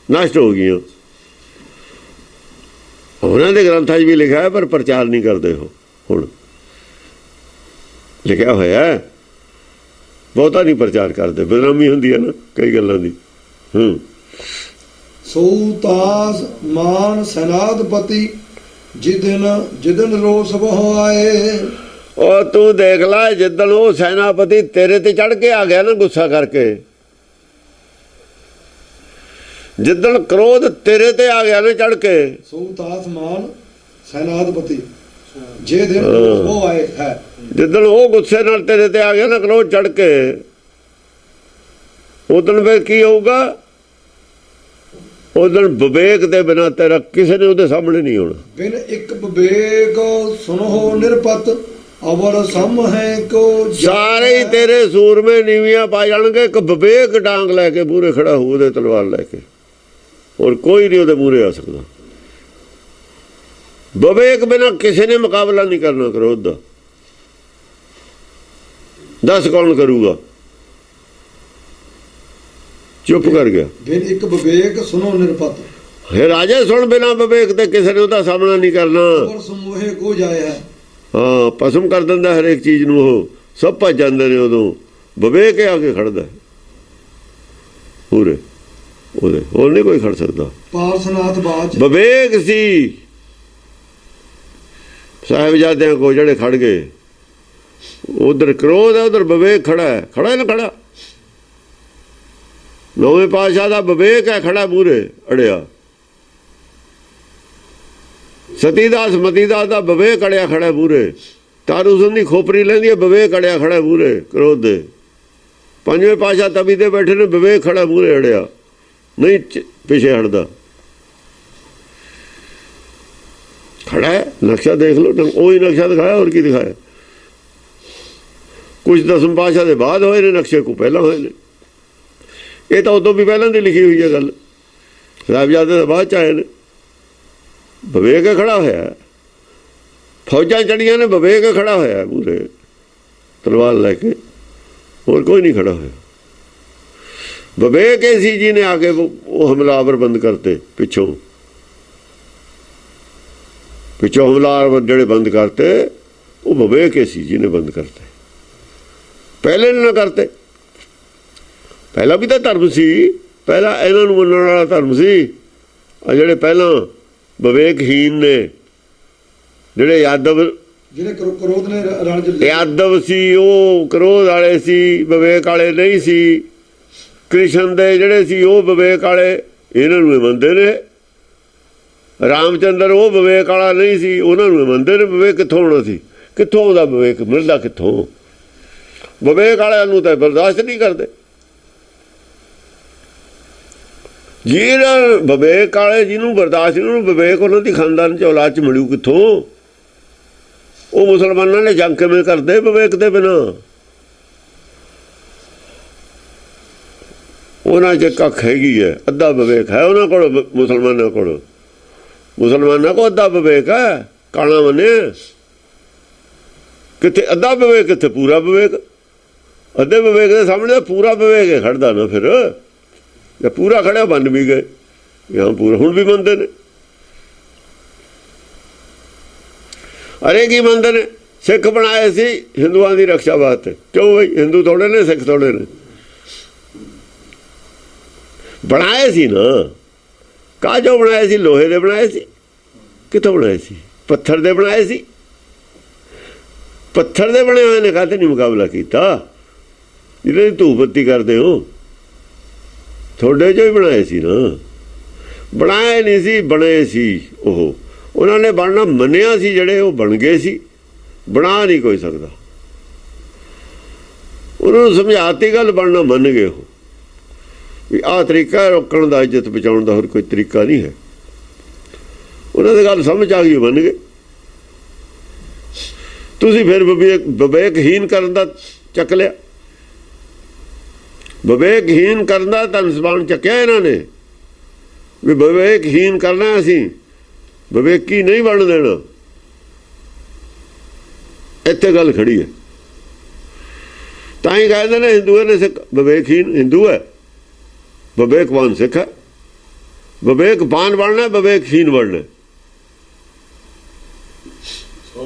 ਨਸ਼ਟ ਹੋ ਗਈਆਂ। ਉਹਨਾਂ ਦੇ ਗ੍ਰੰਥਾਂ 'ਚ ਵੀ ਲਿਖਿਆ ਹੈ, ਪਰ ਪ੍ਰਚਾਰ ਨਹੀਂ ਕਰਦੇ। ਉਹ ਹੁਣ ਲਿਖਿਆ ਹੋਇਆ, ਬਹੁਤਾ ਨਹੀਂ ਪ੍ਰਚਾਰ ਕਰਦੇ। ਬਦਨਾਮੀ ਹੁੰਦੀ ਹੈ ਨਾ ਕਈ ਗੱਲਾਂ ਦੀ। ਸੋਤਾਸ ਮਾਨ ਸੈਨਾਧਪਤੀ, ਜਿਦਨ ਰੋਸ ਬਹੁ ਆਏ। ਉਹ ਤੂੰ ਦੇਖ ਲੈ, ਜਿੱਦਣ ਉਹ ਸੈਨਾਪਤੀ ਤੇਰੇ ਤੇ ਚੜ ਕੇ ਆ ਗਿਆ ਨਾ ਗੁੱਸਾ ਕਰਕੇ, ਜਿੱਦਣ ਕ੍ਰੋਧ ਤੇਰੇ ਤੇ ਆ ਗਿਆ ਨਾ ਚੜ ਕੇ। ਸੋਤਾਸ ਮਾਨ ਸੈਨਾਧਪਤੀ, ਜੇ ਦਿਨ ਉਹ ਆਏ ਹੈ। ਜਿੱਦਣ ਉਹ ਗੁੱਸੇ ਨਾਲ ਤੇਰੇ ਤੇ ਆ ਗਿਆ ਨਾ ਕਰੋਧ ਚੜ ਕੇ, ਉਦਣ ਫਿਰ ਕੀ ਹੋਊਗਾ? ਉਦਣ ਵਿਵੇਕ ਦੇ ਬਿਨਾਂ ਤੇਰਾ ਕਿਸੇ ਨੇ ਉਹਦੇ ਸਾਹਮਣੇ ਨਹੀਂ ਹੋਣਾ। ਬਿਨ ਇੱਕ ਵਿਵੇਕ ਸੁਨੋ ਨਿਰਪਤ ਅਵਰ ਸਮ ਹੈ ਕੋ ਸਾਰੇ ਹੀ ਤੇਰੇ ਸੂਰਮੇ ਨੀਵੀਆਂ ਪਾ ਜਾਣਗੇ। ਇੱਕ ਵਿਵੇਕ ਡਾਂਗ ਲੈ ਕੇ ਮੂਹਰੇ ਖੜਾ ਹੋ, ਉਹਦੇ ਤਲਵਾਰ ਲੈ ਕੇ, ਹੋਰ ਕੋਈ ਨਹੀਂ ਉਹਦੇ ਮੂਹਰੇ ਆ ਸਕਦਾ। ਵਿਵੇਕ ਬਿਨਾਂ ਕਿਸੇ ਨੇ ਮੁਕਾਬਲਾ ਨਹੀਂ ਕਰਨਾ ਕਰੋਧ ਦਾ। ਦੱਸ ਕੌਣ ਕਰੂਗਾ? ਚੁੱਪ ਕਰ ਗਿਆ। ਬਿਨ ਇੱਕ ਵਿਵੇਕ ਸੁਨੋ ਨਿਰਪਤ, ਹੈ ਰਾਜੇ ਸੁਣ, ਬਿਨਾਂ ਵਿਵੇਕ ਤੇ ਕਿਸੇ ਨੇ ਉਹਦਾ ਸਾਹਮਣਾ ਨਹੀਂ ਕਰਨਾ। ਅਵਰ ਸਮੋਹੇ ਕੋ ਜਾਏ ਹੈ। ਹਾਂ, ਭਸਮ ਕਰ ਦਿੰਦਾ ਹਰੇਕ ਚੀਜ਼ ਨੂੰ। ਉਹ ਸਭ ਭੱਜ ਜਾਂਦੇ ਨੇ ਉਦੋਂ। ਵਿਵੇਕ ਆ ਕੇ ਖੜਦਾ ਪੂਰੇ ਉਹਦੇ, ਹੋਰ ਨਹੀਂ ਕੋਈ ਖੜ ਸਕਦਾ। ਪਾਰਸਨਾਥ ਬਾਚ ਵਿਵੇਕ ਸੀ ਸਾਹਿਬਜ਼ਾਦਿਆਂ ਕੋ ਜਿਹੜੇ ਖੜ ਗਏ। ਉਧਰ ਕ੍ਰੋਧ ਹੈ, ਉਧਰ ਵਿਵੇਕ ਖੜਾ ਹੈ। ਖੜਾ ਨਾ ਖੜਾ, ਨੌਵੇਂ ਪਾਤਸ਼ਾਹ ਦਾ ਵਿਵੇਕ ਹੈ ਖੜਾ ਮੂਹਰੇ ਅੜਿਆ। ਸਤੀਦਾਸ ਮਤੀਦਾਸ ਦਾ ਵਿਵੇਕ ਅੜਿਆ ਖੜਾ ਮੂਹਰੇ। ਤਾਰੂ ਸੰਧੀ ਖੋਪਰੀ ਲੈਂਦੀ ਹੈ, ਵਿਵੇਕ ਅੜਿਆ ਖੜਾ ਮੂਹਰੇ ਕ੍ਰੋਧ ਦੇ। ਪੰਜਵੇਂ ਪਾਤਸ਼ਾਹ ਤਵੀ ਤੇ ਬੈਠੇ ਨੇ, ਵਿਵੇਕ ਖੜਾ ਮੂਹਰੇ ਅੜਿਆ, ਨਹੀਂ ਪਿੱਛੇ ਹਟਦਾ। ਖੜਾ ਹੈ, ਨਕਸ਼ਾ ਦੇਖ ਲਓ। ਉਹੀ ਨਕਸ਼ਾ ਦਿਖਾਇਆ, ਹੋਰ ਕੀ ਦਿਖਾਇਆ? ਕੁਝ ਦਸਮ ਪਾਤਸ਼ਾਹ ਦੇ ਬਾਅਦ ਹੋਏ ਨੇ ਨਕਸ਼ੇ, ਕੋ ਪਹਿਲਾਂ ਹੋਏ ਨੇ। ਇਹ ਤਾਂ ਉਦੋਂ ਵੀ ਪਹਿਲਾਂ ਦੀ ਲਿਖੀ ਹੋਈ ਹੈ ਗੱਲ। ਸਾਹਿਬਜ਼ਾਦੇ ਦੇ ਬਾਅਦ ਚ ਆਏ ਨੇ। ਵਿਵੇਕ ਖੜਾ ਹੋਇਆ, ਫੌਜਾਂ ਚੜੀਆਂ ਨੇ, ਵਿਵੇਕ ਖੜਾ ਹੋਇਆ ਪੂਰੇ ਤਲਵਾਰ ਲੈ ਕੇ, ਹੋਰ ਕੋਈ ਨਹੀਂ ਖੜਾ ਹੋਇਆ। ਵਿਵੇਕ ਸੀ ਜੀ ਨੇ ਆ ਕੇ ਉਹ ਹਮਲਾਵਰ ਬੰਦ ਕਰਤੇ ਪਿੱਛੋਂ ਹਮਲਾਵਰ ਜਿਹੜੇ ਬੰਦ ਕਰਤੇ, ਉਹ ਵਿਵੇਕ ਸੀ ਜੀ ਨੇ ਬੰਦ ਕਰਤੇ। ਪਹਿਲੇ ਨਾ ਕਰਤੇ। ਪਹਿਲਾਂ ਵੀ ਤਾਂ ਧਰਮ ਸੀ, ਪਹਿਲਾਂ ਇਹਨਾਂ ਨੂੰ ਮੰਨਣ ਵਾਲਾ ਧਰਮ ਸੀ। ਆ ਜਿਹੜੇ ਪਹਿਲਾਂ ਵਿਵੇਕਹੀਨ ਨੇ, ਜਿਹੜੇ ਯਾਦਵ, ਜਿਹੜੇ ਕ੍ਰੋਧ ਨੇ ਰਣ ਚ ਯਾਦਵ ਸੀ, ਉਹ ਕ੍ਰੋਧ ਵਾਲੇ ਸੀ, ਵਿਵੇਕ ਵਾਲੇ ਨਹੀਂ ਸੀ। ਕ੍ਰਿਸ਼ਨ ਦੇ ਜਿਹੜੇ ਸੀ ਉਹ ਵਿਵੇਕ ਵਾਲੇ, ਇਹਨਾਂ ਨੂੰ ਮੰਨਦੇ ਨੇ। ਰਾਮਚੰਦਰ ਉਹ ਵਿਵੇਕ ਵਾਲਾ ਨਹੀਂ ਸੀ, ਉਹਨਾਂ ਨੂੰ ਮੰਨਦੇ ਨੇ। ਵਿਵੇਕ ਕਿੱਥੋਂ ਆਉਣਾ ਸੀ? ਕਿੱਥੋਂ ਆਉਂਦਾ ਵਿਵੇਕ? ਮਿਲਦਾ ਕਿੱਥੋਂ? ਵਿਵੇਕ ਵਾਲਿਆਂ ਨੂੰ ਤਾਂ ਬਰਦਾਸ਼ਤ ਨਹੀਂ ਕਰਦੇ। ਜਿਹੜਾ ਵਿਵੇਕ ਵਾਲੇ ਜਿਹਨੂੰ ਬਰਦਾਸ਼ਤ ਨਹੀਂ, ਵਿਵੇਕ ਉਹਨਾਂ ਦੀ ਖਾਨਦਾਨ ਚ ਔਲਾਦ ਚ ਮਿਲੂ ਕਿੱਥੋਂ? ਉਹ ਮੁਸਲਮਾਨਾਂ ਨੇ ਜੰਗ ਕਿਵੇਂ ਕਰਦੇ ਵਿਵੇਕ ਦੇ ਬਿਨਾਂ? ਉਹਨਾਂ ਚ ਕੱਖ ਹੈਗੀ ਹੈ, ਅੱਧਾ ਵਿਵੇਕ ਹੈ ਉਹਨਾਂ ਕੋਲ। ਮੁਸਲਮਾਨਾਂ ਕੋਲ ਅੱਧਾ ਵਿਵੇਕ ਹੈ। ਕਾਣਾ ਮੰਨੇ ਕਿੱਥੇ ਅੱਧਾ ਵਿਵੇਕ, ਕਿੱਥੇ ਪੂਰਾ ਵਿਵੇਕ? ਅੱਧੇ ਵਿਵੇਕ ਦੇ ਸਾਹਮਣੇ ਪੂਰਾ ਵਿਵੇਕ ਹੈ ਖੜਦਾ ਨਾ। ਫਿਰ ਜੇ ਪੂਰਾ ਖੜਿਆ ਮੰਨ ਵੀ ਗਏ, ਜਾਂ ਪੂਰਾ ਹੁਣ ਵੀ ਮੰਨਦੇ ਨੇ। ਅਰੇ ਕੀ ਮੰਨਦੇ ਨੇ? ਸਿੱਖ ਬਣਾਏ ਸੀ ਹਿੰਦੂਆਂ ਦੀ ਰਕਸ਼ਾ ਵਾਸਤੇ। ਕਿਉਂ ਬਈ? ਹਿੰਦੂ ਥੋੜੇ ਨੇ, ਸਿੱਖ ਥੋੜੇ ਨੇ। ਬਣਾਏ ਸੀ ਨਾ। ਕਾਜੋ ਬਣਾਏ ਸੀ? ਲੋਹੇ ਦੇ ਬਣਾਏ ਸੀ? ਕਿੱਥੋਂ ਬਣਾਏ ਸੀ? ਪੱਥਰ ਦੇ ਬਣਾਏ ਸੀ? ਪੱਥਰ ਦੇ ਬਣੇ ਹੋਏ ਨੇ, ਕਾਹਤੇ ਨਹੀਂ ਮੁਕਾਬਲਾ ਕੀਤਾ? ਜਿਹਦੇ ਧੂਪ ਬੱਤੀ ਕਰਦੇ ਹੋ, ਤੁਹਾਡੇ ਚੋਂ ਹੀ ਬਣਾਏ ਸੀ ਨਾ। ਬਣਾਏ ਨਹੀਂ ਸੀ, ਬਣੇ ਸੀ। ਉਹ ਉਹਨਾਂ ਨੇ ਬਣਨਾ ਮੰਨਿਆ ਸੀ, ਜਿਹੜੇ ਉਹ ਬਣ ਗਏ ਸੀ। ਬਣਾ ਨਹੀਂ ਕੋਈ ਸਕਦਾ। ਉਹਨਾਂ ਨੂੰ ਸਮਝਾਤੀ ਗੱਲ, ਬਣਨਾ ਮੰਨ ਗਏ ਉਹ ਵੀ ਆਹ ਤਰੀਕਾ ਰੋਕਣ ਦਾ, ਇੱਜ਼ਤ ਬਚਾਉਣ ਦਾ, ਹੋਰ ਕੋਈ ਤਰੀਕਾ ਨਹੀਂ ਹੈ। ਉਹਨਾਂ ਦੀ ਗੱਲ ਸਮਝ ਆ ਗਈ, ਮੰਨ ਗਏ। ਤੁਸੀਂ ਫਿਰ ਵਿਵੇਕਹੀਨ ਕਰਨ ਦਾ ਚੱਕ ਲਿਆ। ਵਿਵੇਕਹੀਨ ਕਰਨ ਦਾ ਤਾਂ ਸਮਾਨ ਚੱਕਿਆ ਇਹਨਾਂ ਨੇ ਵੀ ਵਿਵੇਕਹੀਨ ਕਰਨਾ, ਅਸੀਂ ਵਿਵੇਕੀ ਨਹੀਂ ਬਣ ਦੇਣਾ। ਇੱਥੇ ਗੱਲ ਖੜੀ ਹੈ। ਤਾਂ ਹੀ ਕਹਿੰਦੇ ਨੇ ਹਿੰਦੂਆਂ ਨੇ ਸਿੱਖ ਵਿਵੇਕਹੀਨ ਹਿੰਦੂ ਹੈ, ਵਿਵੇਕਵਾਨ ਸਿੱਖ ਹੈ। ਵਿਵੇਕਵਾਨ ਬਣਨਾ, ਵਿਵੇਕਹੀਨ ਬਣਨਾ,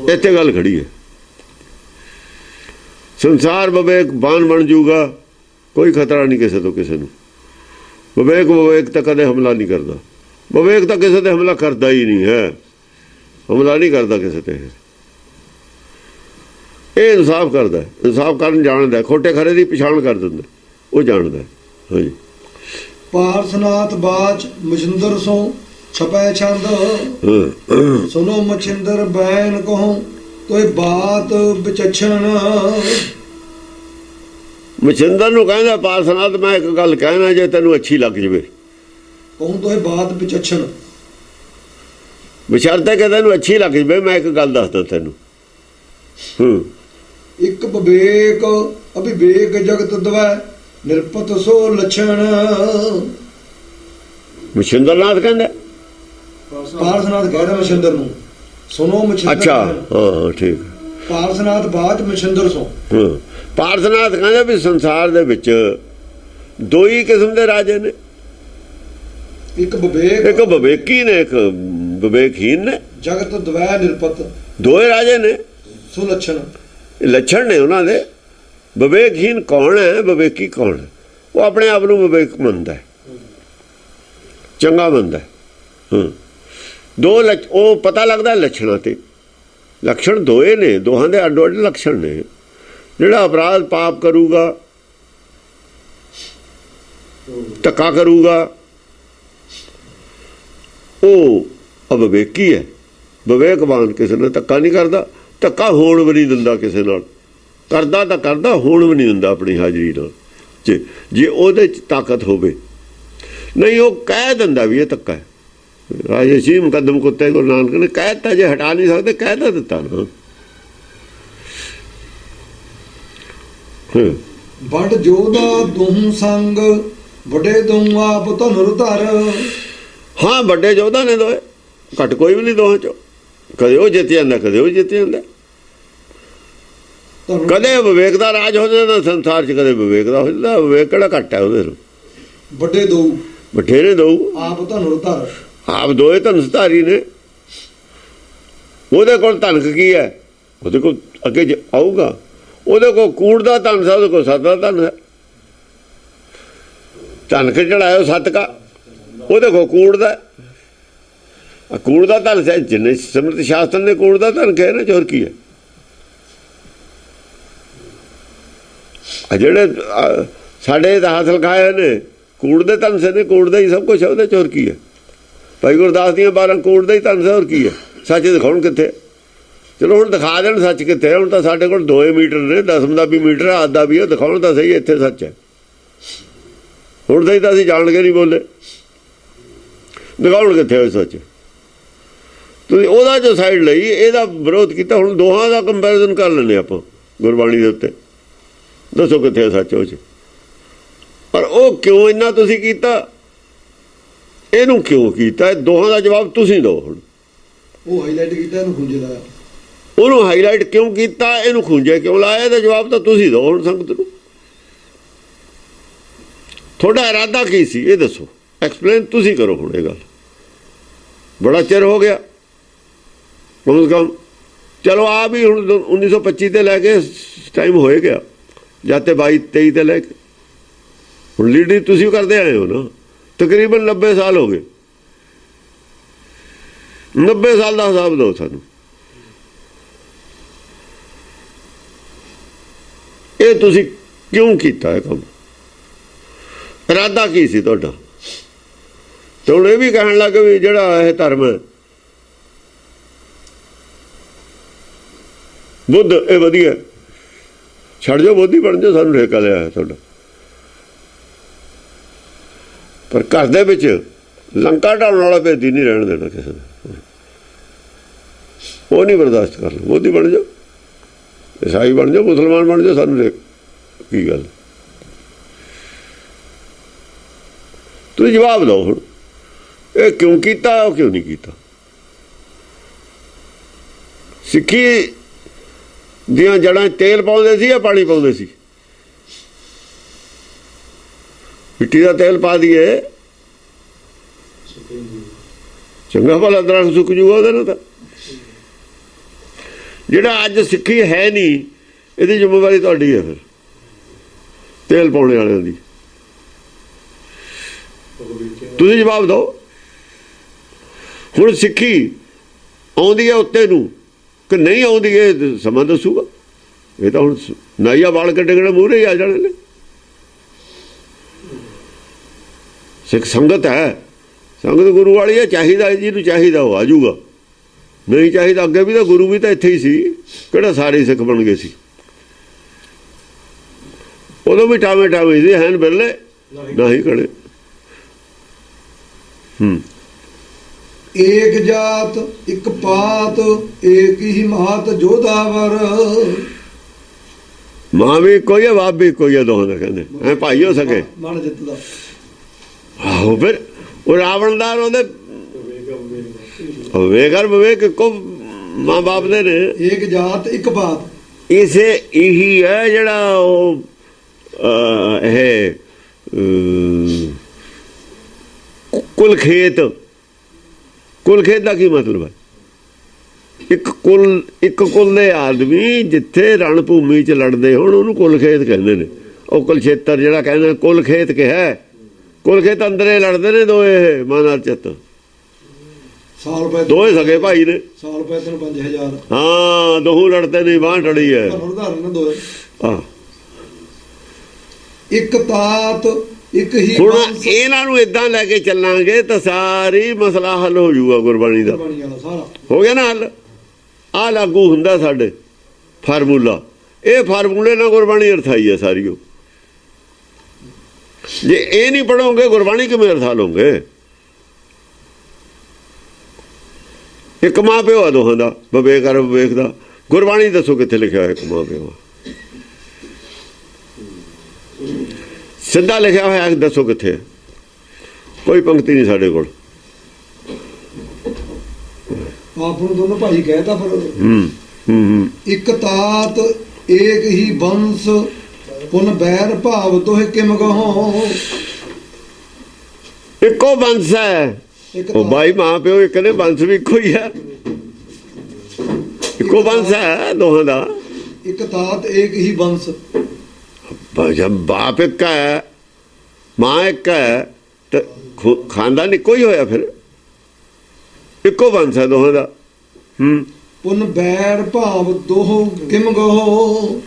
ਇੱਥੇ ਗੱਲ ਖੜੀ ਹੈ। ਸੰਸਾਰ ਵਿਵੇਕਵਾਨ ਬਣ ਜਾਊਗਾ, ਕੋਈ ਖਤਰਾ ਨਹੀਂ ਕਿਸੇ ਤੋਂ ਕਿਸੇ ਨੂੰ। ਵਿਵੇਕ ਤਾਂ ਕਦੇ ਹਮਲਾ ਨਹੀਂ ਕਰਦਾ। ਵਿਵੇਕ ਤਾਂ ਕਿਸੇ ਤੇ ਹਮਲਾ ਕਰਦਾ ਹੀ ਨਹੀਂ ਹੈ, ਹਮਲਾ ਨਹੀਂ ਕਰਦਾ ਕਿਸੇ ਤੇ। ਇਹ ਇਨਸਾਫ ਕਰਦਾ, ਇਨਸਾਫ ਕਰਨ ਜਾਣਦਾ, ਖੋਟੇ ਖਰੇ ਦੀ ਪਛਾਣ ਕਰ ਦਿੰਦਾ, ਉਹ ਜਾਣਦਾ। ਹਾਂਜੀ। ਪਾਰਸਨਾਥ ਬਾਚ ਮਜਿੰਦਰ ਸੋ ਛਪੈ ਛੰਦ ਸੁਨੋ ਮਛਿੰਦਰ ਬੈਨ ਕਹੋ ਤੋਏ ਬਾਤ ਵਿਚਛਣ। ਮਛਿੰਦਰ ਨੂੰ ਕਹਿੰਦਾ ਪਾਰਸਨਾਥ ਮੈਂ ਇੱਕ ਗੱਲ ਕਹਿਣਾ ਜੇ ਤੈਨੂੰ ਅੱਛੀ ਲੱਗ ਜਵੇ। ਕਹੂੰ ਤੋਏ ਬਾਤ ਵਿਚਛਣ। ਬਸ਼ਰਤੇ ਕਿ ਤੈਨੂੰ ਅੱਛੀ ਲੱਗ ਜਵੇ ਮੈਂ ਇੱਕ ਗੱਲ ਦੱਸਦਾ ਤੈਨੂੰ। ਇੱਕ ਵਿਵੇਕ ਅਭਿਵੇਕ ਜਗਤ ਦਵੈ ਨਿਰਪਤ ਸੋ ਲਛਣ। ਮਛਿੰਦਰਨਾਥ ਕਹਿੰਦਾ ਪਾਰਸਨਾਥ ਕਹਿ ਰਿਹਾ ਮਛਿੰਦਰ ਨੂੰ ਸੁਨੋ ਮਛਿੰਦਰ। ਅੱਛਾ ਹਾਂ ਠੀਕ। ਪਾਰਸਨਾਥ ਬਾਤ ਮਛਿੰਦਰ ਸੋ। ਪਾਰਸਨਾਥ ਕਹਿੰਦਾ ਵੀ ਸੰਸਾਰ ਦੇ ਵਿੱਚ ਦੋ ਹੀ ਕਿਸਮ ਦੇ ਰਾਜੇ ਨੇ, ਇੱਕ ਵਿਵੇਕ ਇੱਕ ਵਿਵੇਕੀ ਨੇ ਇੱਕ ਵਿਵੇਕਹੀਨ ਨੇ। ਜਗਤ ਦਵੈ ਨਿਰਪਤ ਦੋਏ ਰਾਜੇ ਨੇ, ਸੋ ਲਛਣ। ਲੱਛਣ ਨੇ ਉਹਨਾਂ ਦੇ। ਵਿਵੇਕਹੀਨ ਕੌਣ ਹੈ, ਵਿਵੇਕੀ ਕੌਣ ਹੈ? ਉਹ ਆਪਣੇ ਆਪ ਨੂੰ ਵਿਵੇਕ ਮੰਨਦਾ ਹੈ, ਚੰਗਾ ਮੰਨਦਾ ਹੈ। ਉਹ ਪਤਾ ਲੱਗਦਾ ਲੱਛਣਾਂ ਤੇ। ਲੱਛਣ ਦੋਏ ਨੇ, ਦੋਹਾਂ ਦੇ ਅੱਡੋ ਅੱਡ ਲੱਛਣ ਨੇ। ਜਿਹੜਾ ਅਪਰਾਧ ਪਾਪ ਕਰੂਗਾ, ਧੱਕਾ ਕਰੂਗਾ, ਉਹ ਅਵਿਵੇਕੀ ਹੈ। ਵਿਵੇਕਵਾਨ ਕਿਸੇ ਨਾਲ ਧੱਕਾ ਨਹੀਂ ਕਰਦਾ, ਧੱਕਾ ਹੋਣ ਵੀ ਨਹੀਂ ਦਿੰਦਾ ਕਿਸੇ ਨਾਲ। ਕਰਦਾ ਤਾਂ ਕਰਦਾ, ਹੋਣ ਵੀ ਨਹੀਂ ਦਿੰਦਾ ਆਪਣੀ ਹਾਜ਼ਰੀ ਨਾਲ, ਜੇ ਉਹਦੇ 'ਚ ਤਾਕਤ ਹੋਵੇ। ਨਹੀਂ ਉਹ ਕਹਿ ਦਿੰਦਾ ਵੀ ਇਹ ਧੱਕਾ ਹੈ। ਰਾਜੇ ਸੀ ਮੁਕੱਦਮ ਕੁੱਤੇ ਗੁਰੂ ਨਾਨਕ ਨੇ ਕਹਿ ਦਿੱਤਾ, ਜੇ ਹਟਾ ਨਹੀਂ ਸਕਦੇ ਕਹਿ ਤਾਂ ਦਿੱਤਾ ਨਾ। ਵਡ ਜੋਦਾ ਦੁਹ ਸੰਗ ਵੱਡੇ ਦੁਹ ਆਪ ਧਨੁਰ ਧਰ। ਹਾਂ ਵੱਡੇ ਯੋਧਾ ਨੇ ਦੋਏ, ਘੱਟ ਕੋਈ ਵੀ ਨਹੀਂ ਦੋਹਾਂ ਚੋਂ। ਕਦੇ ਉਹ ਜਿੱਤ ਜਾਂਦਾ, ਕਦੇ ਉਹ ਜਿੱਤ ਜਾਂਦਾ। ਕਦੇ ਵਿਵੇਕ ਦਾ ਰਾਜ ਹੋ ਜਾਂਦਾ ਸੰਸਾਰ 'ਚ, ਕਦੇ ਵਿਵੇਕ ਦਾ ਹੋ ਜਾਂਦਾ। ਵਿਵੇਕ ਕਿਹੜਾ ਘੱਟ ਹੈ ਉਹਦੇ ਨੂੰ? ਵੱਡੇ ਦੋ ਬਥੇਰੇ ਦੋ ਆਪ ਧਨੁਰ ਧਰ। ਆਪ ਦੋਏ ਧਨੁਸ਼ਧਾਰੀ ਨੇ। ਉਹਦੇ ਕੋਲ ਧਨਕ ਕੀ ਹੈ? ਉਹਦੇ ਕੋਲ ਅੱਗੇ ਆਊਗਾ, ਉਹਦੇ ਕੋਲ ਕੂੜ ਦਾ ਧਨ ਹੈ, ਉਹਦੇ ਕੋਲ ਸੱਤ ਦਾ ਧਨ ਹੈ। ਧਨਕ ਚੜਾਇਓ ਸੱਤ ਕਾ, ਉਹਦੇ ਕੋਲ ਕੂੜ ਦਾ। ਕੂੜ ਦਾ ਧਨ ਹੈ, ਜਿੰਨੇ ਸਮਰਥ ਸ਼ਾਸਤਰ ਨੇ ਕੂੜ ਦਾ ਧਨ ਕਿਹਾ ਨਾ, ਚੋਰ ਕੀ ਹੈ? ਜਿਹੜੇ ਸਾਡੇ ਇਤਿਹਾਸ ਲਿਖਾਏ ਨੇ ਕੂੜ ਦੇ ਧਨ ਸੇ ਨੇ, ਕੂੜ ਦਾ ਹੀ ਸਭ ਕੁਛ ਹੈ, ਉਹਦੇ ਚੋਰ ਕੀ ਹੈ? ਭਾਈ ਗੁਰਦਾਸ ਦੀਆਂ 12 ਕੂੜ ਦਾ ਹੀ ਧਨ ਸੇ, ਹੋਰ ਕੀ ਹੈ? ਸੱਚ ਦਿਖਾਉਣ ਕਿੱਥੇ? ਚਲੋ ਹੁਣ ਦਿਖਾ ਦੇਣ ਸੱਚ ਕਿੱਥੇ। ਹੁਣ ਤਾਂ ਸਾਡੇ ਕੋਲ 2 ਮੀਟਰ ਨੇ, 10 ਦਾ ਵੀ ਮੀਟਰ ਹੈ, ਅੱਧ ਦਾ ਵੀ ਹੈ। ਦਿਖਾਉਣ ਤਾਂ ਸਹੀ ਇੱਥੇ ਸੱਚ ਹੈ। ਹੁਣ ਸਹੀ ਤਾਂ ਅਸੀਂ ਜਾਣ ਕੇ ਨਹੀਂ ਬੋਲੇ, ਦਿਖਾਉਣ ਕਿੱਥੇ ਹੋਏ ਸੱਚ? ਤੁਸੀਂ ਉਹਦਾ ਜੋ ਸਾਈਡ ਲਈ ਇਹਦਾ ਵਿਰੋਧ ਕੀਤਾ। ਹੁਣ ਦੋਹਾਂ ਦਾ ਕੰਪੈਰੀਜ਼ਨ ਕਰ ਲੈਂਦੇ ਆਪਾਂ ਗੁਰਬਾਣੀ ਦੇ ਉੱਤੇ। ਦੱਸੋ ਕਿੱਥੇ ਸੱਚ ਉਹ 'ਚ? ਪਰ ਉਹ ਕਿਉਂ ਇੰਨਾ ਤੁਸੀਂ ਕੀਤਾ? ਇਹਨੂੰ ਕਿਉਂ ਕੀਤਾ? ਦੋਹਾਂ ਦਾ ਜਵਾਬ ਤੁਸੀਂ ਦਿਓ। ਹੁਣ ਉਹ ਹਾਈਲਾਈਟ ਕੀਤਾ, ਇਹਨੂੰ ਖੁੰਝੇ ਲਾਇਆ। ਉਹਨੂੰ ਹਾਈਲਾਈਟ ਕਿਉਂ ਕੀਤਾ, ਇਹਨੂੰ ਖੁੰਝੇ ਕਿਉਂ ਲਾਇਆ? ਇਹਦਾ ਜਵਾਬ ਤਾਂ ਤੁਸੀਂ ਦਿਓ ਹੁਣ ਸੰਗਤ ਨੂੰ। ਤੁਹਾਡਾ ਇਰਾਦਾ ਕੀ ਸੀ ਇਹ ਦੱਸੋ, ਐਕਸਪਲੇਨ ਤੁਸੀਂ ਕਰੋ ਹੁਣ ਇਹ ਗੱਲ। ਬੜਾ ਚਿਰ ਹੋ ਗਿਆ ਕਮ ਸੇ ਕਮ। ਚਲੋ ਆ ਵੀ ਹੁਣ 1925 ਤੇ ਲੈ ਕੇ ਟਾਈਮ ਹੋਏ ਗਿਆ, ਜਾਂ ਤੇ 22 23 ਤੇ ਲੈ ਕੇ ਹੁਣ ਲੀਡਰ ਤੁਸੀਂ ਕਰਦੇ ਆਏ ਹੋ ਨਾ। ਤਕਰੀਬਨ 90 ਸਾਲ ਹੋ ਗਏ। 90 ਸਾਲ ਦਾ ਹਿਸਾਬ ਦਿਓ ਸਾਨੂੰ। ਇਹ ਤੁਸੀਂ ਕਿਉਂ ਕੀਤਾ ਇਹ ਕੰਮ? ਇਰਾਦਾ ਕੀ ਸੀ ਤੁਹਾਡਾ? ਤੇ ਹੁਣ ਇਹ ਵੀ ਕਹਿਣ ਲੱਗ ਵੀ ਜਿਹੜਾ ਇਹ ਧਰਮ ਹੈ ਬੁੱਧ ਇਹ ਵਧੀਆ, ਛੱਡ ਜਾਓ ਬੋਧੀ ਬਣ ਜਾਓ, ਸਾਨੂੰ ਠੇਕਾ ਲਿਆ ਤੁਹਾਡਾ। ਪਰ ਘਰ ਦੇ ਵਿੱਚ ਲੰਕਾ ਢਾਉਣ ਵਾਲਾ ਭੇਦੀ ਨਹੀਂ ਰਹਿਣ ਦੇਣਾ ਕਿਸੇ ਨੇ। ਉਹ ਨਹੀਂ ਬਰਦਾਸ਼ਤ ਕਰਨਾ। ਬੋਧੀ ਬਣ ਜਾਓ, ਈਸਾਈ ਬਣ ਜਾਓ, ਮੁਸਲਮਾਨ ਬਣ ਜਾਓ, ਸਾਨੂੰ ਕੀ ਗੱਲ? ਤੁਸੀਂ ਜਵਾਬ ਦਿਓ ਹੁਣ, ਇਹ ਕਿਉਂ ਕੀਤਾ, ਉਹ ਕਿਉਂ ਨਹੀਂ ਕੀਤਾ? ਸਿੱਖੀ ਦੀਆਂ ਜੜ੍ਹਾਂ ਤੇਲ ਪਾਉਂਦੇ ਸੀ ਜਾਂ ਪਾਣੀ ਪਾਉਂਦੇ ਸੀ? ਮਿੱਟੀ ਦਾ ਤੇਲ ਪਾ ਦਈਏ, ਚੰਗਾ ਭਲਾ ਦਰਖਤ ਸੁੱਕ ਜੂਗਾ ਉਹਦੇ ਨਾਲ। ਤਾਂ ਜਿਹੜਾ ਅੱਜ ਸਿੱਖੀ ਹੈ ਨਹੀਂ, ਇਹਦੀ ਜ਼ਿੰਮੇਵਾਰੀ ਤੁਹਾਡੀ ਹੈ। ਫਿਰ ਤੇਲ ਪਾਉਣੇ ਵਾਲਿਆਂ ਦੀ ਤੁਸੀਂ ਜਵਾਬ ਦਿਓ। ਹੁਣ ਸਿੱਖੀ ਆਉਂਦੀ ਹੈ ਉੱਤੇ ਨੂੰ ਕਿ ਨਹੀਂ ਆਉਂਦੀ ਹੈ, ਸਮਾਂ ਦੱਸੂਗਾ। ਇਹ ਤਾਂ ਹੁਣ ਨਾਈਆ ਵਾਲ ਕੱਢਣੇ ਮੂਹਰੇ ਹੀ ਆ ਜਾਣੇ ਨੇ। ਸਿੱਖ ਸੰਗਤ ਹੈ, ਸੰਗਤ ਗੁਰੂ ਵਾਲੀ ਹੈ, ਚਾਹੀਦਾ ਜਿਹਨੂੰ ਚਾਹੀਦਾ ਉਹ ਆ ਜਾਊਗਾ, ਨਹੀਂ ਚਾਹੀਦਾ ਅੱਗੇ ਵੀ ਤਾਂ ਗੁਰੂ ਵੀ ਤਾਂ ਇੱਥੇ ਹੀ ਸੀ, ਕਿਹੜਾ ਸਾਰੇ ਸਿੱਖ ਬਣ ਗਏ ਸੀ, ਉਦੋਂ ਵੀ ਟਾਵੇਂ ਟਾਵੇਂ ਸੀ, ਹੈਨ ਬਿਰਲੇ ਨਹੀਂ ਖੜੇ। ਏਕ ਜਾਤ ਇੱਕ ਪਾਤ ਏਕ ਹੀ ਮਹਤ ਜੋਧਾਵਰ। ਮਾਂ ਵੀ ਕੋਈ ਹੈ, ਬਾਪ ਵੀ ਕੋਈ ਹੈ, ਦੋਹਾਂ ਦਾ ਕਹਿੰਦੇ ਐ ਭਾਈ ਹੋ ਸਕੇ। ਮਨ ਜਿੱਤਦਾ ਆਹੋ ਫਿਰ ਉਹ ਰਾਵਣ ਦਾ ਉਹਦੇ ਵਿਵੇਕ ਵਿਵੇਕ ਇੱਕੋ ਮਾਂ ਬਾਪ ਦੇ ਨੇ। ਏਕ ਜਾਤ ਇੱਕ ਪਾਤ ਇਸੇ ਇਹੀ ਹੈ ਜਿਹੜਾ ਉਹ ਇਹ ਕੁਲ ਖੇਤ ਦਾ ਕੀ ਮਤਲਬ ਹੈ? ਇੱਕ ਕੁਲ ਦੇ ਆਦਮੀ ਜਿੱਥੇ ਰਣ ਭੂਮੀ 'ਚ ਲੜਦੇ ਹੋਣ ਉਹਨੂੰ ਕੁਲ ਖੇਤ ਕਹਿੰਦੇ ਨੇ। ਉਹ ਕੁਲਛੇਤਰ ਜਿਹੜਾ ਕਹਿੰਦੇ ਕੁਲ ਖੇਤ ਕਿਹਾ, ਕੁਲ ਖੇਤ ਅੰਦਰੇ ਲੜਦੇ ਨੇ ਦੋਏ ਮਾਂ ਨਾਲ ਚਿੱਤ, ਸਾਲ ਪੈ ਦੋਏ ਸਗੇ ਭਾਈ ਨੇ, ਸਾਲ ਪੈ ਤੈਨੂੰ 5000 ਹਾਂ ਦੋਹੂ ਲੜਦੇ ਨਹੀਂ, ਬਾਂਹ ਟੜੀ ਹੈ। ਉਦਾਹਰਨ ਨੇ ਦੋਏ। ਹਾਂ ਇੱਕ ਤਾਤ ਇੱਕ ਹੀ ਹੁਣ ਵੰਸ਼। ਇਹਨਾਂ ਨੂੰ ਇਦਾਂ ਲੈ ਕੇ ਚੱਲਾਂਗੇ ਤਾਂ ਸਾਰੀ ਮਸਲਾ ਹੱਲ ਹੋ ਜਾਊਗਾ ਗੁਰਬਾਣੀ ਦਾ। ਗੁਰਬਾਣੀ ਵਾਲਾ ਸਾਰਾ ਹੋ ਗਿਆ ਨਾ ਹੱਲ। ਆਹ ਲਾਗੂ ਹੁੰਦਾ ਸਾਡੇ ਫਾਰਮੂਲਾ, ਇਹ ਫਾਰਮੂਲੇ ਨਾਲ ਗੁਰਬਾਣੀ ਅਰਥਾਈ ਹੈ ਸਾਰੀ। ਉਹ ਜੇ ਇਹ ਨਹੀਂ ਪੜੋਗੇ ਗੁਰਬਾਣੀ ਕਿਵੇਂ ਅਰਥਾ ਲਓਗੇ? ਇੱਕ ਮਾਂ ਪਿਓ ਆ ਦੋਹਾਂ ਦਾ, ਵਿਵੇਕ ਅਰ ਵਿਵੇਕ ਦਾ। ਗੁਰਬਾਣੀ ਦੱਸੋ ਕਿੱਥੇ ਲਿਖਿਆ ਹੋਇਆ ਇੱਕ ਮਾਂ ਪਿਓ? ਸਿੱਧਾ ਲਿਖਿਆ ਹੋਇਆ ਦੱਸੋ ਕਿੱਥੇ? ਕੋਈ ਪੰਕਤੀ ਨਹੀਂ ਸਾਡੇ ਕੋਲ। ਆਪ ਨੂੰ ਦੋਨੋਂ ਭਾਈ ਕਹਿਤਾ ਪਰ ਇੱਕ ਤਾਤ ਏਕ ਹੀ ਬੰਸ ਪੁਨ ਬੈਰ ਭਾਵ ਤੋਹਿ ਕਿਮ ਕਹੋ। ਇੱਕੋ ਬੰਸ ਹੈ ਇੱਕ ਉਹ ਬਾਈ, ਮਾਂ ਪਿਓ ਇੱਕ ਨੇ, ਬੰਸ ਵੀ ਇੱਕੋ ਹੀ ਹੈ, ਇੱਕੋ ਬੰਸ ਹੈ ਦੋਹਾਂ ਦਾ। ਇੱਕ ਤਾਤ ਏਕ ਹੀ ਬੰਸ। ਜਬ ਬਾਪ ਇੱਕ ਹੈ ਮਾਂ ਇੱਕ ਹੈ ਤਾਂ ਖਾਨਦਾਨ ਇੱਕੋ ਹੀ ਹੋਇਆ, ਫਿਰ ਇੱਕੋ ਬੰਸ ਹੈ ਦੋਹਾਂ ਦਾ। ਪੁਨ ਬੈਰ ਭਾਵ ਦੋਹ ਕਿਮ ਕਹੋ।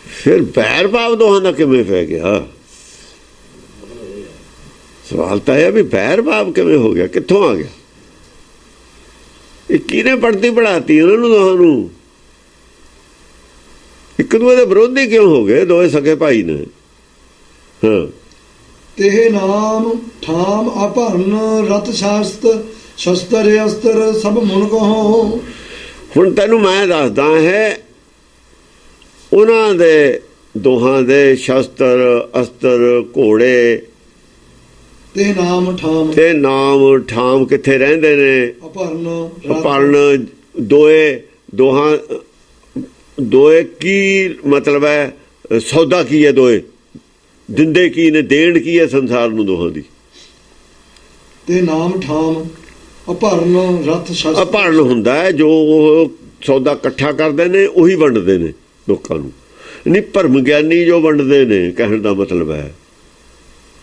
ਫਿਰ ਬੈਰ ਭਾਵ ਦੋਹਾਂ ਦਾ ਕਿਵੇਂ ਪੈ ਗਿਆ? ਸਵਾਲ ਤਾਂ ਇਹ ਵੀ ਬੈਰ ਭਾਵ ਕਿਵੇਂ ਹੋ ਗਿਆ, ਕਿੱਥੋਂ ਆ ਗਿਆ? ਇਹ ਕਿਹਨੇ ਪੜਤੀ ਪੜਾਤੀ ਉਹਨਾਂ ਨੂੰ ਦੋਹਾਂ ਨੂੰ? ਇੱਕ ਦੂਜੇ ਦੇ ਵਿਰੋਧੀ ਕਿਉਂ ਹੋ ਗਏ? ਦੋਏ ਸਕੇ ਭਾਈ ਨੇ। ਹਾਂ ਤੇਹ ਨਾਮ ਠਾਮ ਅਭਰਨ ਰਤ ਸ਼ਾਸਤ ਸ਼ਸਤਰ ਅਸਤਰ ਸਭ ਮੁਨ ਕਹੋ। ਹੁਣ ਤੈਨੂੰ ਮੈਂ ਦੱਸਦਾ ਹੈ ਉਹਨਾਂ ਦੇ ਦੋਹਾਂ ਦੇ ਸ਼ਸਤਰ ਅਸਤਰ ਘੋੜੇ ਤੇ ਨਾਮ ਠਾਮ ਤੇ ਨਾਮ ਠਾਮ ਕਿੱਥੇ ਰਹਿੰਦੇ ਨੇ? ਅਭਰਨ ਪਰਨ ਦੋਏ ਕੀ ਮਤਲਬ ਹੈ? ਸੌਦਾ ਕੀ ਹੈ? ਦੋਏ ਦਿੰਦੇ ਕੀ ਨੇ? ਦੇਣ ਕੀ ਹੈ ਸੰਸਾਰ ਨੂੰ ਦੋਹਾਂ ਦੀ? ਤੇ ਨਾਮ ਠਾਮ ਅਭਰਨ ਰਥ ਸ਼ਸਤਰ। ਅਭਰਨ ਹੁੰਦਾ ਹੈ ਜੋ ਉਹ ਸੌਦਾ ਇਕੱਠਾ ਕਰਦੇ ਨੇ, ਉਹੀ ਵੰਡਦੇ ਨੇ ਲੋਕਾਂ ਨੂੰ। ਨਹੀਂ ਭਰਮ ਗਿਆਨੀ ਜੋ ਵੰਡਦੇ ਨੇ, ਕਹਿਣ ਦਾ ਮਤਲਬ ਹੈ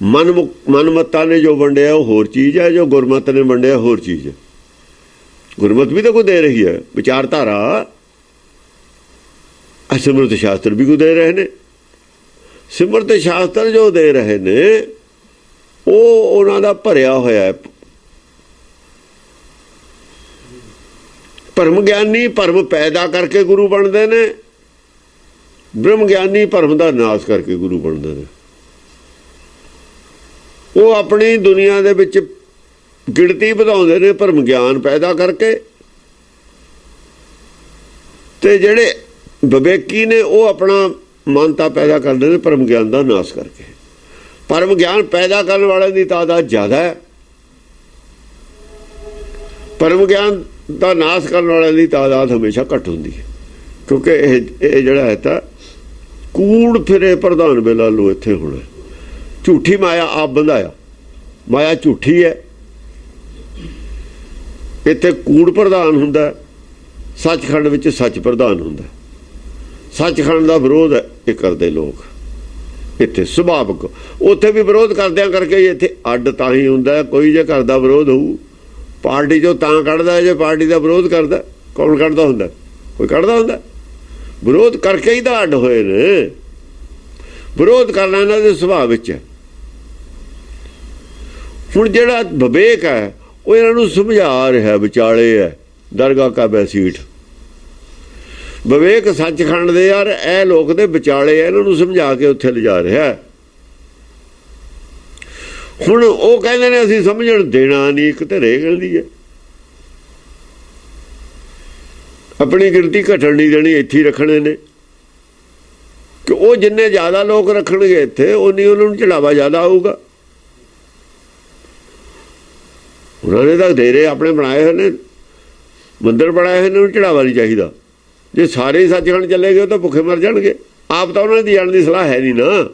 ਮਨਮੱਤਾਂ ਨੇ ਜੋ ਵੰਡਿਆ ਉਹ ਹੋਰ ਚੀਜ਼ ਹੈ, ਜੋ ਗੁਰਮਤ ਨੇ ਵੰਡਿਆ ਹੋਰ ਚੀਜ਼ ਹੈ। ਗੁਰਮਤ ਵੀ ਤਾਂ ਕੋਈ ਦੇ ਰਹੀ ਹੈ ਵਿਚਾਰਧਾਰਾ, ਸਿਮਰਤ ਸ਼ਾਸਤਰ ਵੀ ਕੋਈ ਦੇ ਰਹੇ ਨੇ। ਸਿਮਰਤ ਸ਼ਾਸਤਰ ਜੋ ਦੇ ਰਹੇ ਨੇ ਉਹ ਉਹਨਾਂ ਦਾ ਭਰਿਆ ਹੋਇਆ ਹੈ। ਭਰਮ ਗਿਆਨੀ ਭਰਮ ਪੈਦਾ ਕਰਕੇ ਗੁਰੂ ਬਣਦੇ ਨੇ, ਬ੍ਰਹਮ ਗਿਆਨੀ ਭਰਮ ਦਾ ਨਾਸ਼ ਕਰਕੇ ਗੁਰੂ ਬਣਦੇ ਨੇ। ਉਹ ਆਪਣੀ ਦੁਨੀਆ ਦੇ ਵਿੱਚ ਗਿਣਤੀ ਵਧਾਉਂਦੇ ਨੇ ਭਰਮ ਗਿਆਨ ਪੈਦਾ ਕਰਕੇ, ਤੇ ਜਿਹੜੇ ਵਿਵੇਕੀ ਨੇ ਉਹ ਆਪਣਾ ਮਾਨਤਾ ਪੈਦਾ ਕਰਦੇ ਨੇ ਭਰਮ ਗਿਆਨ ਦਾ ਨਾਸ਼ ਕਰਕੇ। ਭਰਮ ਗਿਆਨ ਪੈਦਾ ਕਰਨ ਵਾਲਿਆਂ ਦੀ ਤਾਦਾਦ ਜ਼ਿਆਦਾ ਹੈ, ਭਰਮ ਗਿਆਨ ਦਾ ਨਾਸ਼ ਕਰਨ ਵਾਲਿਆਂ ਦੀ ਤਾਦਾਦ ਹਮੇਸ਼ਾ ਘੱਟ ਹੁੰਦੀ ਹੈ। ਕਿਉਂਕਿ ਇਹ ਜਿਹੜਾ ਹੈ ਤਾਂ ਕੂੜ ਫਿਰੇ ਪ੍ਰਧਾਨ ਵੇਲਾ ਲੋ ਇੱਥੇ ਹੋਣਾ। ਝੂਠੀ ਮਾਇਆ ਆਪ ਬੰਧਾਇਆ, ਮਾਇਆ ਝੂਠੀ ਹੈ, ਇੱਥੇ ਕੂੜ ਪ੍ਰਧਾਨ ਹੁੰਦਾ, ਸੱਚਖੰਡ ਵਿੱਚ ਸੱਚ ਪ੍ਰਧਾਨ ਹੁੰਦਾ। ਸੱਚਖੰਡ ਦਾ ਵਿਰੋਧ ਹੈ ਇਹ ਕਰਦੇ ਲੋਕ ਇੱਥੇ ਸੁਭਾਵਿਕ। ਉੱਥੇ ਵੀ ਵਿਰੋਧ ਕਰਦਿਆਂ ਕਰਕੇ ਇੱਥੇ ਅੱਡ ਤਾਂ ਹੀ ਹੁੰਦਾ। ਕੋਈ ਜੇ ਘਰ ਦਾ ਵਿਰੋਧ ਹੋਊ ਪਾਰਟੀ ਚੋਂ ਤਾਂ ਕੱਢਦਾ ਜੇ ਪਾਰਟੀ ਦਾ ਵਿਰੋਧ ਕਰਦਾ। ਕੌਣ ਕੱਢਦਾ ਹੁੰਦਾ? ਕੋਈ ਕੱਢਦਾ ਹੁੰਦਾ? ਵਿਰੋਧ ਕਰਕੇ ਹੀ ਤਾਂ ਅੱਡ ਹੋਏ ਨੇ। ਵਿਰੋਧ ਕਰਨਾ ਇਹਨਾਂ ਦੇ ਸੁਭਾਅ ਵਿੱਚ ਹੈ। ਹੁਣ ਜਿਹੜਾ ਵਿਵੇਕ ਹੈ ਉਹ ਇਹਨਾਂ ਨੂੰ ਸਮਝਾ ਰਿਹਾ, ਵਿਚਾਲੇ ਹੈ ਦਰਗਾਹ ਕਾ ਬੈਸੀਠ। ਵਿਵੇਕ ਸੱਚਖੰਡ ਦੇ ਯਾਰ ਇਹ ਲੋਕ ਦੇ ਵਿਚਾਲੇ ਹੈ, ਇਹਨਾਂ ਨੂੰ ਸਮਝਾ ਕੇ ਉੱਥੇ ਲਿਜਾ ਰਿਹਾ। ਹੁਣ ਉਹ ਕਹਿੰਦੇ ਨੇ ਅਸੀਂ ਸਮਝਣ ਦੇਣਾ ਨਹੀਂ, ਇੱਕ ਧਿਰੇ ਕਹਿੰਦੀ ਹੈ ਆਪਣੀ ਗਿਣਤੀ ਘਟਣ ਨਹੀਂ ਦੇਣੀ, ਇੱਥੇ ਹੀ ਰੱਖਣੇ ਨੇ ਕਿ ਉਹ ਜਿੰਨੇ ਜ਼ਿਆਦਾ ਲੋਕ ਰੱਖਣਗੇ ਇੱਥੇ ਉਨੀ ਉਹਨਾਂ ਨੂੰ ਚੜਾਵਾ ਜ਼ਿਆਦਾ ਆਊਗਾ। ਉਹਨਾਂ ਨੇ ਤਾਂ ਡੇਰੇ ਆਪਣੇ ਬਣਾਏ ਹੋਏ ਨੇ, ਮੰਦਿਰ ਬਣਾਏ ਹੋਏ ਨੇ, ਉਹਨੂੰ ਚੜਾਵਾ ਨਹੀਂ ਚਾਹੀਦਾ। ਜੇ ਸਾਰੇ ਸੱਚਖੰਡ ਚੱਲੇ ਗਏ ਤਾਂ ਭੁੱਖੇ ਮਰ ਜਾਣਗੇ। ਆਪ ਤਾਂ ਉਹਨਾਂ ਦੀ ਜਾਣ ਦੀ ਸਲਾਹ ਹੈ ਨਹੀਂ ਨਾ,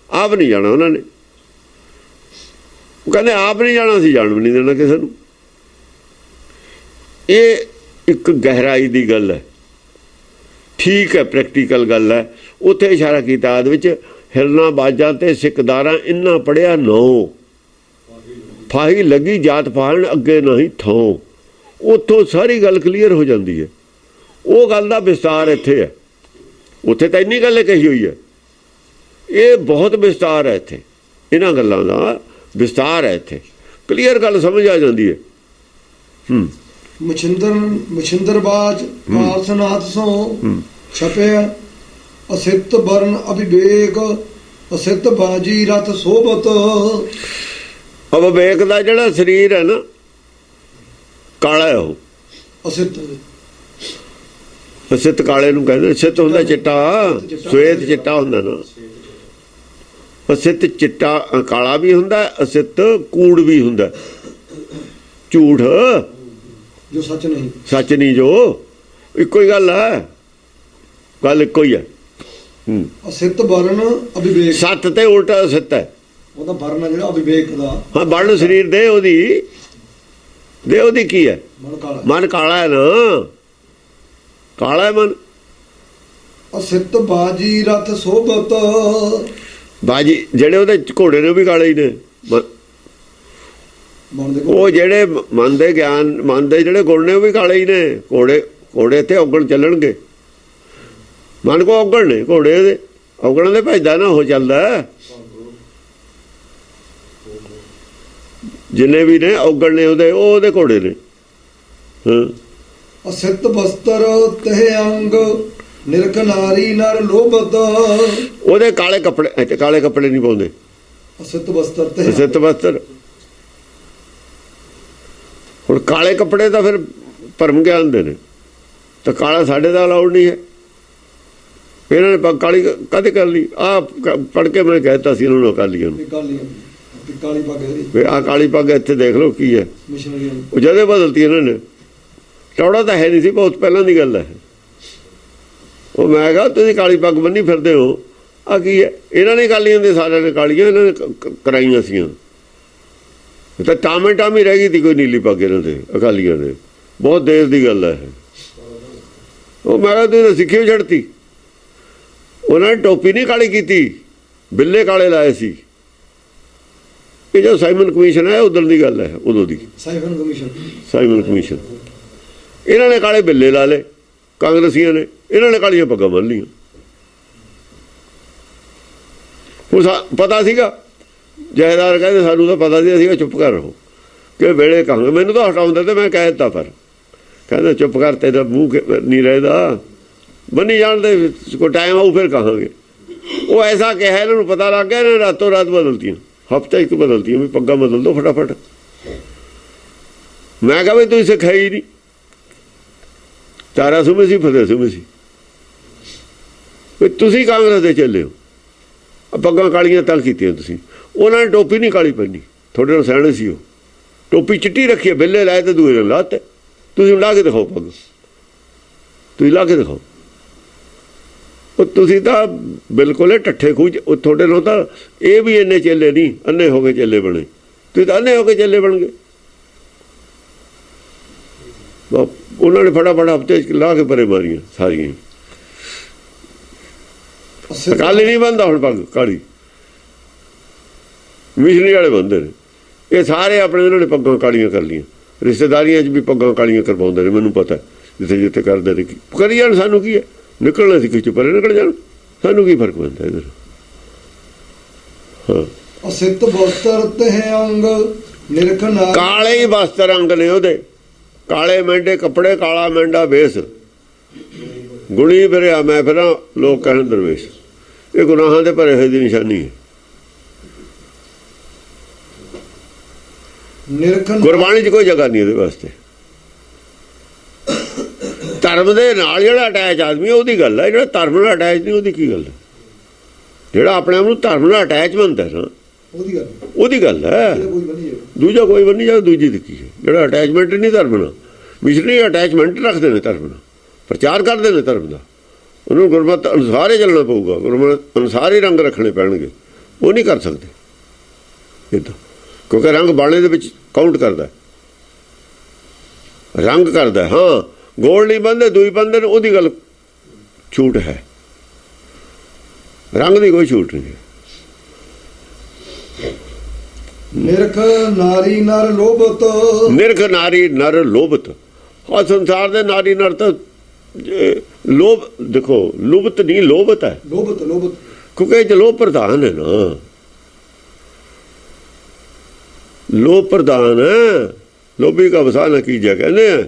ਆਪ ਨਹੀਂ ਜਾਣਾ ਉਹਨਾਂ ਨੇ। ਉਹ ਕਹਿੰਦੇ ਆਪ ਨਹੀਂ ਜਾਣਾ, ਅਸੀਂ ਜਾਣ ਵੀ ਨਹੀਂ ਦੇਣਾ ਕਿਸੇ ਨੂੰ। ਇਹ ਇੱਕ ਗਹਿਰਾਈ ਦੀ ਗੱਲ ਹੈ, ਠੀਕ ਹੈ, ਪ੍ਰੈਕਟੀਕਲ ਗੱਲ ਹੈ। ਉੱਥੇ ਇਸ਼ਾਰਾ ਕੀਤਾ ਆਦ ਵਿੱਚ ਹਿਰਨਾ ਬਾਜਾਂ ਤੇ ਸਿੱਕਦਾਰਾਂ ਇੰਨਾ ਪੜਿਆ ਨੋ, ਫਾਹੀ ਲੱਗੀ ਜਾਤ ਪਾਲਣ ਅੱਗੇ ਨਹੀਂ ਥੋਂ। ਉੱਥੋਂ ਸਾਰੀ ਗੱਲ ਕਲੀਅਰ ਹੋ ਜਾਂਦੀ ਹੈ। ਉਹ ਗੱਲ ਦਾ ਵਿਸਤਾਰ ਇੱਥੇ ਹੈ, ਉੱਥੇ ਤਾਂ ਇੰਨੀ ਗੱਲ ਕਹੀ ਹੋਈ ਹੈ। ਇਹ ਬਹੁਤ ਵਿਸਤਾਰ ਹੈ ਇੱਥੇ, ਇਹਨਾਂ ਗੱਲਾਂ ਦਾ ਵਿਸਤਾਰ ਹੈ ਇੱਥੇ, ਕਲੀਅਰ ਗੱਲ ਸਮਝ ਆ ਜਾਂਦੀ ਹੈ। ਮਛਿੰਦਰਬਾਜ ਪਾਰਸਨਾਥ ਸੋ ਛਪਿਆ ਅਸਿੱਤ ਵਰਨ ਅਭਿਵੇਕ ਅਸਿੱਤ ਬਾਜੀ ਰਤ ਸੋਭਤ। ਅਵਿਵੇਕ ਦਾ ਜਿਹੜਾ ਸਰੀਰ ਹੈ ਨਾ ਕਾਲਾ ਹੈ, ਉਹ ਅਸਿੱਤ ਅਸਿੱਤ ਕਾਲੇ ਨੂੰ ਕਹਿੰਦੇ। ਸਿੱਤ ਹੁੰਦਾ ਚਿੱਟਾ, ਸਵੇਤ ਚਿੱਟਾ ਹੁੰਦਾ ਨਾ। ਅਸਿੱਤ ਚਿੱਟਾ ਕਾਲਾ ਵੀ ਹੁੰਦਾ, ਅਸਿੱਤ ਕੂੜ ਵੀ ਹੁੰਦਾ, ਝੂਠ ਜੋ ਸੱਚ ਨਹੀਂ, ਸੱਚ ਨਹੀਂ, ਜੋ ਇੱਕੋ ਹੀ ਗੱਲ ਹੈ, ਗੱਲ ਇੱਕੋ ਹੀ ਹੈ। ਅਸਿੱਤ ਵਰਨ ਅਭਿਵੇਕ, ਸੱਤ ਤੇ ਉਲਟਾ ਅਸਿੱਤ ਹੈ। ਉਹਦਾ ਵਰਨ ਹੈ ਜਿਹੜਾ ਅਭਿਵੇਕ ਦਾ। ਹਾਂ, ਵਰਨ ਸਰੀਰ ਦੇ ਉਹਦੀ ਕੀ ਹੈ? ਮਨ ਕਾਲਾ ਹੈ ਨਾ, ਕਾਲਾ ਹੈ ਮਨ। ਅਸਿੱਤ ਬਾਜੀ ਰਤ ਸੋਭਤ, ਬਾਜੀ ਜਿਹੜੇ ਉਹਦੇ ਘੋੜੇ ਨੇ ਉਹ ਵੀ ਕਾਲੇ ਹੀ ਨੇ। ਉਹ ਜਿਹੜੇ ਮਨ ਦੇ ਗਿਆਨ, ਮਨ ਦੇ ਜਿਹੜੇ ਗੁਣ ਨੇ ਉਹ ਵੀ ਕਾਲੇ ਹੀ ਨੇ। ਘੋੜੇ ਇੱਥੇ ਔਗਣ ਚੱਲਣਗੇ, ਮਨ ਕੋ ਔਗਣ ਨੇ ਘੋੜੇ ਦੇ, ਔਗਣਾਂ ਦੇ ਭਜਦਾ ਨਾ ਉਹ ਚੱਲਦਾ। ਜਿੰਨੇ ਵੀ ਨੇ ਔਗਣ ਨੇ ਉਹਦੇ ਘੋੜੇ ਨੇ। ਅਸਿੱਤ ਬਸਤਰ ਤਹ ਅੰਗ ਨਿਰਖ ਨਾਰੀ ਨਰ ਲੋਭਤ, ਉਹਦੇ ਕਾਲੇ ਕੱਪੜੇ ਨਹੀਂ ਪਾਉਂਦੇ। ਅਸਿੱਤ ਬਸਤਰ ਤੇ ਅਸਿੱਤ ਬਸਤਰ। ਹੁਣ ਕਾਲੇ ਕੱਪੜੇ ਤਾਂ ਫਿਰ ਭਰਮ ਗਿਆਨ ਦੇ ਨੇ, ਤਾਂ ਕਾਲਾ ਸਾਡੇ ਦਾ ਅਲਾਉਡ ਨਹੀਂ ਹੈ। ਇਹਨਾਂ ਨੇ ਪੱਗ ਕਾਲੀ ਕਦੇ ਕਰ ਲਈ? ਆਹ ਪੜ੍ਹ ਕੇ ਮੈਂ ਕਹਿਤਾ ਸੀ ਇਹਨਾਂ ਨੂੰ ਅਕਾਲੀਆਂ ਨੂੰ, ਕਾਲੀ ਪੱਗ, ਆਹ ਕਾਲੀ ਪੱਗ ਇੱਥੇ ਦੇਖ ਲਓ ਕੀ ਹੈ। ਉਹ ਜਦੇ ਬਦਲਤੀ ਇਹਨਾਂ ਨੇ, ਟੌੜਾ ਤਾਂ ਹੈ ਨਹੀਂ ਸੀ, ਬਹੁਤ ਪਹਿਲਾਂ ਦੀ ਗੱਲ ਹੈ। ਉਹ ਮੈਂ ਕਿਹਾ ਤੁਸੀਂ ਕਾਲੀ ਪੱਗ ਬੰਨੀ ਫਿਰਦੇ ਹੋ, ਆ ਕੀ ਹੈ? ਇਹਨਾਂ ਨੇ ਕਾਲੀਆਂ ਦੇ, ਸਾਰਿਆਂ ਨੇ ਕਾਲੀਆਂ ਇਹਨਾਂ ਨੇ ਕਰਾਈਆਂ ਸੀਆਂ। ਤਾਂ ਟਾਮੀ ਰਹਿ ਗਈ ਸੀ ਕੋਈ ਨੀਲੀ ਪੱਗ ਇਹਨਾਂ ਦੇ ਅਕਾਲੀਆਂ ਦੇ, ਬਹੁਤ ਦੇਰ ਦੀ ਗੱਲ ਹੈ। ਉਹ ਮੈਂ ਕਿਹਾ ਤੁਸੀਂ ਸਿੱਖੀ ਛੱਡਤੀ। ਉਹਨਾਂ ਨੇ ਟੋਪੀ ਨਹੀਂ ਕਾਲੀ ਕੀਤੀ, ਬਿੱਲੇ ਕਾਲੇ ਲਾਏ ਸੀ। ਇਹ ਜੋ ਸਾਈਮਨ ਕਮਿਸ਼ਨ ਹੈ ਉਦੋਂ ਦੀ ਗੱਲ ਹੈ, ਉਦੋਂ ਦੀ ਸਾਈਮਨ ਕਮਿਸ਼ਨ। ਇਹਨਾਂ ਨੇ ਕਾਲੇ ਬਿੱਲੇ ਲਾ ਲਏ ਕਾਂਗਰਸੀਆਂ ਨੇ, ਇਹਨਾਂ ਨੇ ਕਾਲੀਆਂ ਪੱਗਾਂ ਬੰਨ੍ਹ ਲਈਆਂ। ਉਹ ਪਤਾ ਸੀਗਾ, ਜਹੇਦਾਰ ਕਹਿੰਦੇ ਸਾਨੂੰ ਤਾਂ ਪਤਾ ਸੀ, ਅਸੀਂ ਚੁੱਪ ਕਰ ਰਹੋ ਕਿ ਵੇਲੇ ਕਹਾਂਗੇ। ਮੈਨੂੰ ਤਾਂ ਹਟਾਉਂਦੇ ਤੇ ਮੈਂ ਕਹਿ ਦਿੱਤਾ, ਪਰ ਕਹਿੰਦਾ ਚੁੱਪ ਕਰ, ਤੇਰਾ ਮੂੰਹ ਨਹੀਂ ਰਹਿਦਾ, ਬੰਨੀ ਜਾਣਦੇ, ਕੋਈ ਟਾਈਮ ਆਊ ਫਿਰ ਕਹਾਂਗੇ। ਉਹ ਐਸਾ ਕਿਹਾ, ਇਹਨਾਂ ਨੂੰ ਪਤਾ ਲੱਗ ਗਿਆ, ਇਹਨਾਂ ਰਾਤੋਂ ਰਾਤ ਬਦਲਤੀਆਂ, ਹਫ਼ਤਾ ਇੱਕ ਬਦਲਤੀਆਂ ਵੀ ਪੱਗਾਂ ਬਦਲ ਦਿਓ ਫਟਾਫਟ। ਮੈਂ ਕਿਹਾ ਵੀ ਤੁਸੀਂ ਸਿੱਖਿਆ ਹੀ ਨਹੀਂ, ਤਾਰਾ ਸੁਮੇ ਸੀ ਫਤਿਹ ਸੁਮੇ ਸੀ, ਵੀ ਤੁਸੀਂ ਕਾਂਗਰਸ ਦੇ ਚੱਲੇ ਹੋ, ਪੱਗਾਂ ਕਾਲੀਆਂ ਤਾਂ ਕੀਤੀਆਂ ਤੁਸੀਂ। ਉਹਨਾਂ ਨੇ ਟੋਪੀ ਨਹੀਂ ਕਾਲੀ ਪਹਿਨੀ, ਤੁਹਾਡੇ ਨਾਲ ਸਿਆਣੇ ਸੀ, ਉਹ ਟੋਪੀ ਚਿੱਟੀ ਰੱਖੀ ਹੈ, ਬਿੱਲੇ ਲਾਏ ਤੇ ਦੂਏ ਨਾਲ ਲਾਤੇ। ਤੁਸੀਂ ਲਾ ਕੇ ਦਿਖਾਓ ਪੱਗ, ਤੁਸੀਂ ਲਾ ਕੇ ਦਿਖਾਓ। ਉਹ ਤੁਸੀਂ ਤਾਂ ਬਿਲਕੁਲ ਠੱਠੇ ਖੂਜ। ਉਹ ਤੁਹਾਡੇ ਨਾਲ ਤਾਂ ਇਹ ਵੀ ਇੰਨੇ ਚੇਲੇ ਨਹੀਂ, ਅੰਨੇ ਹੋ ਕੇ ਚੇਲੇ ਬਣੇ, ਤੁਸੀਂ ਤਾਂ ਅੰਨੇ ਹੋ ਕੇ ਚੇਲੇ ਬਣ ਗਏ। ਉਹਨਾਂ ਨੇ ਫਟਾਫਟ ਹਫ਼ਤੇ ਲਾ ਕੇ ਪਰੇ ਮਾਰੀਆਂ ਸਾਰੀਆਂ। ਅਕਾਲੀ ਨਹੀਂ ਬਣਦਾ ਹੁਣ ਪੱਗ ਕਾਲੀ, ਮਿਸ਼ਨਰੀ ਵਾਲੇ ਬੰਦੇ ਨੇ। ਇਹ ਸਾਰੇ ਆਪਣੇ ਇਹਨਾਂ ਨੇ ਪੱਗਾਂ ਕਾਲੀਆਂ ਕਰ ਲਈਆਂ, ਰਿਸ਼ਤੇਦਾਰੀਆਂ 'ਚ ਵੀ ਪੱਗਾਂ ਕਾਲੀਆਂ ਕਰਵਾਉਂਦੇ ਨੇ, ਮੈਨੂੰ ਪਤਾ ਜਿੱਥੇ ਜਿੱਥੇ ਕਰਦੇ ਨੇ। ਕਰੀ ਜਾਣ, ਸਾਨੂੰ ਕੀ ਹੈ, ਨਿਕਲਣਾ ਸੀ ਕਿਸੇ ਪਰੇ ਨਿਕਲ ਜਾਣ, ਸਾਨੂੰ ਕੀ ਫਰਕ ਪੈਂਦਾ ਇੱਧਰ। ਹਾਂ, ਅਸਿੱਤ ਬਸਤਰ ਤਹ ਅੰਗ ਨਿਰਖ ਨਾਰੀ ਕਾਲੇ ਹੀ ਵਸਤਰ ਰੰਗ ਨੇ ਉਹਦੇ, ਕਾਲੇ ਮਹਿੰਦੇ ਕੱਪੜੇ, ਕਾਲਾ ਮਹਿੰਦਾ ਵੇਸ, ਗੁਣੀ ਫਿਰਿਆ ਮੈਂ ਫਿਰਾਂ ਲੋਕ ਕਹਿਣ ਦਰਵੇਸ਼। ਇਹ ਗੁਨਾਹਾਂ ਦੇ ਭਰੇ ਹੋਏ ਦੀ ਨਿਸ਼ਾਨੀ ਹੈ। ਨਿਰਖ ਗੁਰਬਾਣੀ 'ਚ ਕੋਈ ਜਗ੍ਹਾ ਨਹੀਂ ਇਹਦੇ ਵਾਸਤੇ। ਧਰਮ ਦੇ ਨਾਲ ਜਿਹੜਾ ਅਟੈਚ ਆਦਮੀ ਉਹਦੀ ਗੱਲ ਹੈ, ਜਿਹੜਾ ਧਰਮ ਨਾਲ ਅਟੈਚ ਨਹੀਂ ਉਹਦੀ ਕੀ ਗੱਲ ਹੈ? ਜਿਹੜਾ ਆਪਣੇ ਆਪ ਨੂੰ ਧਰਮ ਨਾਲ ਅਟੈਚ ਮੰਨਦਾ ਨਾ ਉਹਦੀ ਗੱਲ ਹੈ। ਦੂਜਾ ਕੋਈ ਬਣੀ ਜਾ, ਦੂਜੀ ਦੀ ਕੀ ਹੈ? ਜਿਹੜਾ ਅਟੈਚਮੈਂਟ ਨਹੀਂ ਧਰਮ ਨਾਲ, ਮਿਸ਼ਨਰੀ ਅਟੈਚਮੈਂਟ ਰੱਖਦੇ ਨੇ ਧਰਮ ਨਾਲ, ਪ੍ਰਚਾਰ ਕਰਦੇ ਨੇ ਧਰਮ ਦਾ, ਉਹਨੂੰ ਗੁਰਮਤਿ ਅਨੁਸਾਰ ਹੀ ਚੱਲਣਾ ਪਊਗਾ, ਗੁਰਮਤਿ ਅਨੁਸਾਰ ਹੀ ਰੰਗ ਰੱਖਣੇ ਪੈਣਗੇ। ਉਹ ਨਹੀਂ ਕਰ ਸਕਦੇ ਇੱਦਾਂ, ਕਿਉਂਕਿ ਰੰਗ ਬਾਣੇ ਦੇ ਵਿੱਚ ਕਾਊਂਟ ਕਰਦਾ, ਰੰਗ ਕਰਦਾ। ਹਾਂ, ਗੋਲ ਨਹੀਂ ਬੰਦੇ, ਦੂਈ ਬੰਦੇ ਨੇ, ਉਹਦੀ ਗੱਲ ਛੂਟ ਹੈ, ਰੰਗ ਦੀ ਕੋਈ ਛੂਟ ਨਹੀਂ ਹੈ। ਨਿਰਖ ਨਾਰੀ ਨਰ ਲੋਭਤ, ਨਿਰਖ ਨਾਰੀ ਨਰ ਲੋਭਤ। ਆ ਸੰਸਾਰ ਦੇ ਨਾਰੀ ਨਰ ਤਾਂ ਲੋਭ, ਦੇਖੋ ਲੁਭਤ ਨਹੀਂ ਲੋਭਤ ਹੈ, ਲੋਭਤ ਲੋਭਤ, ਕਿਉਂਕਿ ਇਹ 'ਚ ਲੋਭ ਪ੍ਰਧਾਨ ਹੈ ਨਾ, ਲੋਭ ਪ੍ਰਧਾਨ ਹੈ। ਲੋਭੀ ਕਾ ਵਸਾ ਨਾ ਕੀਜਿਆ ਕਹਿੰਦੇ ਆ।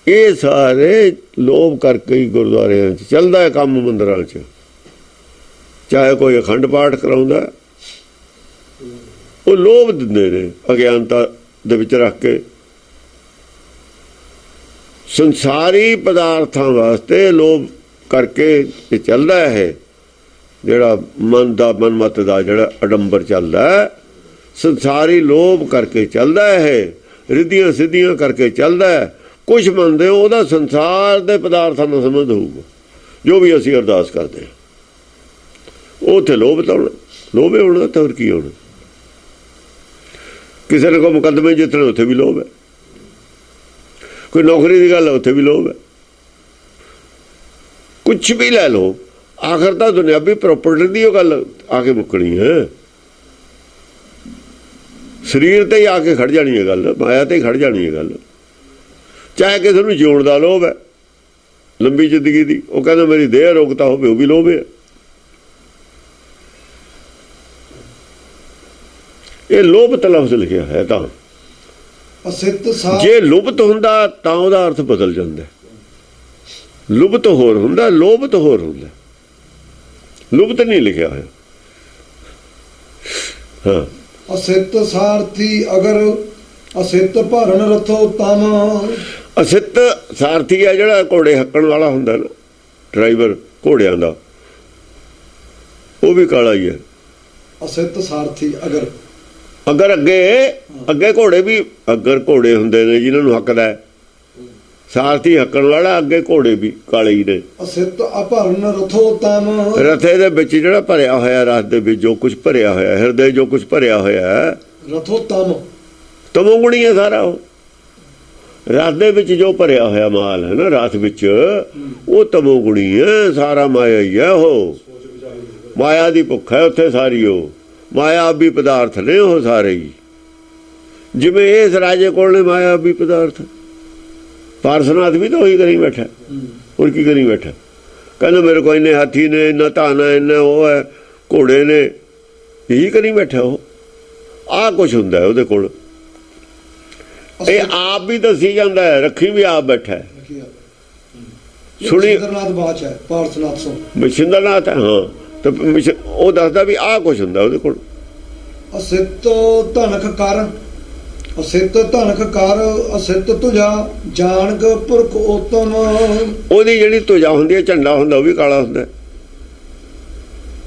ਇਹ ਸਾਰੇ ਲੋਭ ਕਰਕੇ ਹੀ ਗੁਰਦੁਆਰਿਆਂ 'ਚ ਚੱਲਦਾ ਹੈ ਕੰਮ, ਮੰਦਿਰਾਂ 'ਚ ਚਾਹੇ ਕੋਈ ਅਖੰਡ ਪਾਠ ਕਰਾਉਂਦਾ, ਉਹ ਲੋਭ ਦਿੰਦੇ ਨੇ ਅਗਿਆਨਤਾ ਦੇ ਵਿੱਚ ਰੱਖ ਕੇ। ਸੰਸਾਰੀ ਪਦਾਰਥਾਂ ਵਾਸਤੇ ਲੋਭ ਕਰਕੇ ਇਹ ਚੱਲਦਾ ਹੈ। ਜਿਹੜਾ ਮਨ ਦਾ ਮਨਮਤ ਦਾ ਜਿਹੜਾ ਅਡੰਬਰ ਚੱਲਦਾ, ਸੰਸਾਰੀ ਲੋਭ ਕਰਕੇ ਚੱਲਦਾ ਹੈ, ਰਿੱਧੀਆਂ ਸਿੱਧੀਆਂ ਕਰਕੇ ਚੱਲਦਾ ਹੈ। ਕੁਛ ਮੰਨਦੇ ਹੋ ਉਹਦਾ ਸੰਸਾਰ ਦੇ ਪਦਾਰਥਾਂ ਨਾਲ ਸੰਬੰਧ ਹੋਊਗਾ, ਜੋ ਵੀ ਅਸੀਂ ਅਰਦਾਸ ਕਰਦੇ ਹਾਂ ਉਹ ਉੱਥੇ ਲੋਭ ਤਾਂ ਹੋਣਾ, ਲੋਭੇ ਹੋਣਾ ਤਾਂ ਹੋਰ ਕੀ ਹੋਣਾ। ਕਿਸੇ ਨੇ ਕੋਈ ਮੁਕੱਦਮੇ ਜਿੱਤਣੇ, ਉੱਥੇ ਵੀ ਲੋਭ ਹੈ। ਕੋਈ ਨੌਕਰੀ ਦੀ ਗੱਲ ਹੈ, ਉੱਥੇ ਵੀ ਲੋਭ ਹੈ। ਕੁਛ ਵੀ ਲੈ ਲਓ, ਆਖਰ ਤਾਂ ਦੁਨਿਆਵੀ ਪ੍ਰੋਪਰਟੀ ਦੀ ਉਹ ਗੱਲ ਆ ਕੇ ਮੁੱਕਣੀ ਹੈ। ਸਰੀਰ ਤੇ ਹੀ ਆ ਕੇ ਖੜ ਜਾਣੀ ਹੈ ਗੱਲ, ਮਾਇਆ ਤੇ ਹੀ ਖੜ ਜਾਣੀ ਹੈ ਗੱਲ। ਚਾਹੇ ਕਿਸੇ ਨੂੰ ਜਿਉਣ ਦਾ ਲੋਭ ਹੈ, ਲੰਬੀ ਜ਼ਿੰਦਗੀ ਦੀ, ਉਹ ਕਹਿੰਦਾ ਮੇਰੀ ਦੇਹ ਰੋਗਤਾ ਹੋਵੇ, ਉਹ ਵੀ ਲੋਭ ਹੈ। ਇਹ ਲੋਭਤ ਲਫ਼ਜ਼ ਲਿਖਿਆ ਹੈ। ਤਾਂ ਅਸਿੱਤ ਸਾਰ, ਜੇ ਲੁਭਤ ਹੁੰਦਾ ਤਾਂ ਉਹਦਾ ਅਰਥ ਬਦਲ ਜਾਂਦਾ। ਲੁਭਤ ਹੋਰ ਹੁੰਦਾ, ਲੋਭਤ ਹੋਰ ਹੁੰਦਾ। ਲੁਭਤ ਨਹੀਂ ਲਿਖਿਆ ਹੋਇਆ। ਹਾਂ, ਅਸਿੱਤ ਸਾਰਥੀ ਅਗਰ ਅਸਿੱਤ ਭਰਨ ਰਥੋ ਤਮ, ਅਸਿੱਤ ਸਾਰਥੀ ਹੈ ਜਿਹੜਾ ਘੋੜੇ ਹੱਕਣ ਵਾਲਾ ਹੁੰਦਾ ਨਾ, ਡਰਾਈਵਰ ਘੋੜਿਆਂ ਦਾ, ਉਹ ਵੀ ਕਾਲਾ ਹੀ ਹੈ। ਅਸਿੱਤ ਸਾਰਥੀ ਅਗਰ ਅਗਰ ਅੱਗੇ ਘੋੜੇ ਵੀ, ਅਗਰ ਘੋੜੇ ਹੁੰਦੇ ਨੇ ਜਿਨ੍ਹਾਂ ਨੂੰ ਹੱਕਦਾ ਹੈ, ਸਾਰਥੀ ਹੱਕਣ ਵਾਲਾ, ਅੱਗੇ ਘੋੜੇ ਵੀ ਕਾਲੇ ਹੀ ਨੇ। ਅਸਿੱਤ ਅਭਰਨ ਰਥੋ ਤਮ, ਰਥੇ ਦੇ ਵਿੱਚ ਜਿਹੜਾ ਭਰਿਆ ਹੋਇਆ, ਰਥ ਦੇ ਵਿੱਚ ਜੋ ਕੁਝ ਭਰਿਆ ਹੋਇਆ, ਹਿਰਦੇ ਜੋ ਕੁਝ ਭਰਿਆ ਹੋਇਆ, ਰਥੋ ਤਮ, ਤਮੋਗੁਣੀ ਹੈ ਸਾਰਾ। ਉਹ ਰਥ ਦੇ ਵਿੱਚ ਜੋ ਭਰਿਆ ਹੋਇਆ ਮਾਲ ਹੈ ਨਾ, ਰਥ ਵਿੱਚ, ਉਹ ਤਮੋਗੁਣੀ ਹੈ, ਸਾਰਾ ਮਾਇਆ ਹੀ ਹੈ। ਉਹ ਮਾਇਆ ਦੀ ਭੁੱਖ ਹੈ ਉੱਥੇ ਸਾਰੀ। ਉਹ ਮਾਇਆਵੀ ਪਦਾਰਥ ਨੇ ਉਹ ਸਾਰੇ ਹੀ। ਜਿਵੇਂ ਇਸ ਰਾਜੇ ਕੋਲ ਨੇ ਮਾਇਆਵੀ ਪਦਾਰਥ, ਪਾਰਸਨਾਥ ਵੀ ਤਾਂ ਉਹੀ ਕਰੀ ਬੈਠਾ, ਹੋਰ ਕੀ ਕਰੀ ਬੈਠਾ। ਕਹਿੰਦਾ ਮੇਰੇ ਕੋਲ ਇੰਨੇ ਹਾਥੀ ਨੇ, ਇੰਨਾ ਧਨ ਹੈ, ਇੰਨਾ ਉਹ ਹੈ, ਘੋੜੇ ਨੇ, ਇਹੀ ਕਰੀ ਬੈਠਾ। ਉਹ ਆਹ ਕੁਛ ਹੁੰਦਾ ਉਹਦੇ ਕੋਲ। ਇਹ ਆਪ ਵੀ ਦੱਸੀ ਜਾਂਦਾ ਹੈ, ਰੱਖੀ ਵੀ ਆਪ ਬੈਠਾ ਹੈ। ਸੁਣੀ ਸਿੰਦਰਨਾਥ ਬਾਚ ਹੈ, ਪਾਰਸਨਾਥ ਸੋ ਸਿੰਦਰਨਾਥ ਹੈ। ਹਾਂ, ਤੇ ਉਹ ਦੱਸਦਾ ਵੀ ਆਹ ਕੁਛ ਹੁੰਦਾ ਉਹਦੇ ਕੋਲ। ਅਸਿੱਤ ਧਨਖ ਕਰ, ਅਸਿੱਤ ਧਨਖ ਕਰ, ਅਸਿੱਤ ਤੁਝਾ ਜਾਣਕ ਪੁਰਖ ਉਤਮ, ਉਹਦੀ ਜਿਹੜੀ ਤੁਜਾ ਹੁੰਦੀ ਹੈ, ਝੰਡਾ ਹੁੰਦਾ, ਉਹ ਵੀ ਕਾਲਾ ਹੁੰਦਾ।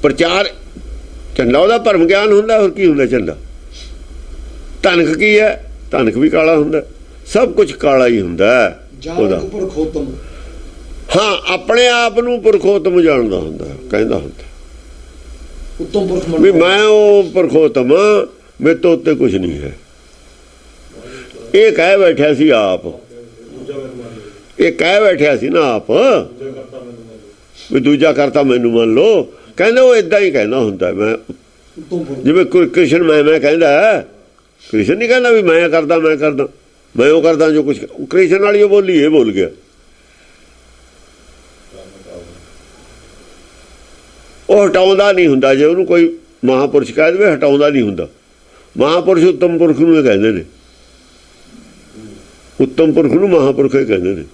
ਪ੍ਰਚਾਰ ਝੰਡਾ ਉਹਦਾ ਭਰਮ ਗਿਆਨ ਹੁੰਦਾ, ਹੋਰ ਕੀ ਹੁੰਦਾ ਝੰਡਾ। ਧਨਖ ਕੀ ਹੈ, ਧਨਖ ਵੀ ਕਾਲਾ ਹੁੰਦਾ। ਸਭ ਕੁਝ ਕਾਲਾ ਹੀ ਹੁੰਦਾ ਉਹਦਾ। ਜਾਣਕ ਪੁਰਖ ਉਤਮ, ਹਾਂ, ਆਪਣੇ ਆਪ ਨੂੰ ਪੁਰਖੋਤਮ ਜਾਣਦਾ ਹੁੰਦਾ, ਕਹਿੰਦਾ ਹੁੰਦਾ ਉਤਮ ਪੁਰਖ ਵੀ ਮੈਂ ਉਹ ਪੁਰਖੋਤਮ, ਮੇਰੇ ਤੋਂ ਉੱਤੇ ਕੁਝ ਨਹੀਂ ਹੈ। ਇਹ ਕਹਿ ਬੈਠਿਆ ਸੀ ਆਪ, ਇਹ ਕਹਿ ਬੈਠਿਆ ਸੀ ਨਾ ਆਪ ਵੀ ਦੂਜਾ ਕਰਤਾ ਮੈਨੂੰ ਮੰਨ ਲਓ। ਕਹਿੰਦੇ ਉਹ ਇਦਾਂ ਹੀ ਕਹਿੰਦਾ ਹੁੰਦਾ। ਮੈਂ ਜਿਵੇਂ ਕ੍ਰਿਸ਼ਨ ਮੈਂ ਕਹਿੰਦਾ, ਕ੍ਰਿਸ਼ਨ ਨਹੀਂ ਕਹਿੰਦਾ ਵੀ ਮੈਂ ਕਰਦਾ, ਮੈਂ ਉਹ ਕਰਦਾ ਜੋ ਕੁਛ। ਕ੍ਰਿਸ਼ਨ ਵਾਲੀ ਉਹ ਬੋਲੀ, ਇਹ ਬੋਲ ਗਿਆ। ਉਹ ਹਟਾਉਂਦਾ ਨਹੀਂ ਹੁੰਦਾ। ਜੇ ਉਹਨੂੰ ਕੋਈ ਮਹਾਂਪੁਰਸ਼ ਕਹਿ ਦੇਵੇ, ਹਟਾਉਂਦਾ ਨਹੀਂ ਹੁੰਦਾ। ਮਹਾਂਪੁਰਸ਼ ਉੱਤਮ ਪੁਰਖ ਨੂੰ ਇਹ ਕਹਿੰਦੇ ਨੇ, ਉੱਤਮ ਪੁਰਖ ਨੂੰ ਮਹਾਂਪੁਰਖ ਹੀ ਕਹਿੰਦੇ ਨੇ।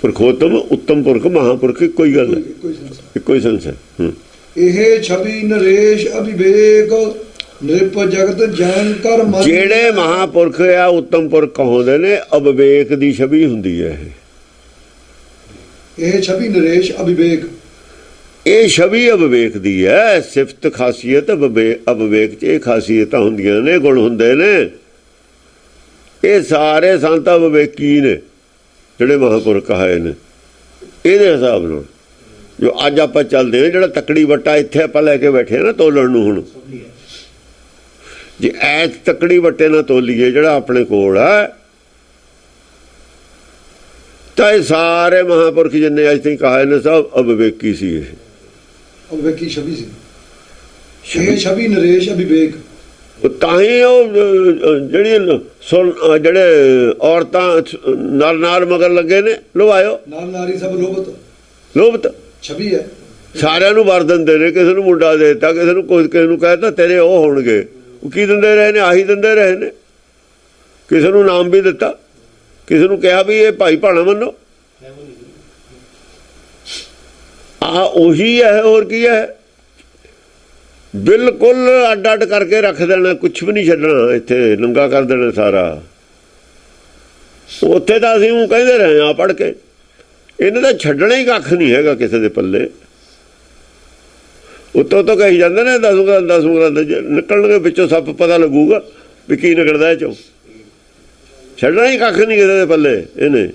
ਪੁਰਖੋਤਮ ਉੱਤਮ ਪੁਰਖ ਮਹਾਂਪੁਰਖ ਇੱਕੋ ਹੀ ਗੱਲ ਹੈ, ਇੱਕੋ ਹੀ ਸੰਸ ਹੈ। ਇਹ ਛਵੀ ਨਰੇਸ਼ ਅਭਿਵੇਕ ਨਿਰਪ ਜਗਤ ਜੈਨ ਕਰ ਮਨ। ਜਿਹੜੇ ਮਹਾਂਪੁਰਖ ਆ ਉੱਤਮ ਪੁਰਖ ਕਹਾਉਂਦੇ ਨੇ, ਅਵਿਵੇਕ ਦੀ ਛਵੀ ਹੁੰਦੀ ਹੈ ਇਹ ਛਵੀ ਨਰੇਸ਼ ਅਭਿਵੇਕ, ਇਹ ਛਵੀ ਅਵਿਵੇਕ ਦੀ ਹੈ। ਸਿਫਤ ਖਾਸੀਅਤ ਅਵਿਵੇਕ 'ਚ ਇਹ ਖਾਸੀਅਤਾਂ ਹੁੰਦੀਆਂ ਨੇ, ਗੁਣ ਹੁੰਦੇ ਨੇ। ਇਹ ਸਾਰੇ ਸੰਤ ਅਵਿਵੇਕੀ ਨੇ ਜਿਹੜੇ ਮਹਾਂਪੁਰਖ ਕਹਾਏ ਨੇ। ਇਹਦੇ ਹਿਸਾਬ ਨਾਲ ਜੋ ਅੱਜ ਆਪਾਂ ਚੱਲਦੇ ਹਾਂ, ਜਿਹੜਾ ਤੱਕੜੀ ਵੱਟਾ ਇੱਥੇ ਆਪਾਂ ਲੈ ਕੇ ਬੈਠੇ ਨਾ ਤੋਲਣ ਨੂੰ, ਹੁਣ ਜੇ ਐਸ ਤੱਕੜੀ ਵੱਟੇ ਨਾਲ ਤੋਲੀਏ ਜਿਹੜਾ ਆਪਣੇ ਕੋਲ ਹੈ, ਤਾਂ ਇਹ ਸਾਰੇ ਮਹਾਂਪੁਰਖ ਜਿੰਨੇ ਅੱਜ ਤੱਕ ਕਹਾਏ ਨੇ ਸਭ ਅਵਿਵੇਕੀ ਸੀ। ਇਹ ਅਭਿਵੇਕੀ ਛਵੀ ਸੀ, ਇਹ ਛਵੀ ਨਰੇਸ਼ ਅਭਿਵੇਕ। ਤਾਂ ਹੀ ਉਹ ਜਿਹੜੇ ਔਰਤਾਂ ਨਾਲ ਮਗਰ ਲੱਗੇ ਨੇ, ਲਵਾਇਓ ਨਾਲ ਨਾਰੀ ਸਭ ਲੋਭਤ ਛਵੀ ਹੈ। ਸਾਰਿਆਂ ਨੂੰ ਵਰ ਦਿੰਦੇ ਨੇ, ਕਿਸੇ ਨੂੰ ਮੁੰਡਾ ਦੇ ਦਿੱਤਾ, ਕਿਸੇ ਨੂੰ ਕੁਝ, ਕਿਸੇ ਨੂੰ ਕਹਿਤਾ ਤੇਰੇ ਉਹ ਹੋਣਗੇ। ਉਹ ਕੀ ਦਿੰਦੇ ਰਹੇ ਨੇ? ਆਹੀ ਦਿੰਦੇ ਰਹੇ ਨੇ। ਕਿਸੇ ਨੂੰ ਨਾਮ ਵੀ ਦਿੱਤਾ, ਕਿਸੇ ਨੂੰ ਕਿਹਾ ਵੀ ਇਹ ਭਾਈ ਭਾਣਾ ਮੰਨੋ। ਉਹੀ ਹੈ, ਹੋਰ ਕੀ ਹੈ? ਬਿਲਕੁਲ ਅੱਡ ਅੱਡ ਕਰਕੇ ਰੱਖ ਦੇਣਾ, ਕੁਛ ਵੀ ਨਹੀਂ ਛੱਡਣਾ, ਇੱਥੇ ਨੰਗਾ ਕਰ ਦੇਣਾ ਸਾਰਾ। ਉੱਥੇ ਤਾਂ ਅਸੀਂ ਉਹ ਕਹਿੰਦੇ ਰਹੇ ਹਾਂ ਪੜ੍ਹ ਕੇ, ਇਹਨਾਂ ਦਾ ਛੱਡਣਾ ਹੀ ਕੱਖ ਨਹੀਂ ਹੈਗਾ ਕਿਸੇ ਦੇ ਪੱਲੇ। ਉੱਤੋਂ ਤੋਂ ਕਹੀ ਜਾਂਦੇ ਨੇ 10 ਗ੍ਰਾਮ ਨਿਕਲਣਗੇ ਵਿੱਚੋਂ, ਸੱਪ ਪਤਾ ਲੱਗੂਗਾ ਵੀ ਕੀ ਨਿਕਲਦਾ ਇਹ ਚੋਂ। ਛੱਡਣਾ ਹੀ ਕੱਖ ਨਹੀਂ ਕਿਸੇ ਦੇ ਪੱਲੇ ਇਹਨੇ।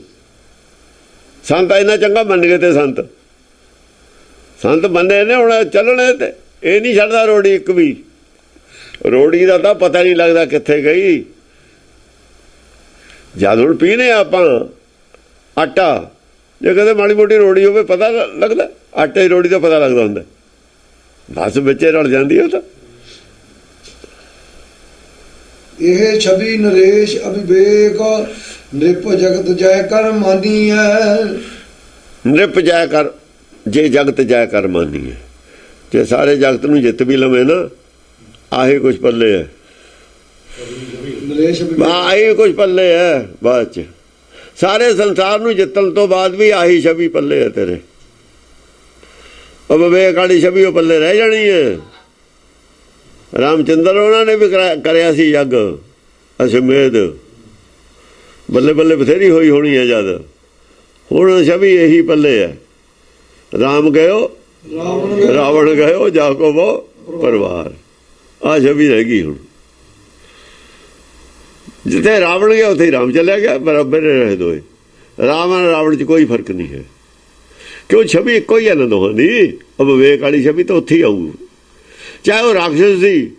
ਸੰਤ ਇੰਨਾ ਚੰਗਾ ਮੰਨ ਗਏ ਤੇ ਸੰਤ ਮੰਨੇ ਨੇ, ਹੁਣ ਚੱਲਣੇ ਤੇ ਇਹ ਨਹੀਂ ਛੱਡਦਾ ਰੋੜੀ ਇੱਕ ਵੀ। ਰੋੜੀ ਦਾ ਤਾਂ ਪਤਾ ਨਹੀਂ ਲੱਗਦਾ ਕਿੱਥੇ ਗਈ। ਜਦ ਹੁਣ ਪੀਨੇ ਆਪਾਂ ਆਟਾ, ਜੇ ਕਦੇ ਮਾੜੀ ਮੋਟੀ ਰੋੜੀ ਹੋਵੇ ਪਤਾ ਲੱਗਦਾ, ਆਟੇ ਦੀ ਰੋੜੀ ਦਾ ਪਤਾ ਲੱਗਦਾ ਹੁੰਦਾ, ਬਸ ਵਿੱਚੇ ਰਲ ਜਾਂਦੀ ਉਹ ਤਾਂ। ਇਹ ਛਵੀ ਨਰੇਸ਼ ਅਭਿਵੇਕ ਨਿਰਪ ਜਗਤ ਜੈ ਕਰ ਮਾਨੀ ਹੈ। ਨਿਰਪ ਜੈ ਕਰ, ਜੇ ਜਗਤ ਜੈ ਕਰ ਮਾਨੀ ਹੈ, ਜੇ ਸਾਰੇ ਜਗਤ ਨੂੰ ਜਿੱਤ ਵੀ ਲਵੇ ਨਾ, ਆਹੀ ਕੁਛ ਪੱਲੇ ਹੈ। ਨਰੇਸ਼ ਆਹੀ ਕੁਛ ਪੱਲੇ ਹੈ। ਬਾਅਦ 'ਚ ਸਾਰੇ ਸੰਸਾਰ ਨੂੰ ਜਿੱਤਣ ਤੋਂ ਬਾਅਦ ਵੀ ਆਹੀ ਛਵੀ ਪੱਲੇ ਹੈ ਤੇਰੇ। ਅਵਿਵੇਕ ਵਾਲੀ ਛਵੀ ਉਹ ਪੱਲੇ ਰਹਿ ਜਾਣੀ ਹੈ। ਰਾਮਚੰਦਰ ਉਹਨਾਂ ਨੇ ਵੀ ਕਰਿਆ ਸੀ ਯੱਗ ਅਸ਼ਮੇਧ, ਬੱਲੇ ਬੱਲੇ ਬਥੇਰੀ ਹੋਈ ਹੋਣੀ ਹੈ ਜਦ। ਹੁਣ ਛਵੀ ਇਹੀ ਪੱਲੇ ਹੈ। ਰਾਮ ਗਇਓ ਰਾਵਣ ਗਇਓ ਜਾਕੋ ਬੋ ਪਰਿਵਾਰ, ਆਹ ਛਵੀ ਰਹਿ ਗਈ। ਹੁਣ ਜਿੱਥੇ ਰਾਵਣ ਗਿਆ ਉੱਥੇ ਹੀ ਰਾਮ ਚਲਿਆ ਗਿਆ, ਬਰਾਬਰ ਰਹੇ ਦੋਏ। ਰਾਮ ਔਰ ਰਾਵਣ 'ਚ ਕੋਈ ਫਰਕ ਨਹੀਂ ਹੈ, ਕਿਉਂ ਛਵੀ ਇੱਕੋ ਹੀ ਹੈ ਨਾ ਦੋਹਾਂ ਦੀ। ਅਵਿਵੇਕ ਵਾਲੀ ਛਵੀ ਤਾਂ ਉੱਥੇ ਹੀ ਆਊ, ਚਾਹੇ ਉਹ ਰਾਖਸ਼ ਸੀ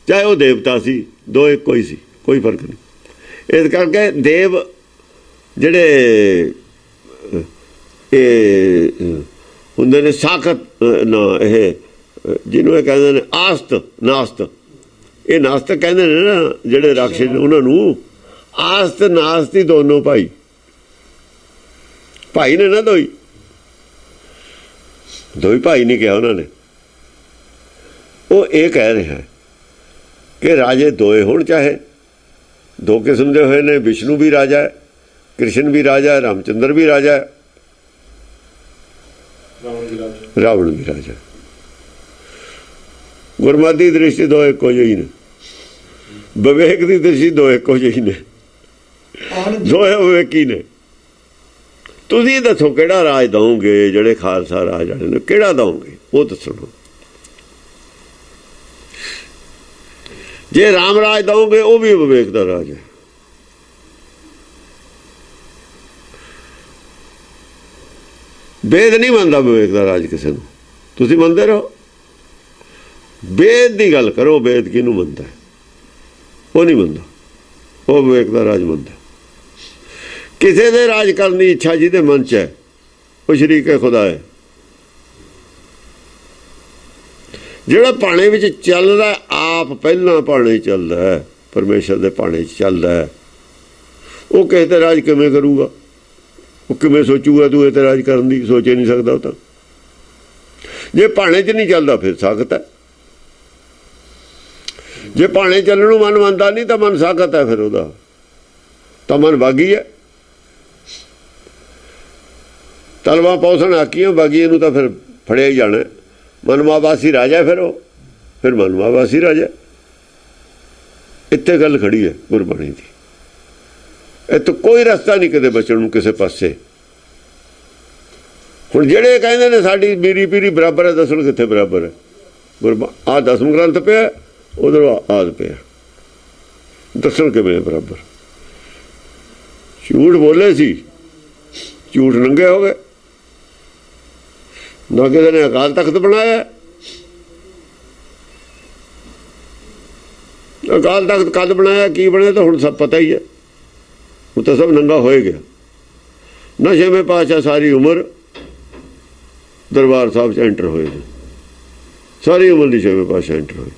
ਚਾਹੇ ਉਹ ਦੇਵਤਾ ਸੀ, ਦੋ ਇੱਕੋ ਹੀ ਸੀ, ਕੋਈ ਫਰਕ ਨਹੀਂ। ਇਸ ਕਰਕੇ ਦੇਵ ਜਿਹੜੇ ਇਹ ਹੁੰਦੇ ਨੇ ਸਾਖਤ ਨਾ, ਇਹ ਜਿਹਨੂੰ ਇਹ ਕਹਿੰਦੇ ਨੇ ਆਸਤ ਨਾਸਤ, ਇਹ ਨਾਸਤ ਕਹਿੰਦੇ ਨੇ ਨਾ ਜਿਹੜੇ ਰਾਖਸ਼ ਨੇ ਉਹਨਾਂ ਨੂੰ। ਆਸਤ ਨਾਸਤ ਹੀ ਦੋਨੋਂ ਭਾਈ ਨੇ ਨਾ, ਦੋਈ ਭਾਈ ਨਹੀਂ ਕਿਹਾ ਉਹਨਾਂ ਨੇ। ਉਹ ਇਹ ਕਹਿ ਰਿਹਾ ਕਿ ਰਾਜੇ ਦੋਏ ਹੋਣ, ਚਾਹੇ ਦੋ ਕਿਸਮ ਦੇ ਹੋਏ ਨੇ। ਵਿਸ਼ਨੂੰ ਵੀ ਰਾਜਾ ਹੈ, ਕ੍ਰਿਸ਼ਨ ਵੀ ਰਾਜਾ ਹੈ, ਰਾਮਚੰਦਰ ਵੀ ਰਾਜਾ ਹੈ, ਰਾਵਣ ਵੀ ਰਾਜਾ। ਗੁਰਮਤਿ ਦੀ ਦ੍ਰਿਸ਼ਟੀ ਦੋ ਇੱਕੋ ਜਿਹੀ ਨੇ, ਵਿਵੇਕ ਦੀ ਦ੍ਰਿਸ਼ਟੀ ਦੋ ਇੱਕੋ ਜਿਹੀ ਨੇ, ਦੋਏ ਵਿਵੇਕੀ ਨੇ। ਤੁਸੀਂ ਦੱਸੋ ਕਿਹੜਾ ਰਾਜ ਦਓਗੇ? ਜਿਹੜੇ ਖਾਲਸਾ ਰਾਜ ਵਾਲੇ ਨੇ ਕਿਹੜਾ ਦਓਗੇ ਉਹ ਦੱਸੋ। ਜੇ ਰਾਮ ਰਾਜ ਦਓਗੇ ਉਹ ਵੀ ਵਿਵੇਕ ਦਾ ਰਾਜ ਹੈ। ਵੇਦ ਨਹੀਂ ਮੰਨਦਾ ਵਿਵੇਕ ਦਾ ਰਾਜ ਕਿਸੇ ਨੂੰ, ਤੁਸੀਂ ਮੰਨਦੇ ਰਹੋ। ਵੇਦ ਦੀ ਗੱਲ ਕਰੋ, ਵੇਦ ਕਿਹਨੂੰ ਮੰਨਦਾ? ਉਹ ਨਹੀਂ ਮੰਨਦਾ, ਉਹ ਵਿਵੇਕ ਦਾ ਰਾਜ ਮੰਨਦਾ। ਕਿਸੇ ਦੇ ਰਾਜ ਕਰਨ ਦੀ ਇੱਛਾ ਜਿਹਦੇ ਮਨ 'ਚ ਹੈ ਉਹ ਸ਼ਰੀਕ ਹੈ ਖੁਦਾ ਹੈ। ਜਿਹੜਾ ਭਾਣੇ ਵਿੱਚ ਚੱਲਦਾ, ਆਪ ਪਹਿਲਾਂ ਭਾਣੇ ਚੱਲਦਾ ਹੈ, ਪਰਮੇਸ਼ਰ ਦੇ ਭਾਣੇ 'ਚ ਚੱਲਦਾ ਹੈ, ਉਹ ਕਿਸੇ ਤੇ ਰਾਜ ਕਿਵੇਂ ਕਰੂਗਾ? ਉਹ ਕਿਵੇਂ ਸੋਚੂਗਾ ਤੂੰ ਇਹ ਤੇ ਰਾਜ ਕਰਨ ਦੀ? ਸੋਚ ਹੀ ਨਹੀਂ ਸਕਦਾ ਉਹ ਤਾਂ। ਜੇ ਭਾਣੇ 'ਚ ਨਹੀਂ ਚੱਲਦਾ ਫਿਰ ਸਾਖਤ ਹੈ, ਜੇ ਭਾਣੇ ਚੱਲਣ ਨੂੰ ਮਨ ਮੰਨਦਾ ਨਹੀਂ ਤਾਂ ਮਨ ਸਾਖਤ ਹੈ, ਫਿਰ ਉਹਦਾ ਤਾਂ ਮਨ ਬਾਗੀ ਹੈ। ਤਲਵਾਂ ਪੌਸਣ ਆਕੀਆਂ ਬਾਗੀ ਨੂੰ ਤਾਂ ਫਿਰ ਫੜਿਆ ਹੀ ਜਾਣਾ। ਮਨਮਾਵਾਸੀ ਰਾਜਾ ਫਿਰ ਉਹ, ਫਿਰ ਮਨਮਾਵਾਸੀ ਰਾਜਾ। ਇੱਥੇ ਗੱਲ ਖੜੀ ਹੈ ਗੁਰਬਾਣੀ ਦੀ। ਇੱਥੇ ਕੋਈ ਰਸਤਾ ਨਹੀਂ ਕਿਤੇ ਬਚਣ ਨੂੰ ਕਿਸੇ ਪਾਸੇ। ਹੁਣ ਜਿਹੜੇ ਕਹਿੰਦੇ ਨੇ ਸਾਡੀ ਮੀਰੀ ਪੀਰੀ ਬਰਾਬਰ ਹੈ, ਦੱਸਣ ਕਿੱਥੇ ਬਰਾਬਰ ਹੈ। ਆਹ ਦਸਮ ਗ੍ਰੰਥ ਪਿਆ, ਉਧਰੋਂ ਆਦ ਪਿਆ, ਦੱਸਣ ਕਿਵੇਂ ਬਰਾਬਰ। ਝੂਠ ਬੋਲੇ ਸੀ, ਝੂਠ ਨੰਗੇ ਹੋ ਗਏ। ਨਾ ਕਿਸੇ ਨੇ ਅਕਾਲ ਤਖਤ ਬਣਾਇਆ। ਅਕਾਲ ਤਖਤ ਕਦ ਬਣਾਇਆ, ਕੀ ਬਣਿਆ, ਤਾਂ ਹੁਣ ਸਭ ਪਤਾ ਹੀ ਹੈ। ਉਹ ਤਾਂ ਸਭ ਨੰਗਾ ਹੋਏ ਗਿਆ। ਨਾ ਛੇਵੇਂ ਪਾਤਸ਼ਾਹ ਸਾਰੀ ਉਮਰ ਦਰਬਾਰ ਸਾਹਿਬ 'ਚ ਐਂਟਰ ਹੋਏ ਨੇ, ਸਾਰੀ ਉਮਰ ਦੀ ਛੇਵੇਂ ਪਾਤਸ਼ਾਹ ਐਂਟਰ ਹੋਏ।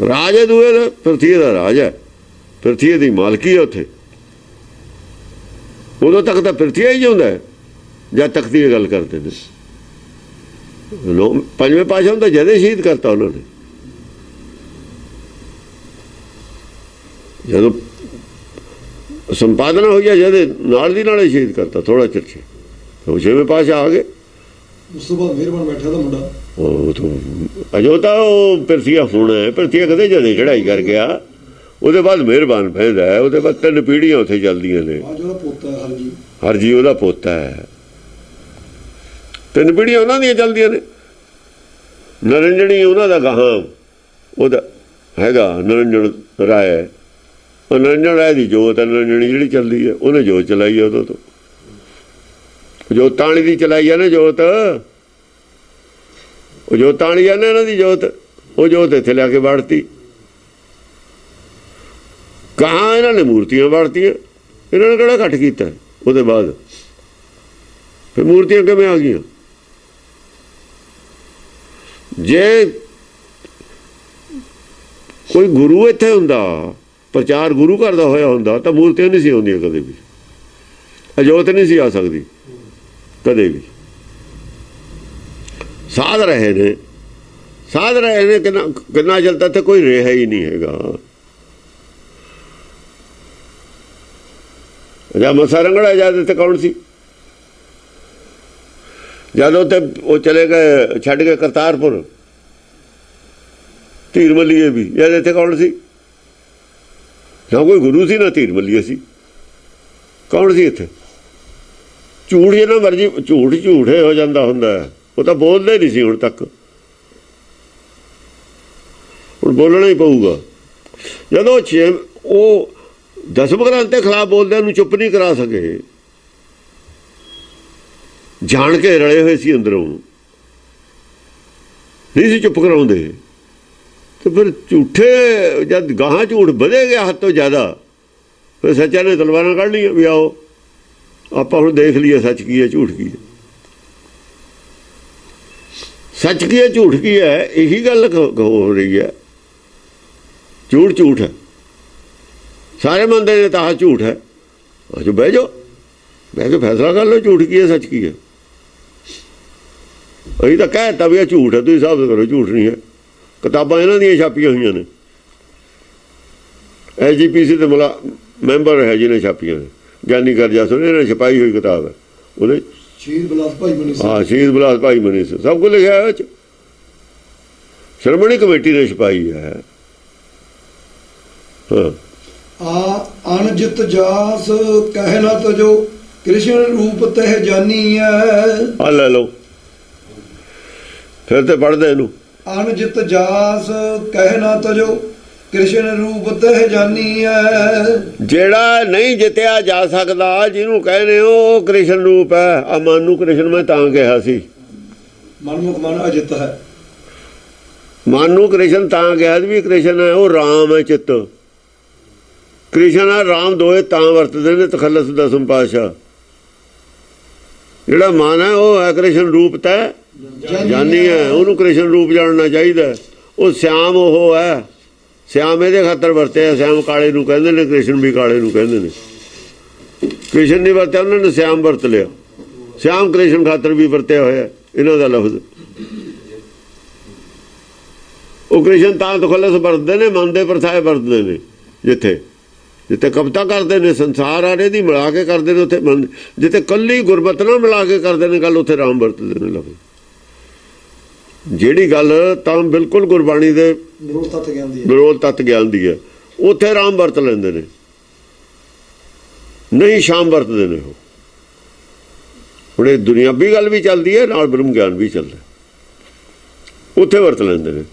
ਰਾਜ ਹੈ ਦੂਏ ਦਾ, ਪ੍ਰਿਥਵੀ ਦਾ ਰਾਜ ਹੈ, ਪ੍ਰਿਥਵੀ ਦੀ ਮਾਲਕੀ ਹੈ ਉੱਥੇ। ਉਦੋਂ ਤੱਕ ਤਾਂ ਪ੍ਰਿਥਵੀ ਹੀ ਜਿਉਂਦਾ ਜਦ ਤੱਕ ਦੀ ਇਹ ਗੱਲ ਕਰਦੇ ਨੇ। ਪੰਜਵੇਂ ਪਾਤਸ਼ਾਹ ਨੂੰ ਤਾਂ ਜਦੇ ਸ਼ਹੀਦ ਕਰਤਾ ਉਹਨਾਂ ਨੇ। ਜਦੋਂ ਸੰਪਾਦਨਾ ਹੋਈ ਜਦੇ ਨਾਲ ਦੀ ਨਾਲ ਸ਼ਹੀਦ ਕਰਤਾ, ਥੋੜਾ ਚਿਰ 'ਚ ਉਹ ਛੇਵੇਂ ਪਾਤਸ਼ਾਹ ਆ ਗਏ। ਉਸ ਤੋਂ ਬਾਅਦ ਮਿਹਰਬਾਨ ਬੈਠਾ ਦਾ ਮੁੰਡਾ, ਉਹ ਤਾਂ ਅਜੋ ਤਾਂ ਉਹ ਪਿਰਥੀਆ ਹੋਣਾ ਹੈ। ਪਿਰਥੀਆ ਕਦੇ ਜਦੇ ਚੜਾਈ ਕਰ ਗਿਆ, ਉਹਦੇ ਬਾਅਦ ਮਿਹਰਬਾਨ ਪੈਂਦਾ ਹੈ। ਉਹਦੇ ਬਾਅਦ 3 ਪੀੜ੍ਹੀਆਂ ਉੱਥੇ ਚੱਲਦੀਆਂ ਨੇ। ਉਹਦਾ ਪੋਤਾ ਹਰਜੀ, ਹਰਜੀ ਉਹਦਾ ਪੋਤਾ ਹੈ। 3 ਪੀੜ੍ਹੀਆਂ ਉਹਨਾਂ ਦੀਆਂ ਚੱਲਦੀਆਂ ਨੇ। ਨਰਿੰਜਣੀ ਉਹਨਾਂ ਦਾ ਗਾਹਾਂ ਉਹਦਾ ਹੈਗਾ ਨਰਿੰਜਣ ਰਾਏ। ਉਹ ਨਰਿੰਜਣ ਰਾਏ ਦੀ ਜੋਤ ਹੈ, ਨਰਿੰਜਣੀ ਜਿਹੜੀ ਚੱਲਦੀ ਹੈ ਉਹਨੇ ਜੋਤ ਚਲਾਈ ਹੈ। ਉਦੋਂ ਤੋਂ ਜੋਤਾਂ ਵਾਲੀ ਦੀ ਚਲਾਈ ਹੈ ਨਾ ਜੋਤ, ਉਹ ਜੋਤਾਂ ਵਾਲੀ ਹੈ ਨਾ ਇਹਨਾਂ ਦੀ ਜੋਤ। ਉਹ ਜੋਤ ਇੱਥੇ ਲਿਆ ਕੇ ਵੜਤੀ। ਕਹਾਂ ਇਹਨਾਂ ਨੇ ਮੂਰਤੀਆਂ ਵੜਤੀਆਂ, ਇਹਨਾਂ ਨੇ ਕਿਹੜਾ ਘੱਟ ਕੀਤਾ। ਉਹਦੇ ਬਾਅਦ ਫਿਰ ਮੂਰਤੀਆਂ ਕਿਵੇਂ ਆ ਗਈਆਂ? ਜੇ ਕੋਈ ਗੁਰੂ ਇੱਥੇ ਹੁੰਦਾ, ਪ੍ਰਚਾਰ ਗੁਰੂ ਘਰ ਦਾ ਹੋਇਆ ਹੁੰਦਾ, ਤਾਂ ਮੂਰਤੀਆਂ ਨਹੀਂ ਸੀ ਆਉਂਦੀਆਂ ਕਦੇ ਵੀ। ਅਜੋਤ ਨਹੀਂ ਸੀ ਆ ਸਕਦੀ ਕਦੇ ਵੀ। ਸਾਧ ਰਹੇ ਨੇ, ਸਾਧ ਰਹੇ ਨੇ। ਕਿੰਨਾ ਚਿਰ ਤੱਕ ਕੋਈ ਰਿਹਾ ਹੀ ਨਹੀਂ ਹੈਗਾ। ਜਾਂ ਮੱਸਾ ਰੰਗੜਾ ਜਦ ਇੱਥੇ ਕੌਣ ਸੀ? ਜਦੋਂ ਤੇ ਉਹ ਚਲੇ ਗਏ, ਛੱਡ ਕੇ ਕਰਤਾਰਪੁਰ, ਧੀਰ ਮੱਲੀਏ ਵੀ, ਜਦ ਇੱਥੇ ਕੌਣ ਸੀ? ਨਾ ਕੋਈ ਗੁਰੂ ਸੀ ਨਾ ਧੀਰ ਮੱਲੀਏ ਸੀ। ਕੌਣ ਸੀ ਇੱਥੇ? ਝੂਠ ਜਿੰਨਾ ਮਰਜੀ ਝੂਠ ਝੂਠੇ ਹੋ ਜਾਂਦਾ ਹੁੰਦਾ। ਉਹ ਤਾਂ ਬੋਲਦੇ ਨਹੀਂ ਸੀ ਹੁਣ ਤੱਕ, ਹੁਣ ਬੋਲਣਾ ਹੀ ਪਊਗਾ। ਜਦੋਂ ਉਹ ਦਸਮ ਗ੍ਰੰਥ ਦੇ ਖਿਲਾਫ ਬੋਲਦੇ ਉਹਨੂੰ ਚੁੱਪ ਨਹੀਂ ਕਰਾ ਸਕੇ। ਜਾਣ ਕੇ ਰਲੇ ਹੋਏ ਸੀ ਅੰਦਰੋਂ, ਨਹੀਂ ਸੀ ਚੁੱਪ ਕਰਾਉਂਦੇ। ਤੇ ਫਿਰ ਝੂਠੇ ਜਦ ਗਾਹਾਂ ਝੂਠ ਵਧੇ ਗਿਆ ਹੱਦ ਤੋਂ ਜ਼ਿਆਦਾ, ਫਿਰ ਸੱਚਾਂ ਨੇ ਤਲਵਾਰਾਂ ਕੱਢ ਲਈਆਂ ਵੀ ਆਓ ਆਪਾਂ ਹੁਣ ਦੇਖ ਲਈਏ ਸੱਚ ਕੀ ਹੈ ਝੂਠ ਕੀ ਹੈ। ਸੱਚ ਕੀ ਹੈ ਝੂਠ ਕੀ ਹੈ, ਇਹੀ ਗੱਲ ਹੋ ਰਹੀ ਹੈ। ਝੂਠ ਝੂਠ ਹੈ, ਸਾਰੇ ਮੰਨਦੇ ਨੇ ਤਾਂ ਝੂਠ ਹੈ। ਅਜੋ ਬਹਿ ਜਾਓ, ਬਹਿ ਕੇ ਫੈਸਲਾ ਕਰ ਲਓ ਝੂਠ ਕੀ ਹੈ ਸੱਚ ਕੀ ਹੈ। ਅਸੀਂ ਤਾਂ ਕਹਿ ਦਿੱਤਾ ਵੀ ਇਹ ਝੂਠ ਹੈ, ਤੁਸੀਂ ਸਾਬਤ ਕਰੋ ਝੂਠ ਨਹੀਂ ਹੈ। ਕਿਤਾਬਾਂ ਇਹਨਾਂ ਦੀਆਂ ਛਾਪੀਆਂ ਹੋਈਆਂ ਨੇ। SGPC ਦੇ ਮੈਂਬਰ ਹੈ ਜਿਹਨੇ ਛਾਪੀਆਂ ਨੇ, ਗਿਆਨੀ ਗਰਜਾਸੋ ਨੇ, ਇਹਨਾਂ ਨੇ ਛਪਾਈ ਹੋਈ ਕਿਤਾਬ ਹੈ। ਉਹਦੇ ਸ਼ਹੀਦ ਬਿਲਾਸ ਭਾਈ ਮਨੀ ਸਿੰਘ, ਹਾਂ ਸ਼ਹੀਦ ਬਿਲਾਸ ਭਾਈ ਮਨੀ ਸਿੰਘ ਸਭ ਕੁਝ ਲਿਖਿਆ ਉਹ 'ਚ। ਸ਼੍ਰੋਮਣੀ ਕਮੇਟੀ ਨੇ ਛਪਾਈ ਹੈ। ਆ ਅਣਜਿਤ ਜਾਸ ਕਹਿ ਨਾ ਤਜੋ ਕ੍ਰਿਸ਼ਨ ਰੂਪ ਤਹਿ ਜਾਨੀ ਹੈ। ਆ ਲੈ ਲਓ, ਫਿਰ ਤੇ ਪੜ੍ਹਦੇ ਇਹਨੂੰ। ਅਣਜਿਤ ਜਾਸ ਕਹਿ ਨਾ ਤਜੋ ਕ੍ਰਿਸ਼ਨ ਰੂਪ ਤਹਿ ਜਾਨੀ ਹੈ। ਜਿਹੜਾ ਨਹੀਂ ਜਿੱਤਿਆ ਜਾ ਸਕਦਾ, ਜਿਹਨੂੰ ਕਹਿੰਦੇ ਉਹ ਕ੍ਰਿਸ਼ਨ ਰੂਪ ਹੈ। ਆ ਮਨ ਨੂੰ ਕ੍ਰਿਸ਼ਨ ਮੈਂ ਤਾਂ ਕਿਹਾ ਸੀ, ਮਨਮੁਖ ਮਨ ਅਜਿਤ ਹੈ। ਮਨ ਨੂੰ ਕ੍ਰਿਸ਼ਨ ਤਾਂ ਕਿਹਾ ਵੀ ਕ੍ਰਿਸ਼ਨ ਹੈ, ਉਹ ਰਾਮ ਹੈ ਚਿੱਤ। ਕ੍ਰਿਸ਼ਨ ਆ ਰਾਮ ਦੋਏ ਤਾਂ ਵਰਤਦੇ ਨੇ ਤਖੱਲਸ ਦਸਮ ਪਾਤਸ਼ਾਹ। ਜਿਹੜਾ ਮਨ ਹੈ ਉਹ ਹੈ ਕ੍ਰਿਸ਼ਨ ਰੂਪ ਤੈ ਜਾਨੀ ਹੈ, ਉਹਨੂੰ ਕ੍ਰਿਸ਼ਨ ਰੂਪ ਜਾਣਨਾ ਚਾਹੀਦਾ। ਉਹ ਸਿਆਮ ਉਹ ਹੈ, ਸਿਆਮ ਇਹਦੇ ਖਾਤਰ ਵਰਤਿਆ। ਸਿਆਮ ਕਾਲੇ ਨੂੰ ਕਹਿੰਦੇ ਨੇ, ਕ੍ਰਿਸ਼ਨ ਵੀ ਕਾਲੇ ਨੂੰ ਕਹਿੰਦੇ ਨੇ। ਕ੍ਰਿਸ਼ਨ ਨਹੀਂ ਵਰਤਿਆ, ਉਹਨਾਂ ਨੇ ਸਿਆਮ ਵਰਤ ਲਿਆ। ਸਿਆਮ ਕ੍ਰਿਸ਼ਨ ਖਾਤਰ ਵੀ ਵਰਤਿਆ ਹੋਇਆ ਇਹਨਾਂ ਦਾ ਲਫ਼ਜ਼। ਉਹ ਕ੍ਰਿਸ਼ਨ ਤਾਂ ਤਖੱਲਸ ਵਰਤਦੇ ਨੇ, ਮਨ ਦੇ ਪਰਥਾਏ ਵਰਤਦੇ ਨੇ। ਜਿੱਥੇ ਕਵਿਤਾ ਕਰਦੇ ਨੇ ਸੰਸਾਰ ਆਰੇ ਦੀ ਮਿਲਾ ਕੇ ਕਰਦੇ ਨੇ, ਉੱਥੇ ਜਿੱਥੇ ਕੱਲੀ ਗੁਰਬਤ ਨਾਲ ਮਿਲਾ ਕੇ ਕਰਦੇ ਨੇ ਗੱਲ, ਉੱਥੇ ਰਾਮ ਵਰਤਦੇ ਨੇ ਲਫ਼ਜ਼। ਜਿਹੜੀ ਗੱਲ ਤਾਂ ਬਿਲਕੁਲ ਗੁਰਬਾਣੀ ਦੇ ਵਿਰੋਧ ਤੱਤ ਗਿਆਨ ਦੀ ਹੈ, ਉੱਥੇ ਰਾਮ ਵਰਤ ਲੈਂਦੇ ਨੇ, ਨਹੀਂ ਸ਼ਾਮ ਵਰਤਦੇ ਨੇ। ਉਹ ਹੁਣ ਇਹ ਦੁਨਿਆਵੀ ਗੱਲ ਵੀ ਚੱਲਦੀ ਹੈ, ਨਾਲ ਬ੍ਰਹਮ ਗਿਆਨ ਵੀ ਚੱਲਦਾ, ਉੱਥੇ ਵਰਤ ਲੈਂਦੇ ਨੇ।